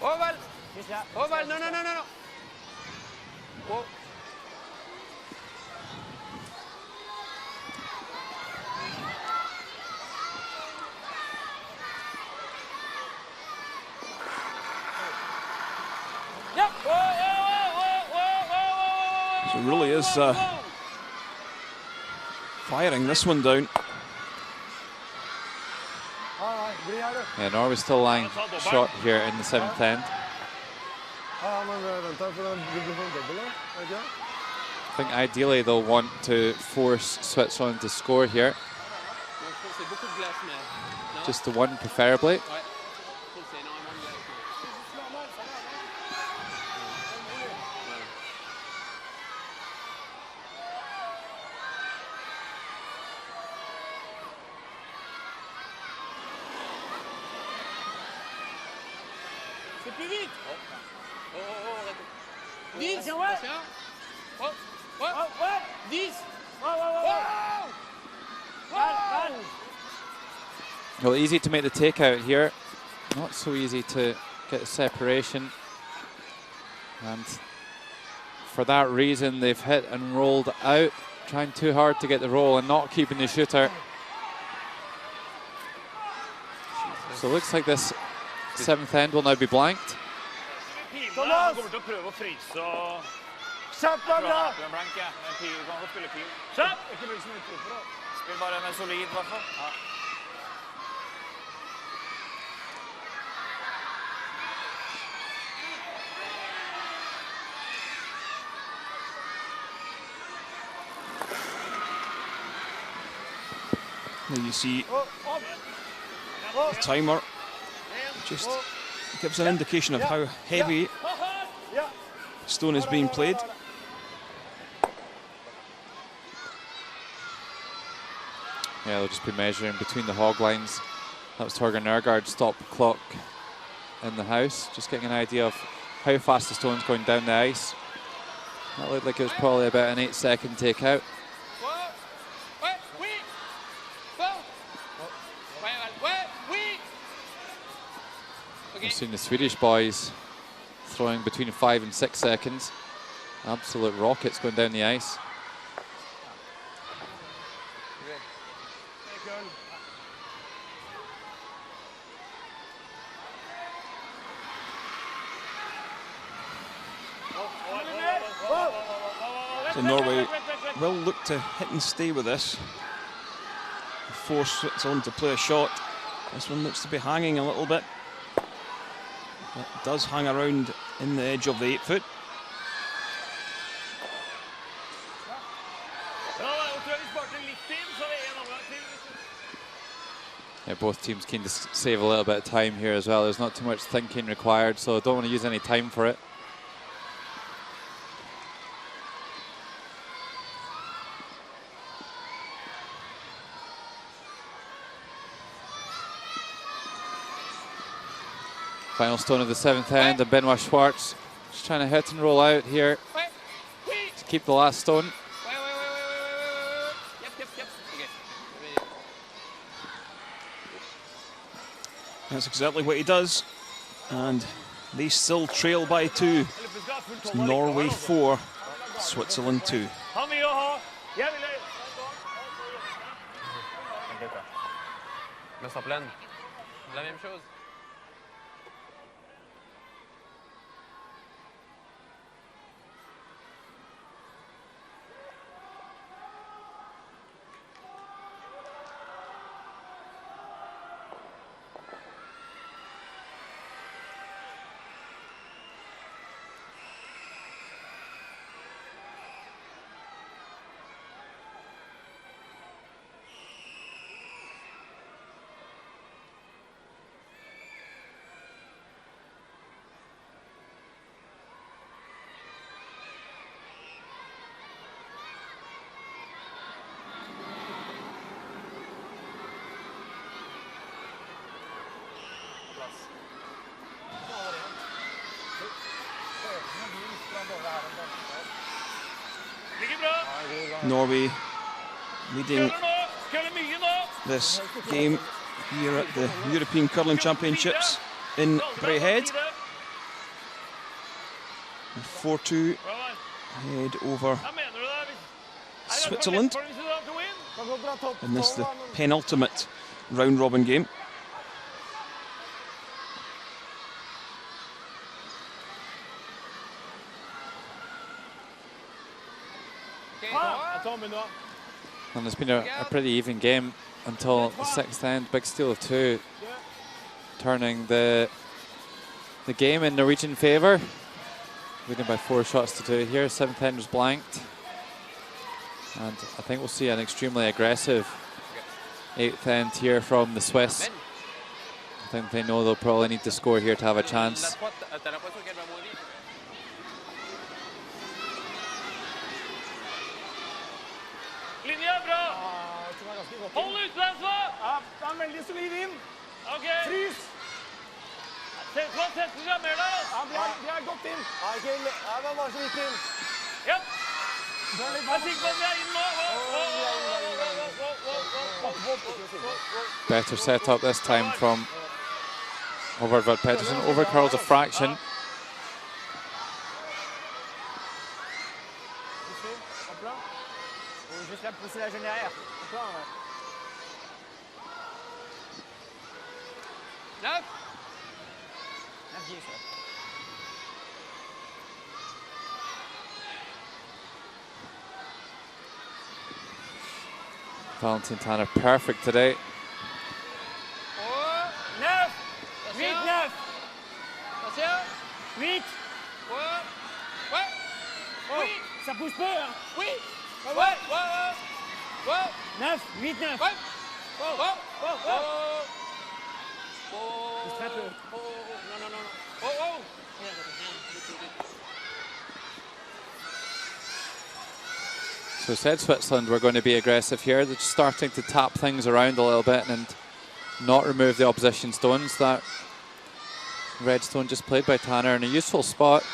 Oval.
Juste là.
Oval, non, non, non, non, non. Wow.
So it really is firing this one down.
Yeah, Norway still lying short here in the 7th end. I think ideally they'll want to force Switzerland to score here. Just the 1 preferably. Well, easy to make the takeout here. Not so easy to get the separation. And for that reason, they've hit and rolled out, trying too hard to get the roll and not keeping the shooter. So it looks like this 7th end will now be blanked.
There you see the timer just gives an indication of how heavy stone is being played.
Yeah, they'll just be measuring between the hog lines. That was Torger Nørgaard's stop clock in the house. Just getting an idea of how fast the stone's going down the ice. That looked like it was probably about an 8-second takeout. We've seen the Swedish boys throwing between 5 and 6 seconds. Absolute rockets going down the ice.
So Norway will look to hit and stay with this. Force Switzerland to play a shot. This one looks to be hanging a little bit. It does hang around in the edge of the 8 foot.
Yeah, both teams keen to save a little bit of time here as well. There's not too much thinking required, so don't want to use any time for it. Final stone of the 7th end, and Benoit Schwartz just trying to hit and roll out here to keep the last stone.
That's exactly what he does, and they still trail by 2. It's Norway 4, Switzerland 2.
Mets en pleine. La même chose.
Norway leading this game here at the European Curling Championships in Braehead. 4-2 ahead over Switzerland. And this is the penultimate round-robin game.
And it's been a pretty even game until the sixth end. Big steal of 2, turning the game in Norwegian favour. Leading by 4 shots to 2 here. 7th end was blanked. And I think we'll see an extremely aggressive 8th end here from the Swiss. I think they know they'll probably need to score here to have a chance.
Hold ut, Lansva!
Ja, han er veldig solid inn.
Ok.
Frys.
Se ut, hva setter seg mer da?
Ja, de har gått inn.
Nei, men bare så vidt inn.
Ja. Jeg er sikker på at vi er inn nå.
Better set up this time from Overveld Pettersen. Overcurls a fraction.
Juste là, pousser la jeune derrière.
Neuf.
9-10, ça.
Valentin Tanner perfect today.
9. 8-9.
Attention.
8.
Ouais. Oui.
Ça pousse peu, hein.
Oui. Ouais.
9, 8-9.
Ouais.
Pousse très peu.
Non.
So said Switzerland were going to be aggressive here. They're just starting to tap things around a little bit and not remove the opposition stones. That red stone just played by Tanner in a useful spot.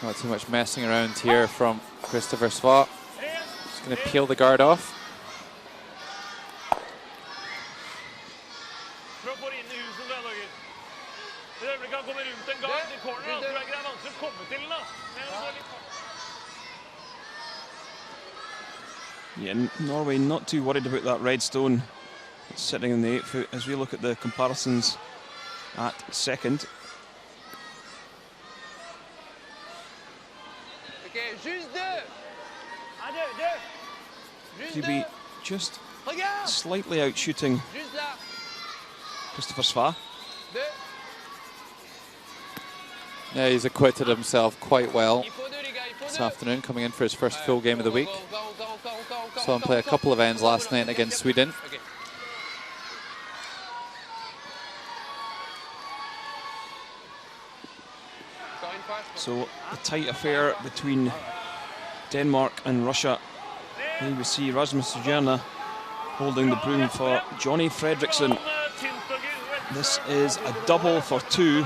Not too much messing around here from Christopher Svart. Just going to peel the guard off.
Yeah, Norway not too worried about that red stone. It's sitting in the 8 foot as we look at the comparisons at second.
Okay, juste 2. 2.
To be just slightly out shooting
Juste là.
Christopher Svart.
2.
Yeah, he's acquitted himself quite well
Il faut 2 les gars, il faut 2.
this afternoon, coming in for his first full game of the week. Saw him play a couple of ends last night against Sweden.
Okay.
So a tight affair between Denmark and Russia. Here we see Rasmus Stjerna holding the broom for Johnny Fredriksson. This is a double for 2,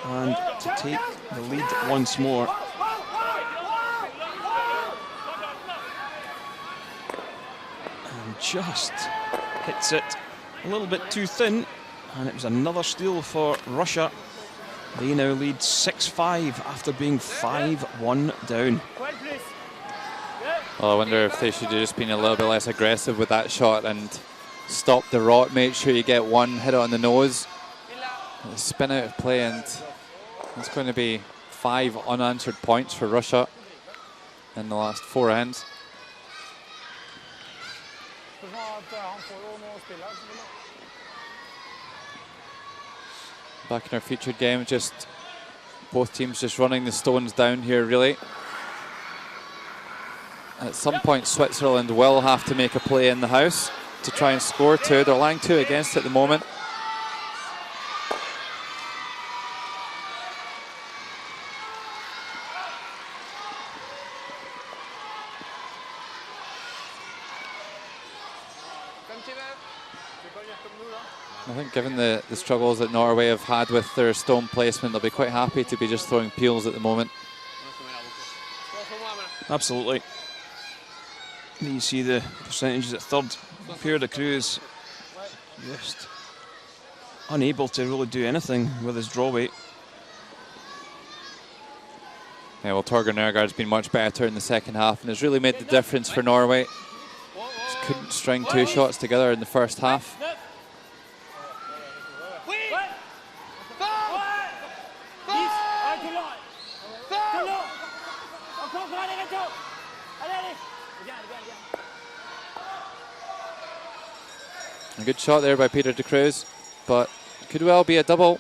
and to take the lead once more. And just hits it a little bit too thin, and it was another steal for Russia. They now lead 6-5 after being 5-1 down.
Well, I wonder if they should have just been a little bit less aggressive with that shot and stop the rot, make sure you get one, hit it on the nose. Spin out of play, and it's going to be 5 unanswered points for Russia in the last 4 ends. Back in our featured game, just both teams just running the stones down here, really. At some point, Switzerland will have to make a play in the house to try and score 2. They're lying 2 against at the moment. I think given the struggles that Norway have had with their stone placement, they'll be quite happy to be just throwing peels at the moment.
Absolutely. You see the percentages at third. Pierre de Cruz just unable to really do anything with his draw weight.
Yeah, well, Torgeir Nergaard's been much better in the second half and has really made the difference for Norway. Just couldn't string 2 shots together in the first half. A good shot there by Peter de Cruz, but could well be a double.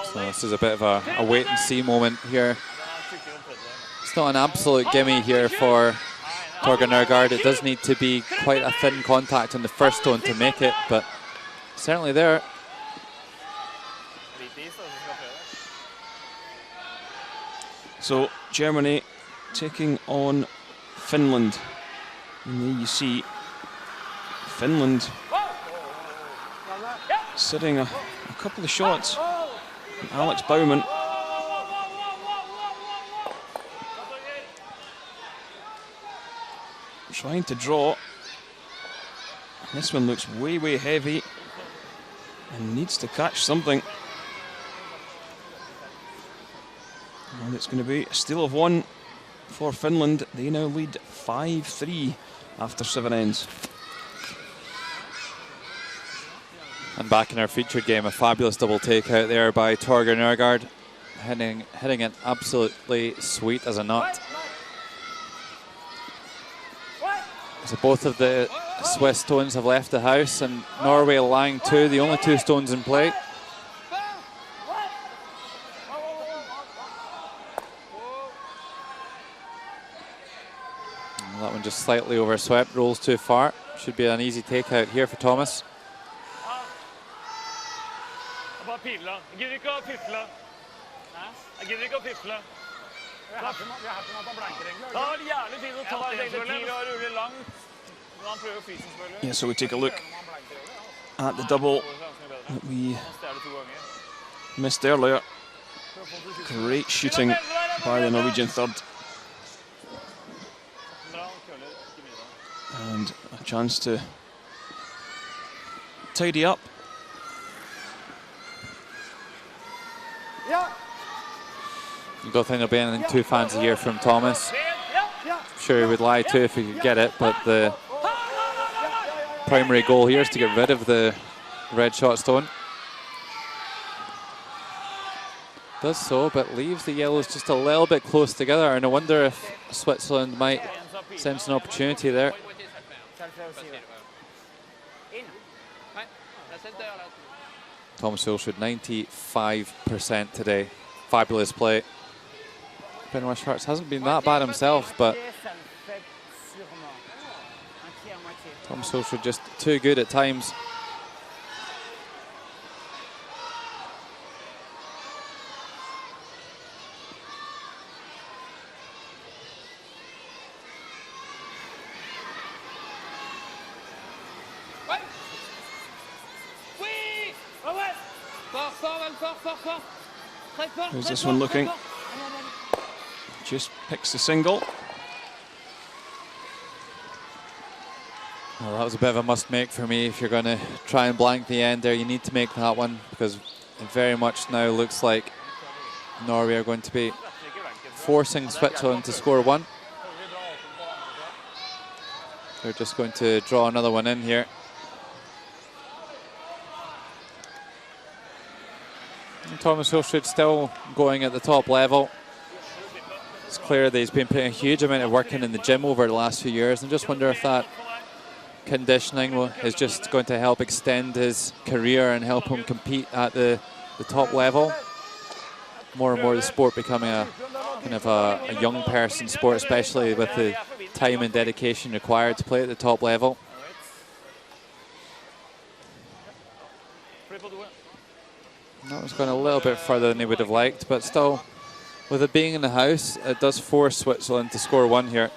So this is a bit of a wait and see moment here. It's not an absolute gimme here for Torgeir Nergaard. It does need to be quite a thin contact on the first stone to make it, but certainly there.
So Germany taking on Finland. And there you see Finland sitting a couple of shots. Alex Baumann trying to draw. This one looks way, way heavy and needs to catch something. And it's going to be a steal of 1 for Finland. They now lead 5-3 after 7 ends.
And back in our featured game, a fabulous double take out there by Torgeir Nergaard, hitting it absolutely sweet as a nut. So both of the Swiss stones have left the house, and Norway lying 2, the only 2 stones in play. And that one just slightly overswept, rolls too far. Should be an easy take out here for Thomas.
Jeg gidder ikke å pifle. Jeg gidder ikke å pifle. Vi har hatt med at han blanker egentlig. Da var det jævlig fint å ta det egentlig og rulle langt. Men han prøver fysen selvfølgelig.
Yeah, so we take a look at the double that we missed earlier. Great shooting by the Norwegian third. And a chance to tidy up.
You don't think there'll be anything too fancy here from Thomas. I'm sure he would lie too if he could get it, but the primary goal here is to get rid of the red shot stone. Does so, but leaves the yellows just a little bit close together, and I wonder if Switzerland might sense an opportunity there. Thomas Hulshood, 95% today. Fabulous play. Benoit Schwartz hasn't been that bad himself, but Thomas Hulshood just too good at times.
How's this one looking? Just picks the single.
Well, that was a bit of a must make for me. If you're going to try and blank the end there, you need to make that one, because it very much now looks like Norway are going to be forcing Switzerland to score 1. They're just going to draw another one in here. And Thomas Hulshood still going at the top level. It's clear that he's been putting a huge amount of work in the gym over the last few years, and just wonder if that conditioning is just going to help extend his career and help him compete at the top level. More and more the sport becoming a kind of a young person sport, especially with the time and dedication required to play at the top level. That was going a little bit further than he would have liked, but still, with it being in the house, it does force Switzerland to score 1 here.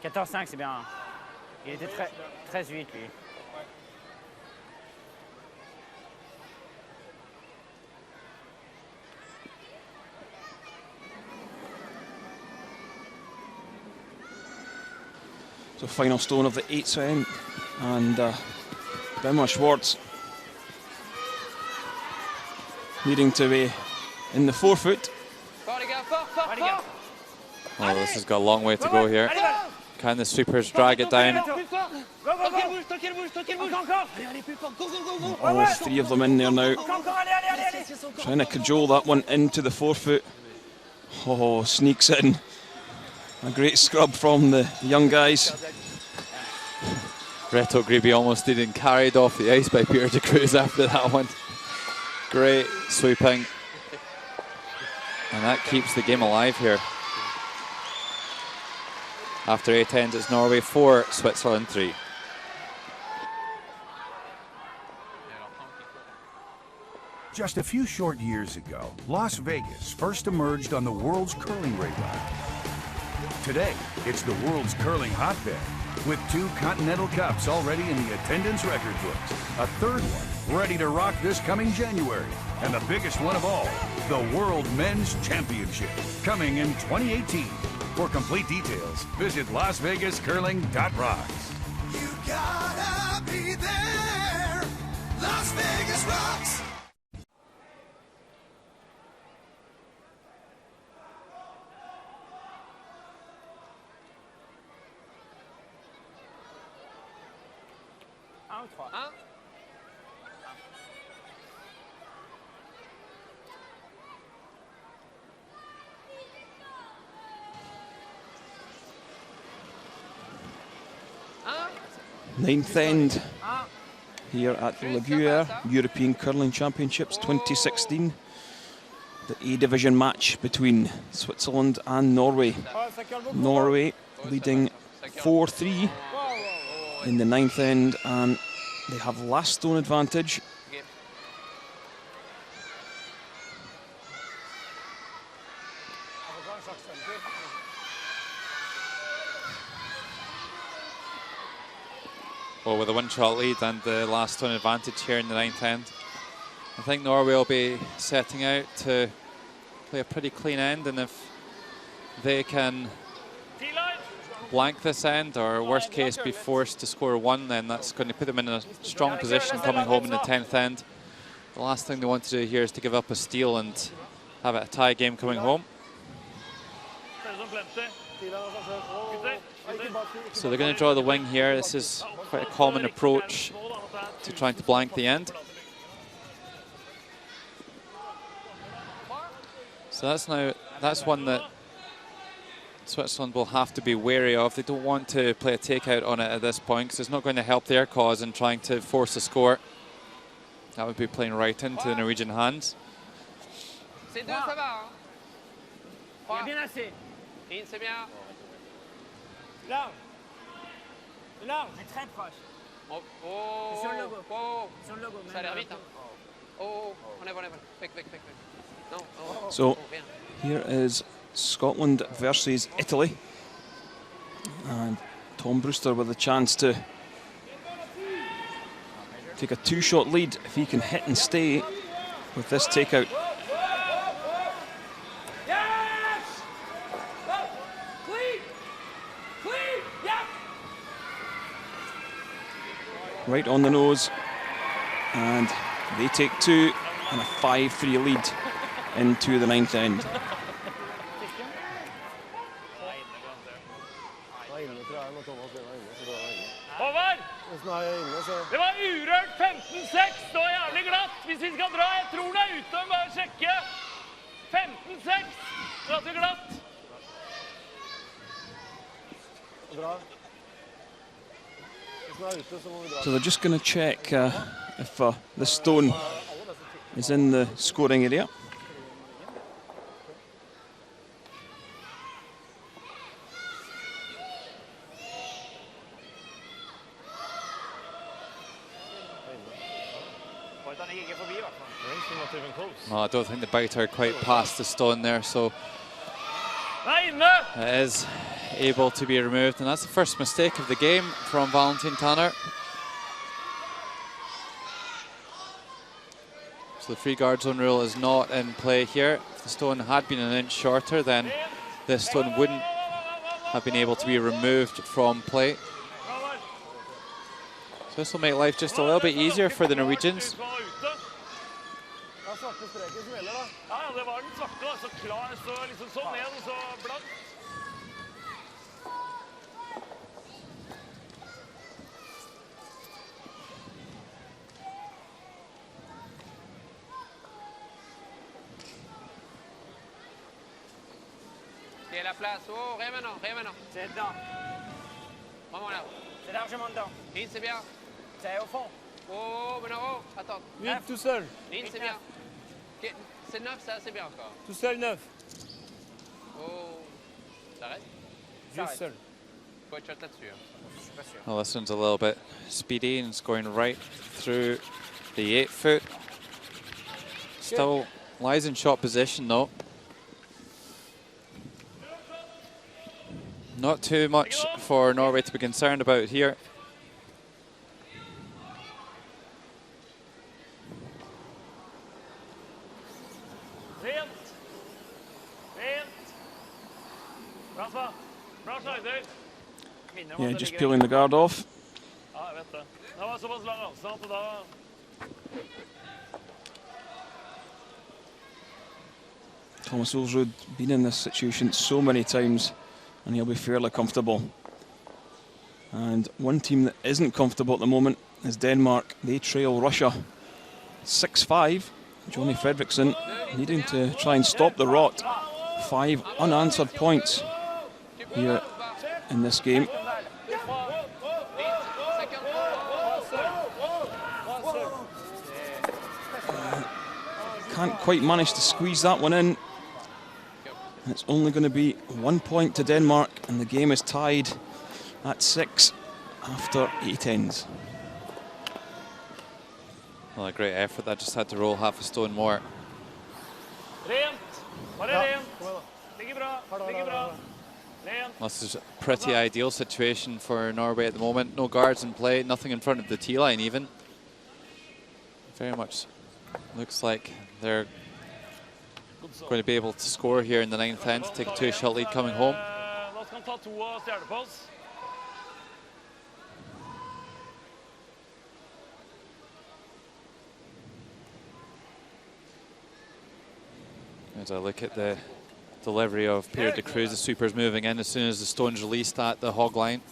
14-5, c'est bien. Il était 13-8, lui.
So final stone of the 8th set, and Benoit Schwartz needing to be in the 4-foot.
Fort, les gars, fort, fort, fort.
Oh, this has got a long way to go here. Can the sweepers drag it down?
All 3 of them in there now. Trying to cajole that one into the 4-foot. Oh, sneaks in. A great scrub from the young guys.
Reto Grebe almost didn't carried off the ice by Pierre de Cruz after that one. Great sweeping. And that keeps the game alive here. After 8 ends, it's Norway 4, Switzerland 3.
Just a few short years ago, Las Vegas first emerged on the world's curling radar. Today, it's the world's curling hotbed, with 2 Continental Cups already in the attendance record books, a 3rd one ready to rock this coming January, and the biggest one of all, the World Men's Championship, coming in 2018. For complete details, visit LasVegasCurling.rocks.
You gotta be there. Las Vegas rocks.
Hein?
Ninth end here at the Gruyère European Curling Championships 2016. The A division match between Switzerland and Norway. Norway leading 4-3 in the 9th end, and they have last stone advantage.
Well, with a 1-shot lead and the last stone advantage here in the 9th end, I think Norway will be setting out to play a pretty clean end, and if they can blank this end, or worst case be forced to score 1, then that's going to put them in a strong position coming home in the 10th end. The last thing they want to do here is to give up a steal and have it a tie game coming home. So they're going to draw the wing here. This is quite a common approach to trying to blank the end. So that's one that Switzerland will have to be wary of. They don't want to play a takeout on it at this point, because it's not going to help their cause in trying to force a score. That would be playing right into the Norwegian hands.
C'est 2, ça va.
Il est bien assez.
Une, c'est bien.
Large. Large, mais très proche.
Oh, oh,
Sur le logo.
oh.
Sur le logo.
Ça a l'air vite. Hein. Oh, on est bon. Fake. Non, oh,
So
oh, bien.
here is Scotland versus Italy, and Tom Brewster with a chance to take a 2-shot lead if he can hit and stay with this takeout. Right on the nose, and they take 2 and a 5-3 lead into the 9th end.
Håvard! Det var urørt 15-6, så jævlig glatt. Hvis vi skal dra, jeg tror det er ute, bare sjekke. 15-6, ganske glatt.
So they're just going to check if the stone is in the scoring area.
No, I don't think the biter quite past the stone there, so it is able to be removed, and that's the first mistake of the game from Valentin Tanner. So the free guard zone rule is not in play here. If the stone had been an inch shorter, then this stone wouldn't have been able to be removed from play. So this will make life just a little bit easier for the Norwegians.
Qui est la place? Oh, rien maintenant, rien maintenant.
C'est dedans.
Vraiment là.
C'est largement dedans.
Ligne, c'est bien.
C'est au fond.
Oh, maintenant, oh, attends.
8 tout seul.
Ligne, c'est bien. Ok, c'est 9, ça, c'est bien encore.
Tout seul 9.
Oh, ça reste?
Juste seul.
Faut être shot là-dessus. Hein.
Je suis pas sûr.
Well, this one's a little bit speedy and it's going right through the 8 foot. Still lies in shot position though. Not too much for Norway to be concerned about here.
Yeah, just peeling the guard off. Thomas Ulsrud been in this situation so many times, and he'll be fairly comfortable. And one team that isn't comfortable at the moment is Denmark. They trail Russia 6-5. Johnny Fredriksson needing to try and stop the rot. 5 unanswered points here in this game. Can't quite manage to squeeze that one in. It's only going to be 1 point to Denmark, and the game is tied at 6 after 8 ends.
Well, a great effort. That just had to roll half a stone more. This is a pretty ideal situation for Norway at the moment. No guards in play, nothing in front of the tee line even. Very much looks like they're going to be able to score here in the 9th end to take a 2-shot lead coming home. As I look at the delivery of Pierre de Cruz, the sweeper's moving in as soon as the stone's released at the hog line.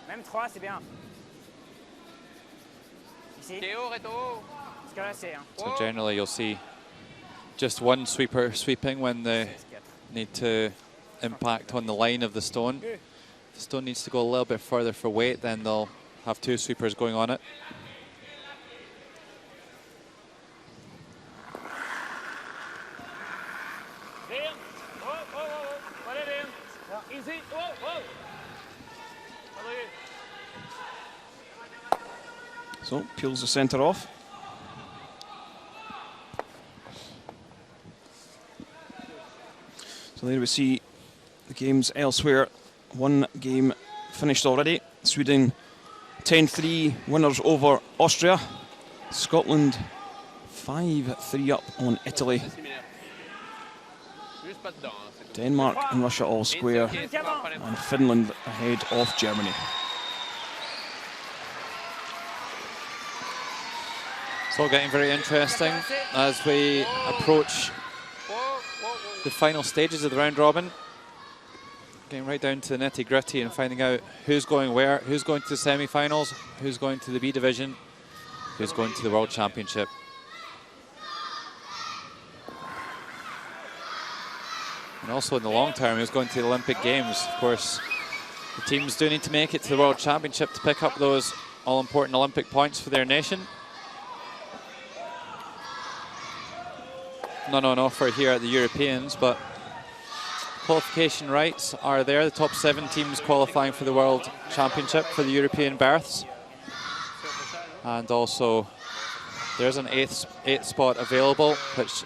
Même 3, c'est bien. Ici.
So generally you'll see just one sweeper sweeping when they need to impact on the line of the stone. If the stone needs to go a little bit further for weight, then they'll have 2 sweepers going on it.
So, peels the centre off. So there we see the games elsewhere. One game finished already. Sweden 10-3 winners over Austria. Scotland 5-3 up on Italy. Denmark and Russia all square, and Finland ahead of Germany.
It's all getting very interesting as we approach the final stages of the round robin. Getting right down to the nitty gritty and finding out who's going where, who's going to the semi-finals, who's going to the B division, who's going to the World Championship. And also in the long term, who's going to the Olympic Games. Of course, the teams do need to make it to the World Championship to pick up those all-important Olympic points for their nation. None on offer here at the Europeans, but qualification rights are there. The top 7 teams qualifying for the World Championship for the European berths. And also there's an 8th spot available, which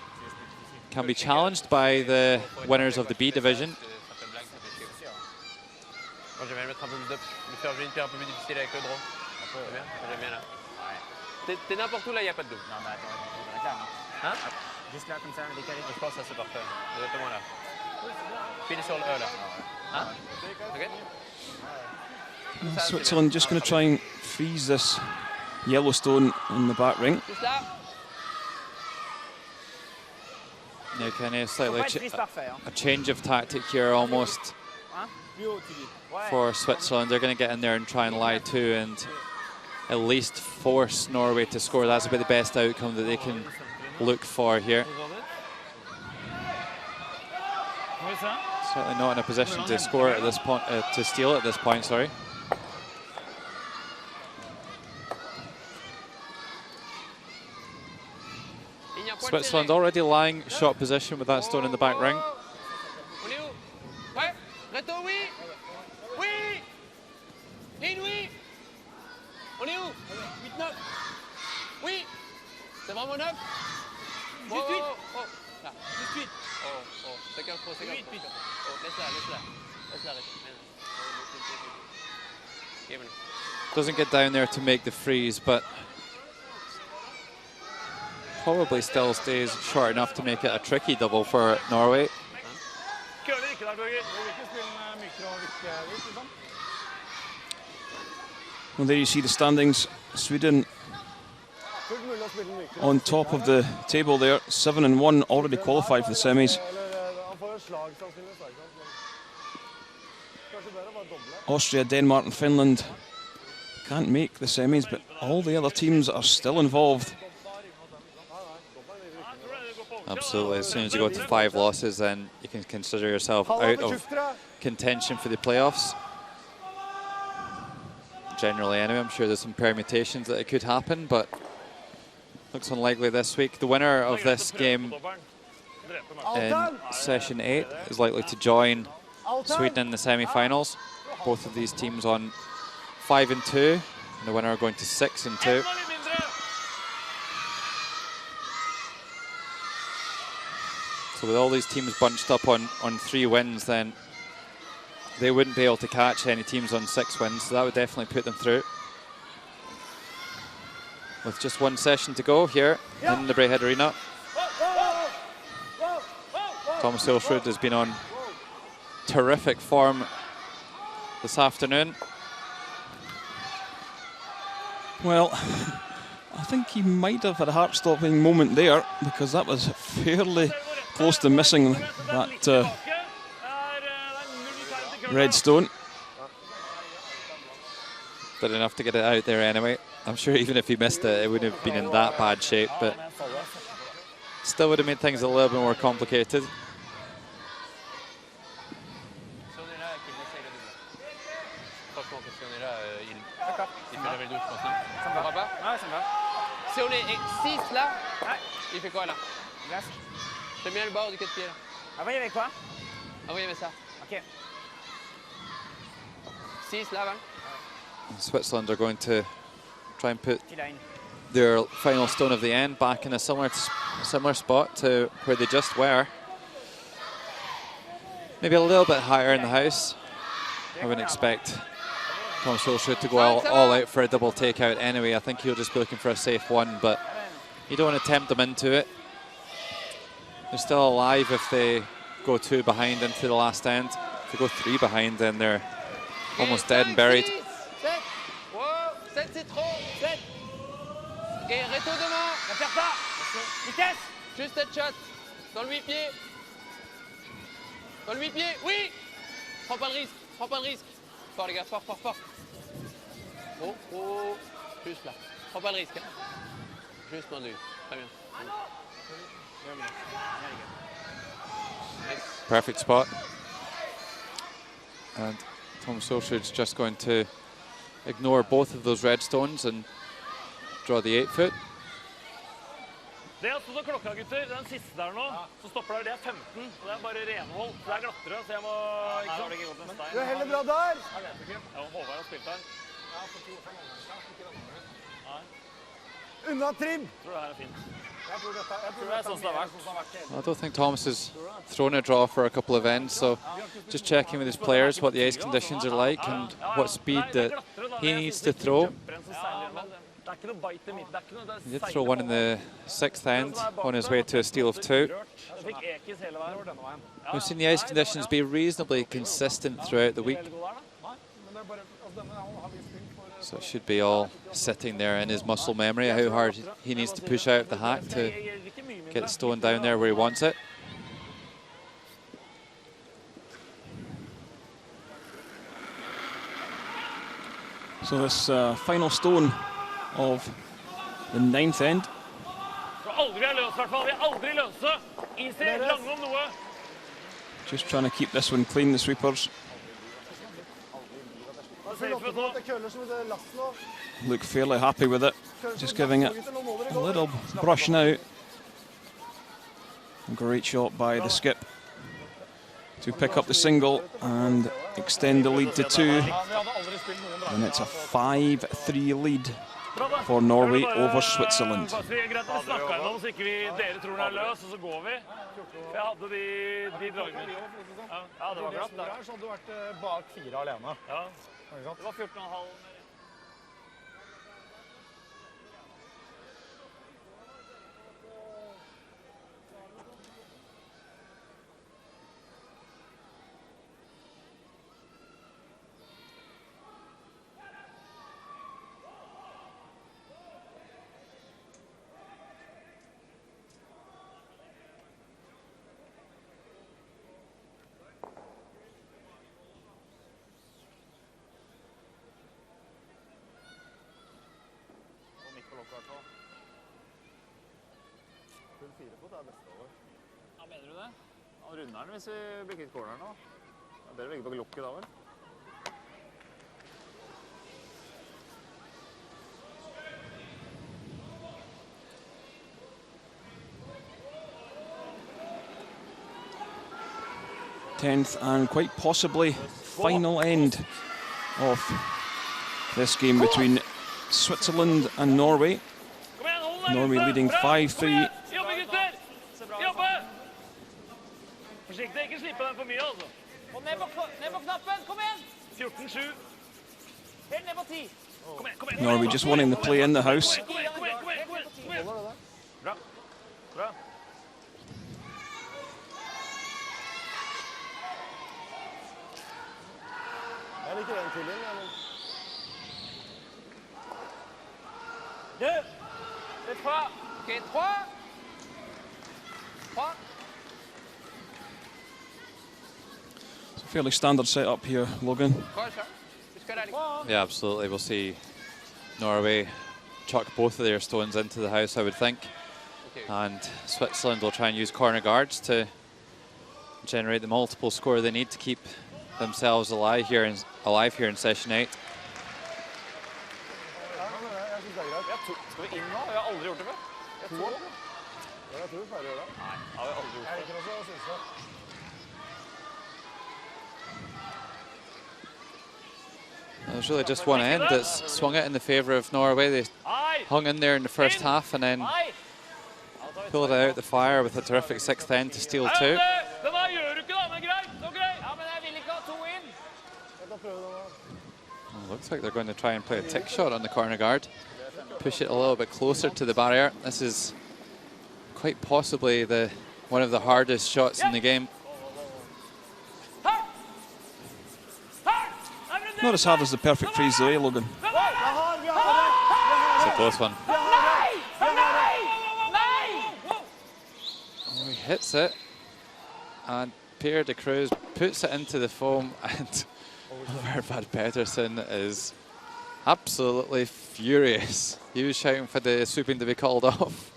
can be challenged by the winners of the B division.
Moi, j'aimerais mettre un peu plus de faire jouer une pierre un peu plus difficile avec le draw. C'est bien? J'aime bien là. T'es n'importe où là, il n'y a pas de dos.
Non, mais attends,
Hein?
juste là, comme ça, décalé.
Je pense que ça c'est parfait. Exactement là. Pile sur le E là. Hein? Ok?
Switzerland just going to try and freeze this yellow stone in the back ring.
Juste là.
Yeah, Kenny, slightly
Faut pas être triste parfait, hein.
a change of tactic here almost for Switzerland. They're going to get in there and try and lie to and at least force Norway to score. That's about the best outcome that they can look for here. Certainly not in a position to score at this point, to steal at this point, sorry. Switzerland already lying shot position with that stone in the back ring.
On est où? Ouais. Reto, oui. Oui. Ligne, oui. On est où? 8-9. Oui. C'est vraiment 9. 18. Oh. Là. 18. Oh. 50 pro, 50 pro. Oh, laisse-la. Laisse-la rester.
Doesn't get down there to make the freeze, but probably still stays short enough to make it a tricky double for Norway.
Well, there you see the standings. Sweden on top of the table there, 7-1, already qualified for the semis. Austria, Denmark and Finland can't make the semis, but all the other teams are still involved.
Absolutely. As soon as you go to 5 losses, then you can consider yourself out of contention for the playoffs. Generally, anyway, I'm sure there's some permutations that it could happen, but looks unlikely this week. The winner of this game in session 8 is likely to join Sweden in the semi-finals. Both of these teams on 5-2, and the winner are going to 6-2. So with all these teams bunched up on 3 wins, then they wouldn't be able to catch any teams on 6 wins, so that would definitely put them through. With just 1 session to go here in the Braehead Arena. Thomas Silsrud has been on terrific form this afternoon.
Well, I think he might have had a heart-stopping moment there, because that was fairly close to missing that red stone.
Did enough to get it out there anyway. I'm sure even if he missed it, it wouldn't have been in that bad shape, but still would have made things a little bit more complicated.
Si on est 6 là, il fait quoi là? J'aime bien le bord du 4 pieds là.
Avant, il y avait quoi?
Avant, il y avait ça.
Ok.
6 là, Van.
Switzerland are going to try and put their final stone of the end back in a similar spot to where they just were. Maybe a little bit higher in the house. I wouldn't expect Thomas Silsrud to go all out for a double takeout anyway. I think he'll just be looking for a safe one, but you don't want to tempt them into it. They're still alive if they go 2 behind into the last end. If they go 3 behind, then they're almost dead and buried.
7, c'est trop. 7. Et Reto devant. Ne perds pas. Vitesse. Juste headshot. Dans le 8 pieds. Dans le 8 pieds. Oui. Prends pas le risque. Fort les gars, fort. Oh. Juste là. Prends pas le risque. Juste dans le 8. Très bien.
Perfect spot. And Thomas Silsrud's just going to ignore both of those red stones and draw the 8-foot.
Det er så klokka, gutter. Den siste der nå, så stopper der. Det er 15. Og det er bare renhold. Det er glattere, så jeg må... Ikke sant?
Du er heller bra der!
Ja, Håvard har spilt her.
Unna trim!
Tror det her er fint. Jeg tror det er sånn som det har vært.
I don't think Thomas has thrown a draw for a couple of ends, so just checking with his players what the ice conditions are like and what speed that he needs to throw. He did throw one in the 6th end on his way to a steal of 2. We've seen the ice conditions be reasonably consistent throughout the week, so it should be all sitting there in his muscle memory, how hard he needs to push out the hack to get the stone down there where he wants it.
So this final stone of the 9th end. Just trying to keep this one clean, the sweepers. Look fairly happy with it. Just giving it a little brush now. Great shot by the skip to pick up the single and extend the lead to 2. And it's a 5-3 lead for Norway over Switzerland.
Mener du det? Han runder den hvis vi blir kvitt corner nå. Det er bedre å ligge på glukket da, vel?
Tenth and quite possibly final end of this game between Switzerland and Norway. Norway leading 5-3.
Forsiktig, ikke slippe den for mye, altså. Og ned på knappen, kom igjen! 14-7. Helt ned på 10. Kom igjen.
Norway just winning the play in the house.
Kom igjen. Bra. Bra.
Jeg liker den til inn, men...
C'est 3. Ok, 3. 3.
It's a fairly standard setup here, Logan.
Yeah, absolutely. We'll see Norway chuck both of their stones into the house, I would think. And Switzerland will try and use corner guards to generate the multiple score they need to keep themselves alive here in session 8.
Skal vi inn nå? Jeg har aldri gjort det før.
Jeg tror vi pleier å gjøre det.
Nei, jeg har aldri gjort det.
Jeg liker også å synes det.
There's really just one end that's swung it in the favour of Norway. They hung in there in the first half and then pulled it out the fire with a terrific 6th end to steal 2. Looks like they're going to try and play a tick shot on the corner guard. Push it a little bit closer to the barrier. This is quite possibly one of the hardest shots in the game.
Not as hard as the perfect freeze though, eh, Logan?
It's a close one. Oh, he hits it, and Pierre de Cruz puts it into the foam, and Vervad Pedersen is absolutely furious. He was shouting for the swooping to be called off.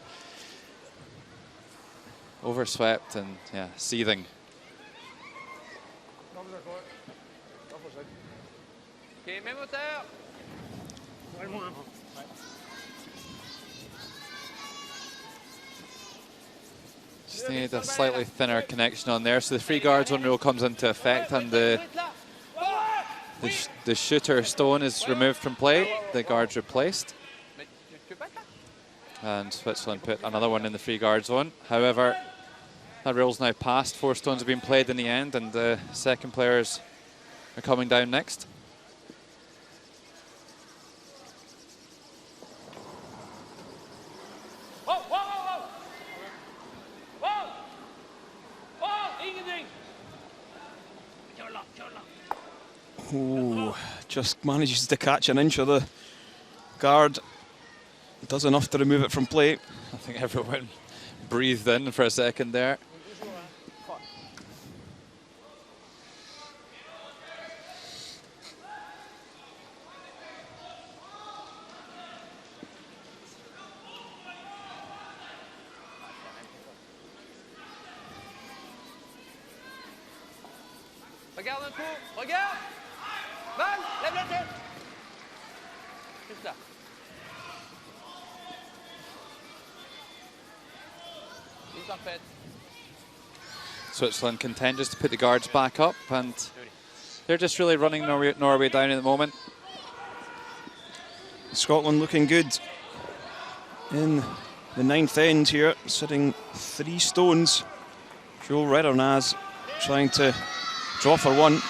Overswept and, yeah, seething. Just need a slightly thinner connection on there, so the free guard zone rule comes into effect, and the shooter stone is removed from play. The guard's replaced. And Switzerland put another one in the free guard zone. However, that rule's now passed. 4 stones have been played in the end, and the second players are coming down next.
Oh, just manages to catch an inch of the guard. Does enough to remove it from play.
I think everyone breathed in for a second there.
Regarde un coup, regarde. Val, lève la tête. Juste là. Mise parfaite.
Switzerland contenders to put the guards back up, and they're just really running Norway down at the moment.
Scotland looking good in the 9th end here, sitting 3 stones. Joel Redernaz trying to draw for one.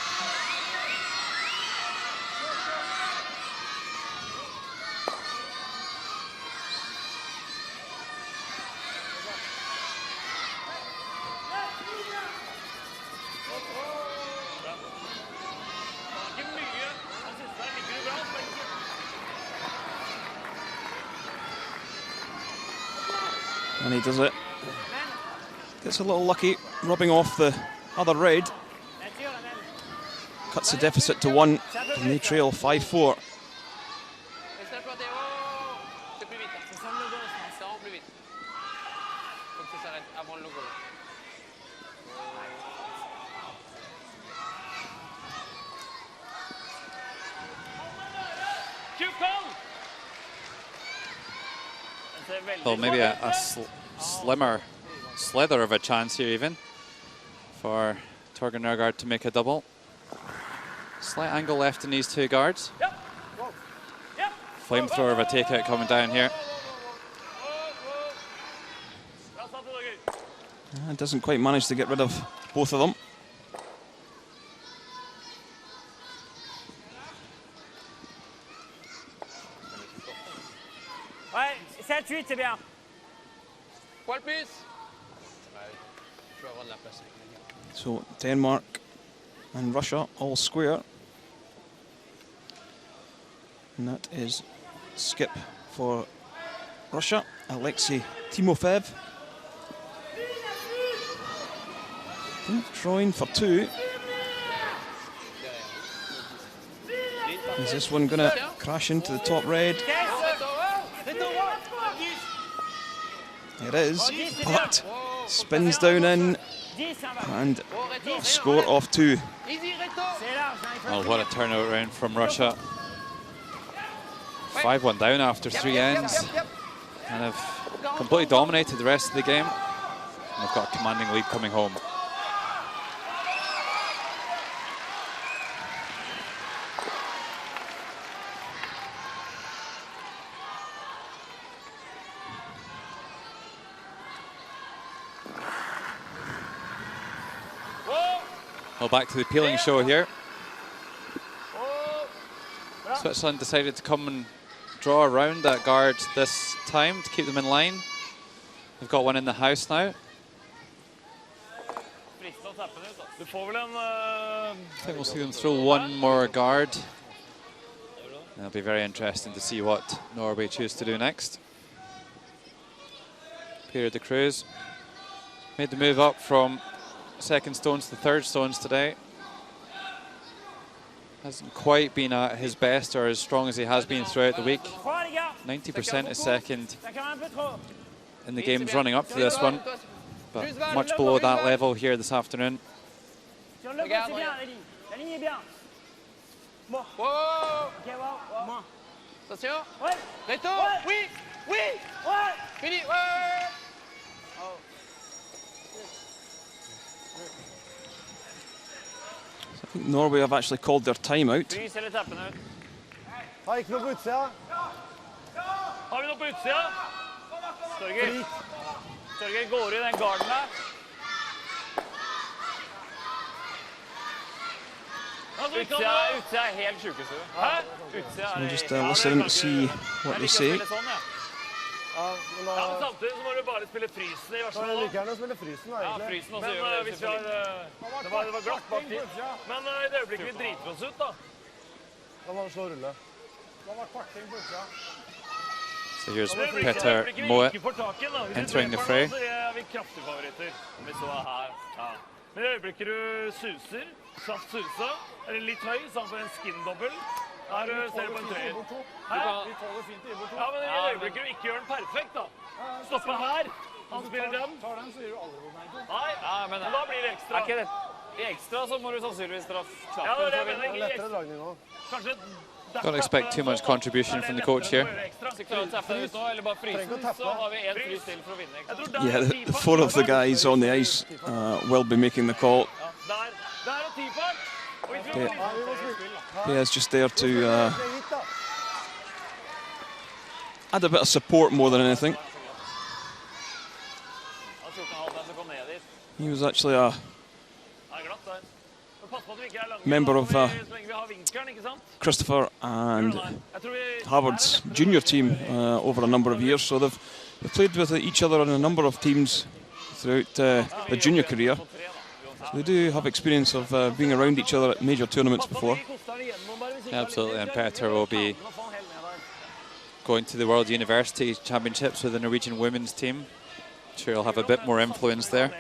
And he does it. Gets a little lucky, rubbing off the other red. Cuts the deficit to 1, and they trail 5-4.
Well, maybe a slimmer slither of a chance here even for Torgen Nørgaard to make a double. Slight angle left in these 2 guards. Flamethrower of a takeout coming down here.
Doesn't quite manage to get rid of both of them.
Ouais, 7-8, c'est bien.
Poil plus. Je vais avoir de la place.
So Denmark and Russia all square. And that is skip for Russia, Alexei Timofev. Throwing for 2. Is this one going to crash into the top red? It is, but spins down in and a score of 2.
Oh, what a turnout round from Russia. 5-1 down after 3 ends, and have completely dominated the rest of the game. And they've got a commanding lead coming home. Well, back to the peeling show here. Switzerland decided to come and draw around that guard this time to keep them in line. They've got one in the house now. I think we'll see them throw one more guard. It'll be very interesting to see what Norway choose to do next. Pierre de Cruz made the move up from 2nd stones to 3rd stones today. Hasn't quite been at his best or as strong as he has been throughout the week. 90% is 2nd in the games running up to this one, but much below that level here this afternoon.
I think Norway have actually called their timeout.
Har ikke noe på utsida.
Har vi noe på utsida? Torgeir går i den garden der. Utsida er helt sjukestue. Hæ? Utsida er
Just listen to see what they say.
Ja, men
samtidig så må du bare spille frysen i hvert fall.
Jeg liker gjerne å spille frysen, da, egentlig.
Ja, frysen også gjør det. Hvis vi har, det var glatt bak dit. Men i det øyeblikket vi driter oss ut, da.
Da må vi slå rulle.
So here's Petter Moe entering the fray.
Så er vi kraftige favoritter. Vi så her. Ja. Men i det øyeblikket du suser, saft susa, eller litt høy, samt for en skin-dobbel, her ser du på en trøyer. Ja, men i det øyeblikket du ikke gjør den perfekt, da. Stoppe her. Han spiller den. Nei, men da blir det ekstra. I ekstra så må du sannsynligvis straffe knappen for å vinne.
Det er lettere dragning nå.
Kanskje...
Don't expect too much contribution from the coach here.
Yeah, the four of the guys on the ice will be making the call. Pea's just there to add a bit of support more than anything. He was actually a member of Christopher and Harvard's junior team over a number of years, so they've played with each other on a number of teams throughout their junior career. So they do have experience of being around each other at major tournaments before.
Absolutely, and Petter will be going to the World University Championships with the Norwegian women's team. I'm sure he'll have a bit more influence there.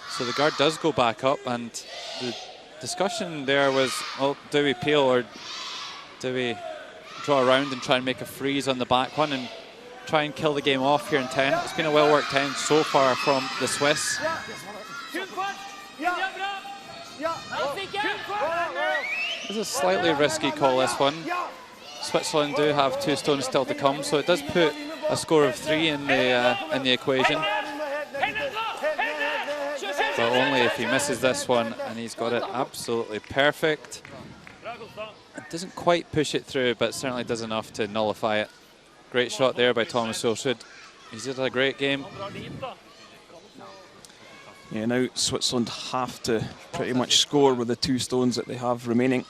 So the guard does go back up, and the discussion there was, well, do we peel or do we draw around and try and make a freeze on the back one and try and kill the game off here in 10? It's been a well-worked 10 so far from the Swiss. This is a slightly risky call, this one. Switzerland do have 2 stones still to come, so it does put a score of 3 in the equation. But only if he misses this one, and he's got it absolutely perfect. It doesn't quite push it through, but certainly does enough to nullify it. Great shot there by Thomas Solsrud. He's had a great game.
Yeah, now Switzerland have to pretty much score with the 2 stones that they have remaining.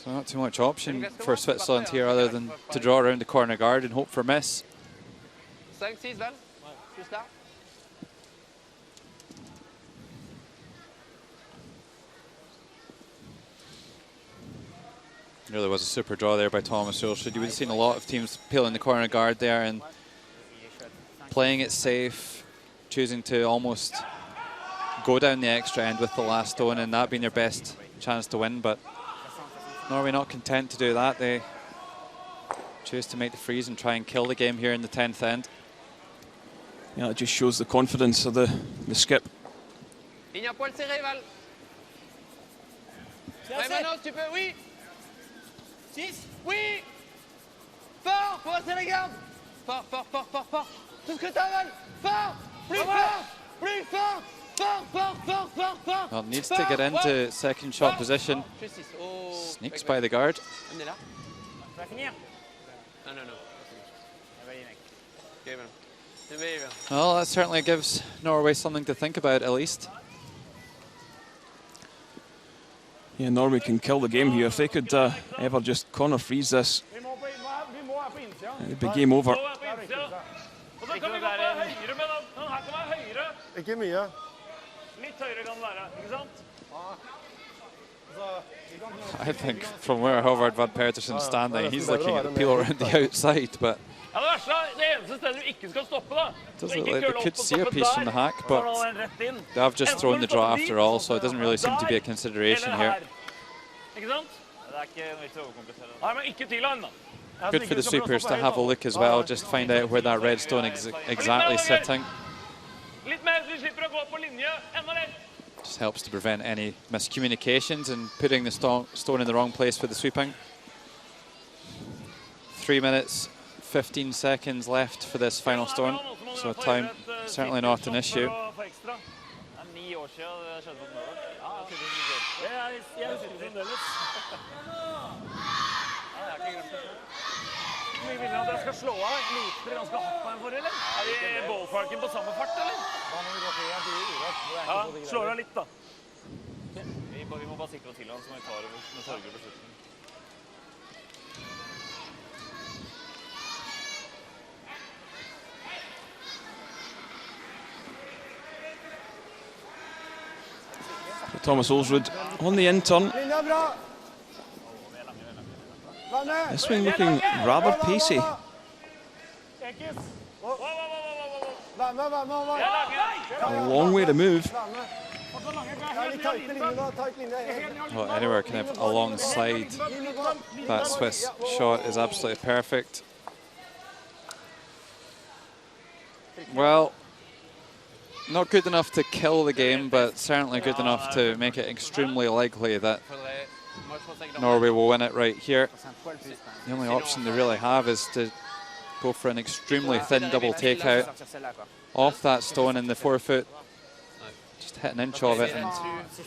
So not too much option for Switzerland here other than to draw around the corner guard and hope for miss.
5-6 vel? Just der.
Really was a super draw there by Thomas Solsrud. You would have seen a lot of teams peeling the corner guard there and playing it safe, choosing to almost go down the extra end with the last stone, and that being their best chance to win. But Norway not content to do that. They choose to make the freeze and try and kill the game here in the 10th end.
Yeah, it just shows the confidence of the skip.
Ligne à poil serré, Val. Ouais, Manos, tu peux, oui. 6, oui. Fort, faut rester la garde. Fort, fort, fort, fort, fort. Tout ce que t'as, Val. Fort, plus fort, plus fort. Fort, fort, fort, fort, fort.
Well, needs to get into second shot position. Sneaks by the guard.
On est là.
Ça va finir?
Non, non, non.
Well, that certainly gives Norway something to think about, at least.
Yeah, Norway can kill the game here. If they could ever just corner freeze this, it'd be game over.
Ikke mye.
I think from where Håvard Vad Petersen's standing, he's looking at the peel around the outside, but doesn't look like they could see a piece from the hack, but they have just thrown the draw after all, so it doesn't really seem to be a consideration here. Good for the sweepers to have a look as well, just find out where that red stone exactly sitting. Just helps to prevent any miscommunications and putting the stone in the wrong place for the sweeping. 3 minutes, 15 seconds left for this final stone, so time certainly not an issue.
Mye vil at dere skal slå av. Liker dere ganske hardt på den for, eller? Er de ballparken på samme fart, eller? Ja, slår av litt, da. Vi må bare sikre til han, så må vi ta det med Torger på slutten.
Thomas Olsrud on the in turn. This swing looking rather pacey. A long way to move.
Well, anywhere kind of alongside that Swiss shot is absolutely perfect. Well, not good enough to kill the game, but certainly good enough to make it extremely likely that Norway will win it right here. The only option they really have is to go for an extremely thin double takeout off that stone in the forefoot. Just hit an inch of it and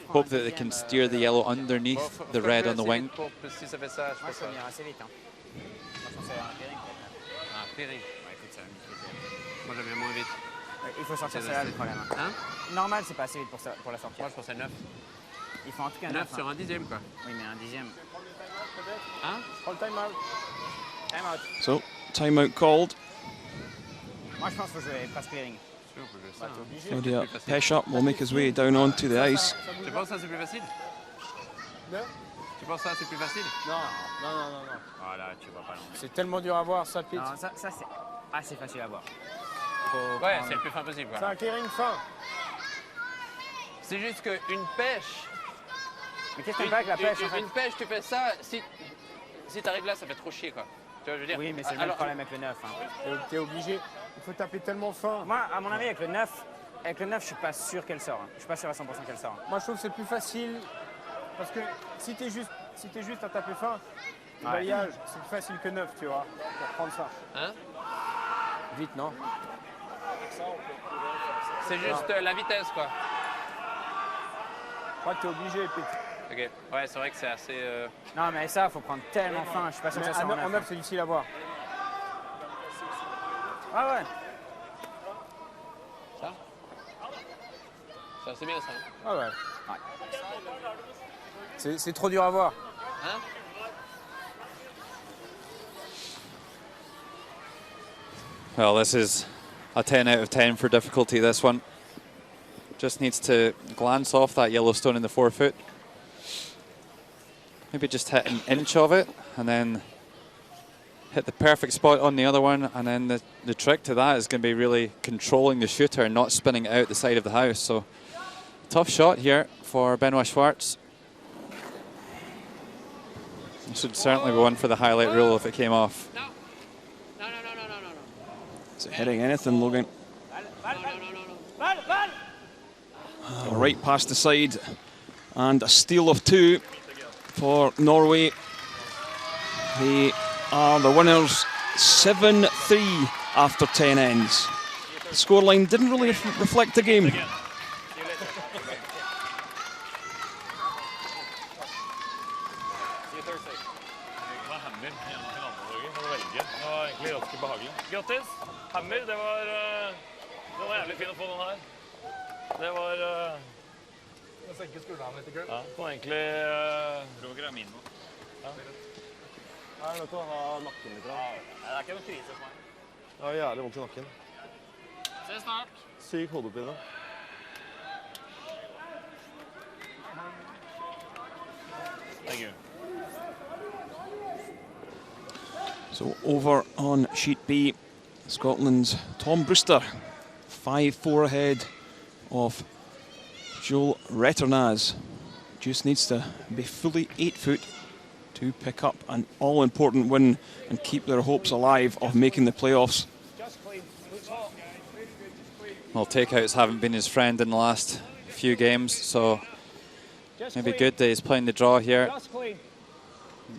hope that they can steer the yellow underneath the red on the wing.
Il faut sortir celle-là le problème. Hein? Normal, c'est pas assez vite pour la sortir.
Moi, je pensais 9.
Il faut en tout cas
9 sur un dixième, quoi.
Oui, mais un dixième.
Hein?
Prends le time-out.
Time out.
So, timeout called.
Moi, je pense qu'il faut jouer pass clearing.
Claudia Pesha will make his way down onto the ice.
Tu penses que ça c'est plus facile? Tu penses que ça c'est plus facile?
Non.
Voilà, tu vas pas l'enlever.
C'est tellement dur à voir, ça pite.
Non, ça c'est assez facile à voir.
Ouais, c'est le plus fin possible.
C'est un clearing fin.
C'est juste qu'une pêche.
Mais qu'est-ce que tu fais avec la pêche en fait?
Une pêche, tu fais ça, si t'arrives là, ça fait trop chier, quoi. Tu vois, je veux dire.
Oui, mais c'est le même problème avec le 9. Hein.
T'es obligé. Il faut taper tellement fin.
Moi, à mon avis, avec le 9, je suis pas sûr qu'elle sort. Hein. Je suis pas sûr à 100% qu'elle sort.
Moi, je trouve que c'est plus facile. Parce que si t'es juste à taper fin, le balayage, c'est plus facile que 9, tu vois, pour prendre ça.
Hein?
Vite, non?
C'est juste la vitesse, quoi.
Je crois que t'es obligé, Pete.
Ok, ouais, c'est vrai que c'est assez...
Non, mais ça, faut prendre tellement fin. Je suis pas sûr que ça sort
En 9, c'est difficile à voir.
Ah ouais.
Ça? C'est bien, ça.
Ah ouais. C'est trop dur à voir.
Hein?
Well, this is a 10 out of 10 for difficulty, this one. Just needs to glance off that yellow stone in the forefoot. Maybe just hit an inch of it and then hit the perfect spot on the other one. And then the trick to that is going to be really controlling the shooter and not spinning it out the side of the house. So tough shot here for Benoit Schwartz. This would certainly be one for the highlight rule if it came off.
No.
Is it hitting anything, Logan? Right past the side, and a steal of 2 for Norway. They are the winners, 7-3 after 10 ends. The scoreline didn't really reflect the game.
Grattis. Hammer, det var jævlig fint å få den her. Det var...
Jeg senker skuldrene litt i grunn.
Ja, det var egentlig... Roger er min nå. Ja.
Jeg er nødt til å ha nakken litt.
Ja, det er ikke noe krise for meg.
Jeg har jævlig vondt i nakken.
Se snart.
Syk hodepine.
Thank you.
So over on sheet B, Scotland's Tom Brewster, 5-4 ahead of Joel Retternaz. Just needs to be fully 8 foot to pick up an all-important win and keep their hopes alive of making the playoffs.
Well, takeouts haven't been his friend in the last few games, so maybe good that he's playing the draw here.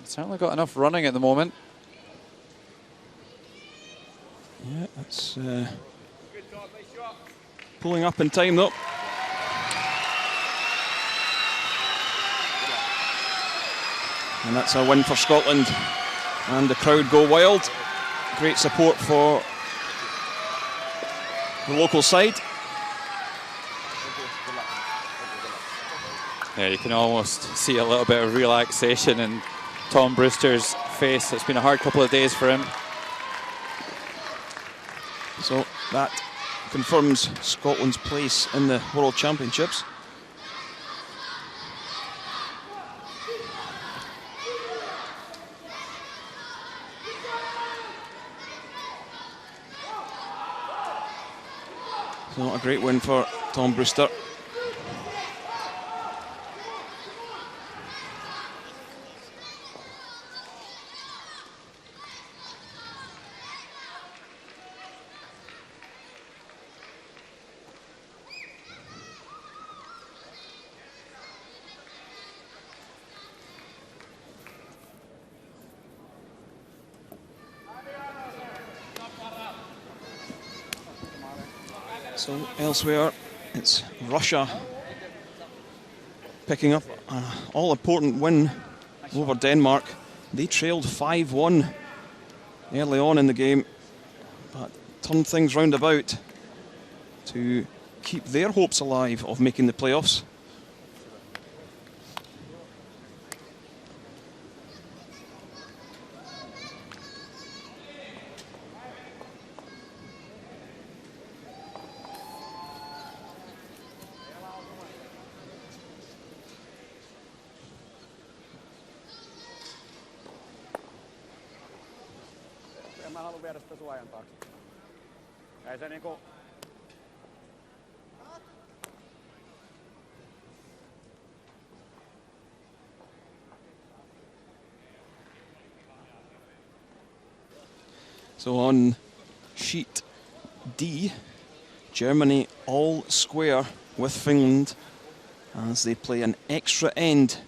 Certainly got enough running at the moment.
Yeah, that's pulling up in time though. And that's a win for Scotland. And the crowd go wild. Great support for the local side.
Yeah, you can almost see a little bit of relaxation in Tom Brewster's face. It's been a hard couple of days for him.
So that confirms Scotland's place in the World Championships. So a great win for Tom Brewster. So elsewhere, it's Russia picking up an all-important win over Denmark. They trailed 5-1 early on in the game, but turned things round about to keep their hopes alive of making the playoffs. So on sheet D, Germany all square with Finland as they play an extra end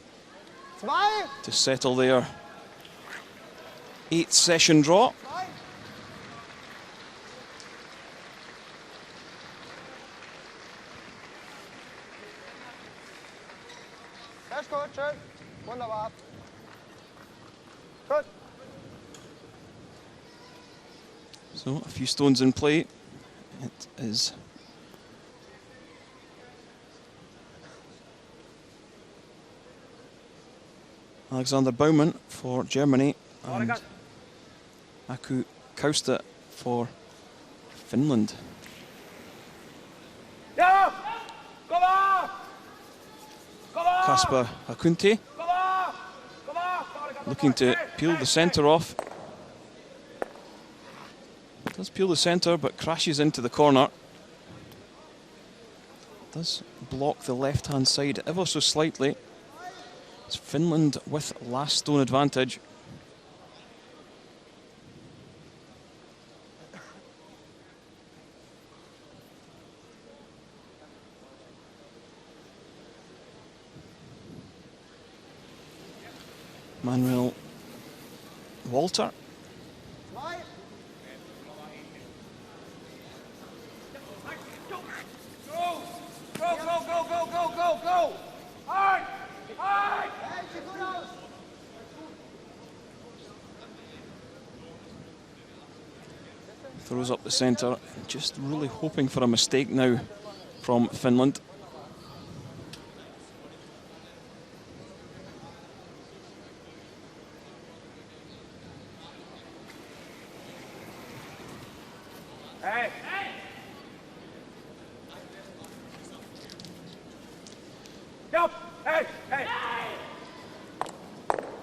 to settle their 8th session draw.
That's good, schön. Wunderbar. Good.
So a few stones in play. It is Alexander Baumann for Germany and Aku Kausta for Finland. Kasper Hakunti looking to peel the centre off. Does peel the centre but crashes into the corner. Does block the left hand side ever so slightly. It's Finland with last stone advantage. Manuel Walter. Throws up the centre, just really hoping for a mistake now from Finland.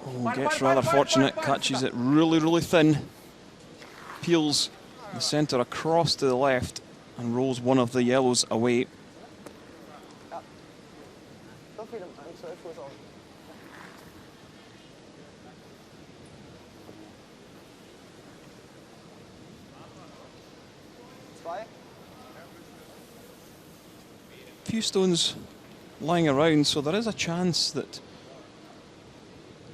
Oh, gets rather fortunate, catches it really, really thin, peels the centre across to the left and rolls one of the yellows away. Few stones lying around, so there is a chance that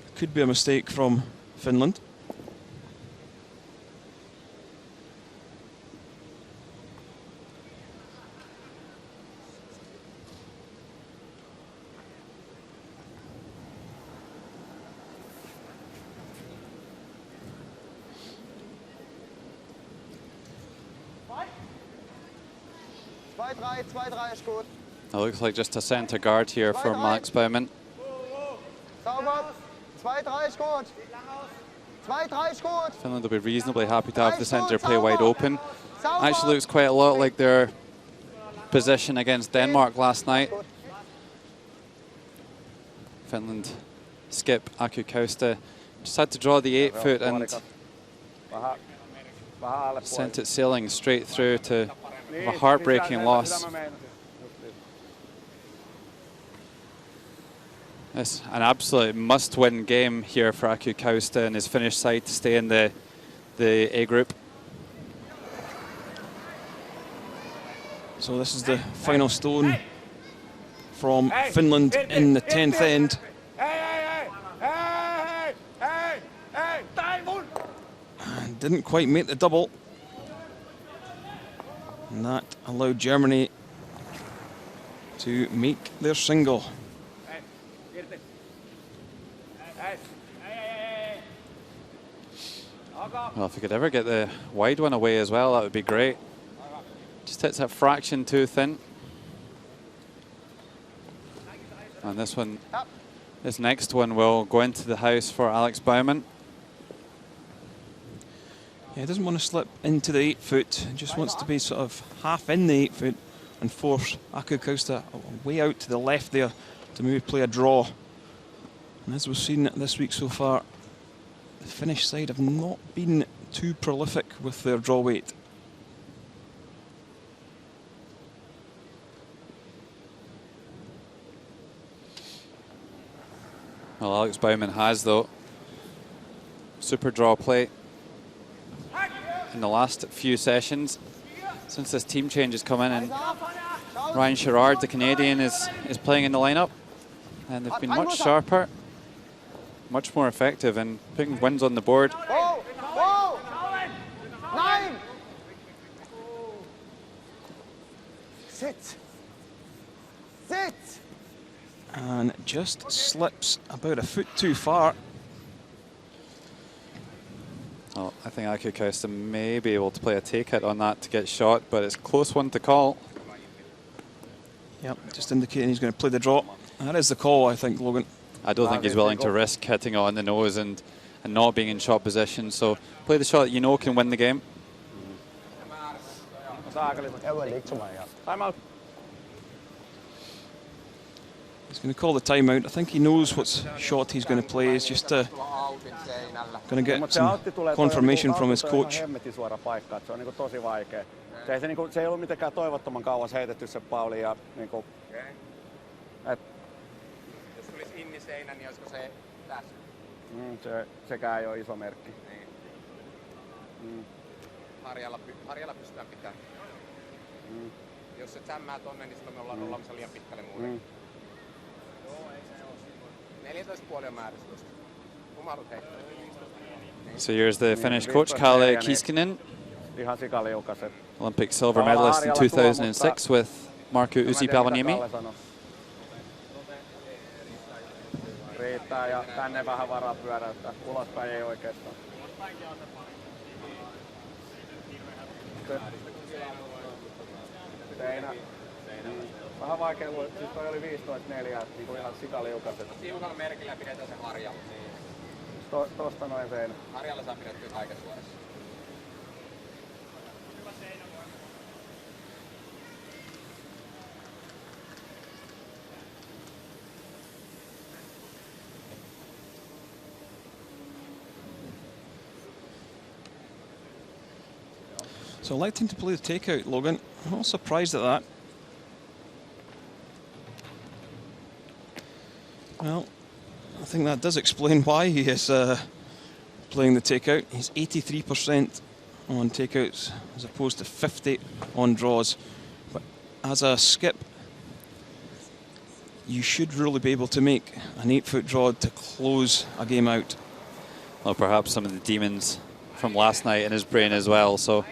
it could be a mistake from Finland.
2-3, 2-3 ist gut.
It looks like just a centre guard here for Alex Baumann.
Sauber. 2-3 ist gut. 2-3 ist gut.
Finland will be reasonably happy to have the centre play wide open. Actually looks quite a lot like their position against Denmark last night. Finland skip Aku Kausta just had to draw the 8 foot and sent it sailing straight through to a heartbreaking loss. It's an absolute must-win game here for Aku Kausta and his Finnish side to stay in the A group.
So this is the final stone from Finland in the 10th end. And didn't quite make the double. And that allowed Germany to make their single.
Well, if we could ever get the wide one away as well, that would be great. Just hits a fraction too thin. And this next one will go into the house for Alex Baumann.
Yeah, he doesn't want to slip into the 8 foot. He just wants to be sort of half in the 8 foot and force Aku Kausta way out to the left there to maybe play a draw. And as we've seen this week so far, the Finnish side have not been too prolific with their draw weight.
Well, Alex Baumann has, though, super draw play in the last few sessions since this team change has come in, and Ryan Sherrard, the Canadian, is playing in the lineup, and they've been much sharper, much more effective in putting wins on the board.
Sit. Sit.
And it just slips about a foot too far.
Well, I think Aku Kausta may be able to play a take-out on that to get shot, but it's a close one to call.
Yep, just indicating he's going to play the draw. That is the call, I think, Logan.
I don't think he's willing to risk hitting it on the nose and not being in shot position. So play the shot that you know can win the game.
He's going to call the timeout. I think he knows what shot he's going to play. He's just going to get some confirmation from his coach.
Se ei ollut mitenkään toivottoman kauas heitetty se pauli ja niinku
Jos tulisi inni seinä, niin olisiko se tässä?
Sekään ei ole iso merkki.
Harjalla pystytään pitämään. Jos se tämmää tonne, niin silloin me ollaan rollamassa liian pitkälle muille. 14,5 on määrässä tuosta. Kumarut heittää.
So here's the Finnish coach, Kalle Kiiskinen,
Ihan sikaliukaset.
Olympic silver medalist in 2006 with Markku Ysipalvaniemi.
Riittää ja tänne vähän varaa pyöräyttää. Ulospäin ei oikeastaan. Seinä. Vähän vaikea luo, siis toi oli 15-4, niinku ihan sikaliukaset.
Tiukalla merkillä pidetään se harjalla.
Tosta noin seinä.
Harjalla saa pidettyä kaiken suorassa.
So electing to play the takeout, Logan. I'm not surprised at that. Well, I think that does explain why he is playing the takeout. He's 83% on takeouts as opposed to 50 on draws. But as a skip, you should really be able to make an 8-foot draw to close a game out.
Well, perhaps some of the demons from last night in his brain as well. So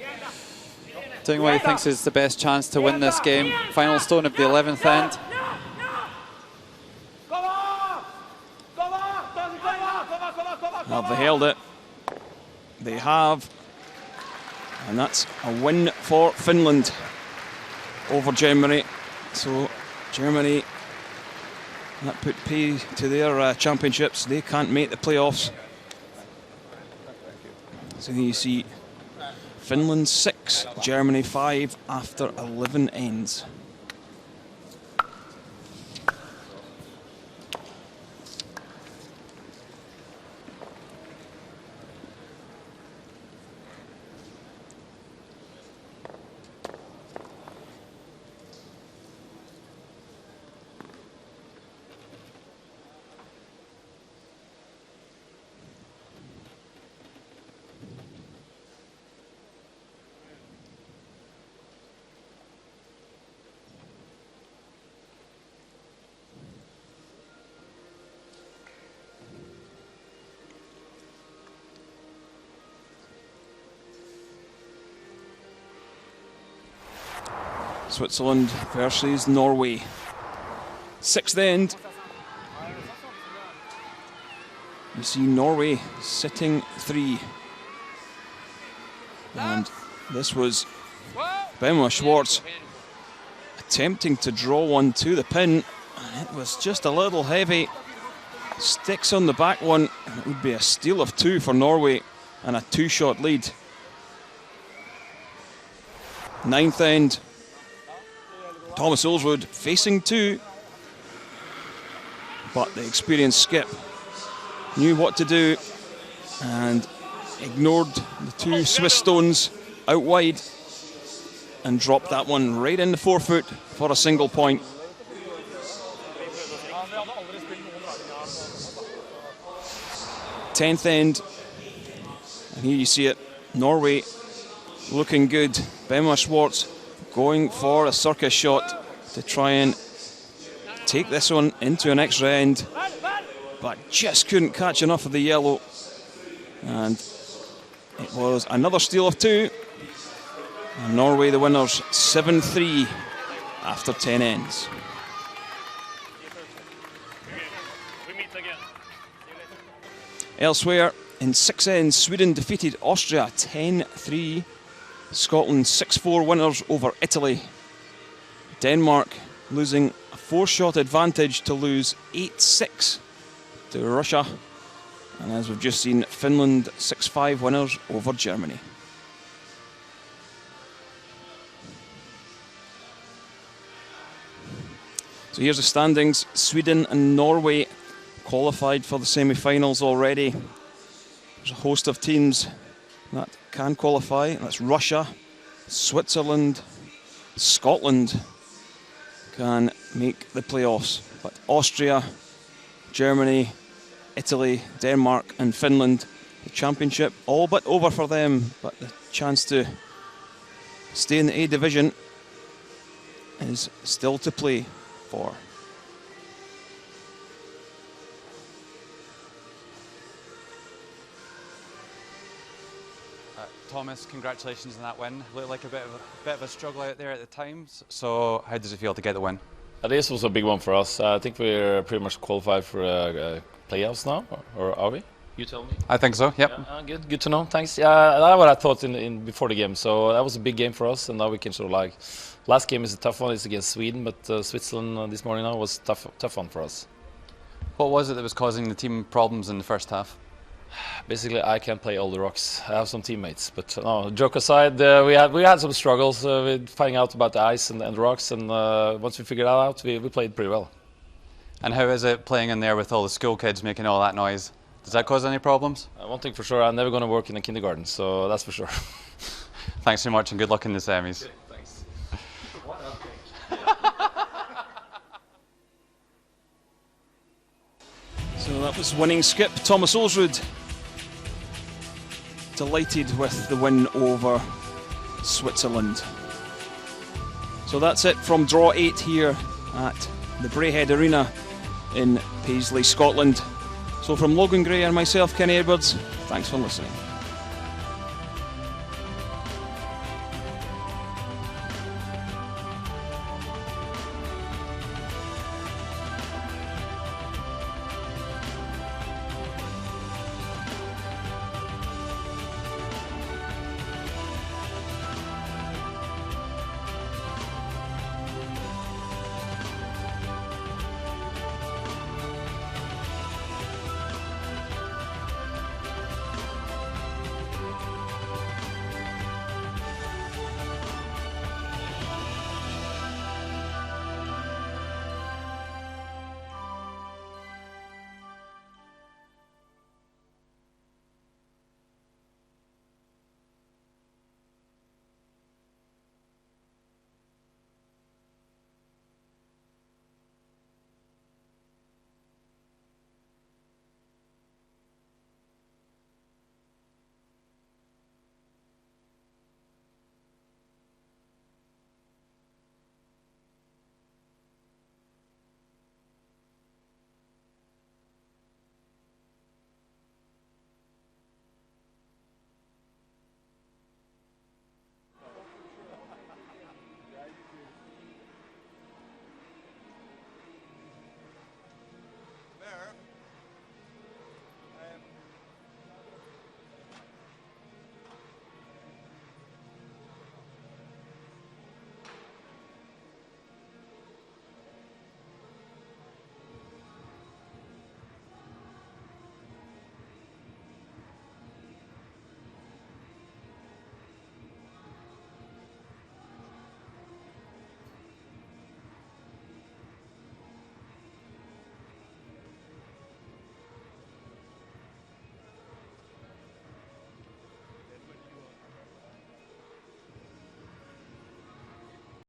doing what he thinks is the best chance to win this game. Final stone of the 11th end.
Have they held it? They have. And that's a win for Finland. over Germany. So Germany, that put pay to their championships. They can't make the playoffs. So here you see Finland 6, Germany 5 after 11 ends. Switzerland versus Norway. 6th end. You see Norway sitting 3. And this was Benoit Schwartz attempting to draw one to the pin. And it was just a little heavy. Sticks on the back one. And it would be a steal of 2 for Norway and a 2-shot lead. 9th end. Thomas Ulsrud facing 2, but the experienced skip knew what to do and ignored the 2 Swiss stones out wide and dropped that one right in the forefoot for a single point. Tenth end, and here you see it, Norway looking good. Benoit Schwartz going for a circus shot to try and take this one into an extra end, but just couldn't catch enough of the yellow. And it was another steal of 2. And Norway the winners, 7-3 after 10 ends. Elsewhere, in 6 ends, Sweden defeated Austria 10-3. Scotland 6-4 winners over Italy. Denmark losing a 4-shot advantage to lose 8-6 to Russia. And as we've just seen, Finland 6-5 winners over Germany. So here's the standings. Sweden and Norway qualified for the semi-finals already. There's a host of teams that can qualify. That's Russia, Switzerland, Scotland can make the playoffs. But Austria, Germany, Italy, Denmark and Finland, the championship all but over for them, but the chance to stay in the A division is still to play for.
Thomas, congratulations on that win. Looked like a bit of a struggle out there at the times. So how does it feel to get the win?
This was a big one for us. I think we're pretty much qualified for playoffs now, or are we? You tell me.
I think so. Yep.
Yeah, good to know. Thanks. Yeah, that's what I thought in before the game. So that was a big game for us, and now we can sort of like. Last game is a tough one. It's against Sweden, but Switzerland this morning now was tough one for us.
What was it that was causing the team problems in the first half?
Basically, I can't play all the rocks. I have some teammates, but no. Joke aside, we had some struggles with finding out about the ice and the rocks, and once we figured that out, we played pretty well.
And how is it playing in there with all the school kids making all that noise? Does that cause any problems?
One thing for sure, I'm never going to work in a kindergarten, so that's for sure.
Thanks so much, and good luck in the semis.
Okay, thanks.
So that was winning skip Thomas Ulsrud. Delighted with the win over Switzerland. So that's it from draw 8 here at the Braehead Arena in Paisley, Scotland. So from Logan Gray and myself, Kenny Edwards, thanks for listening.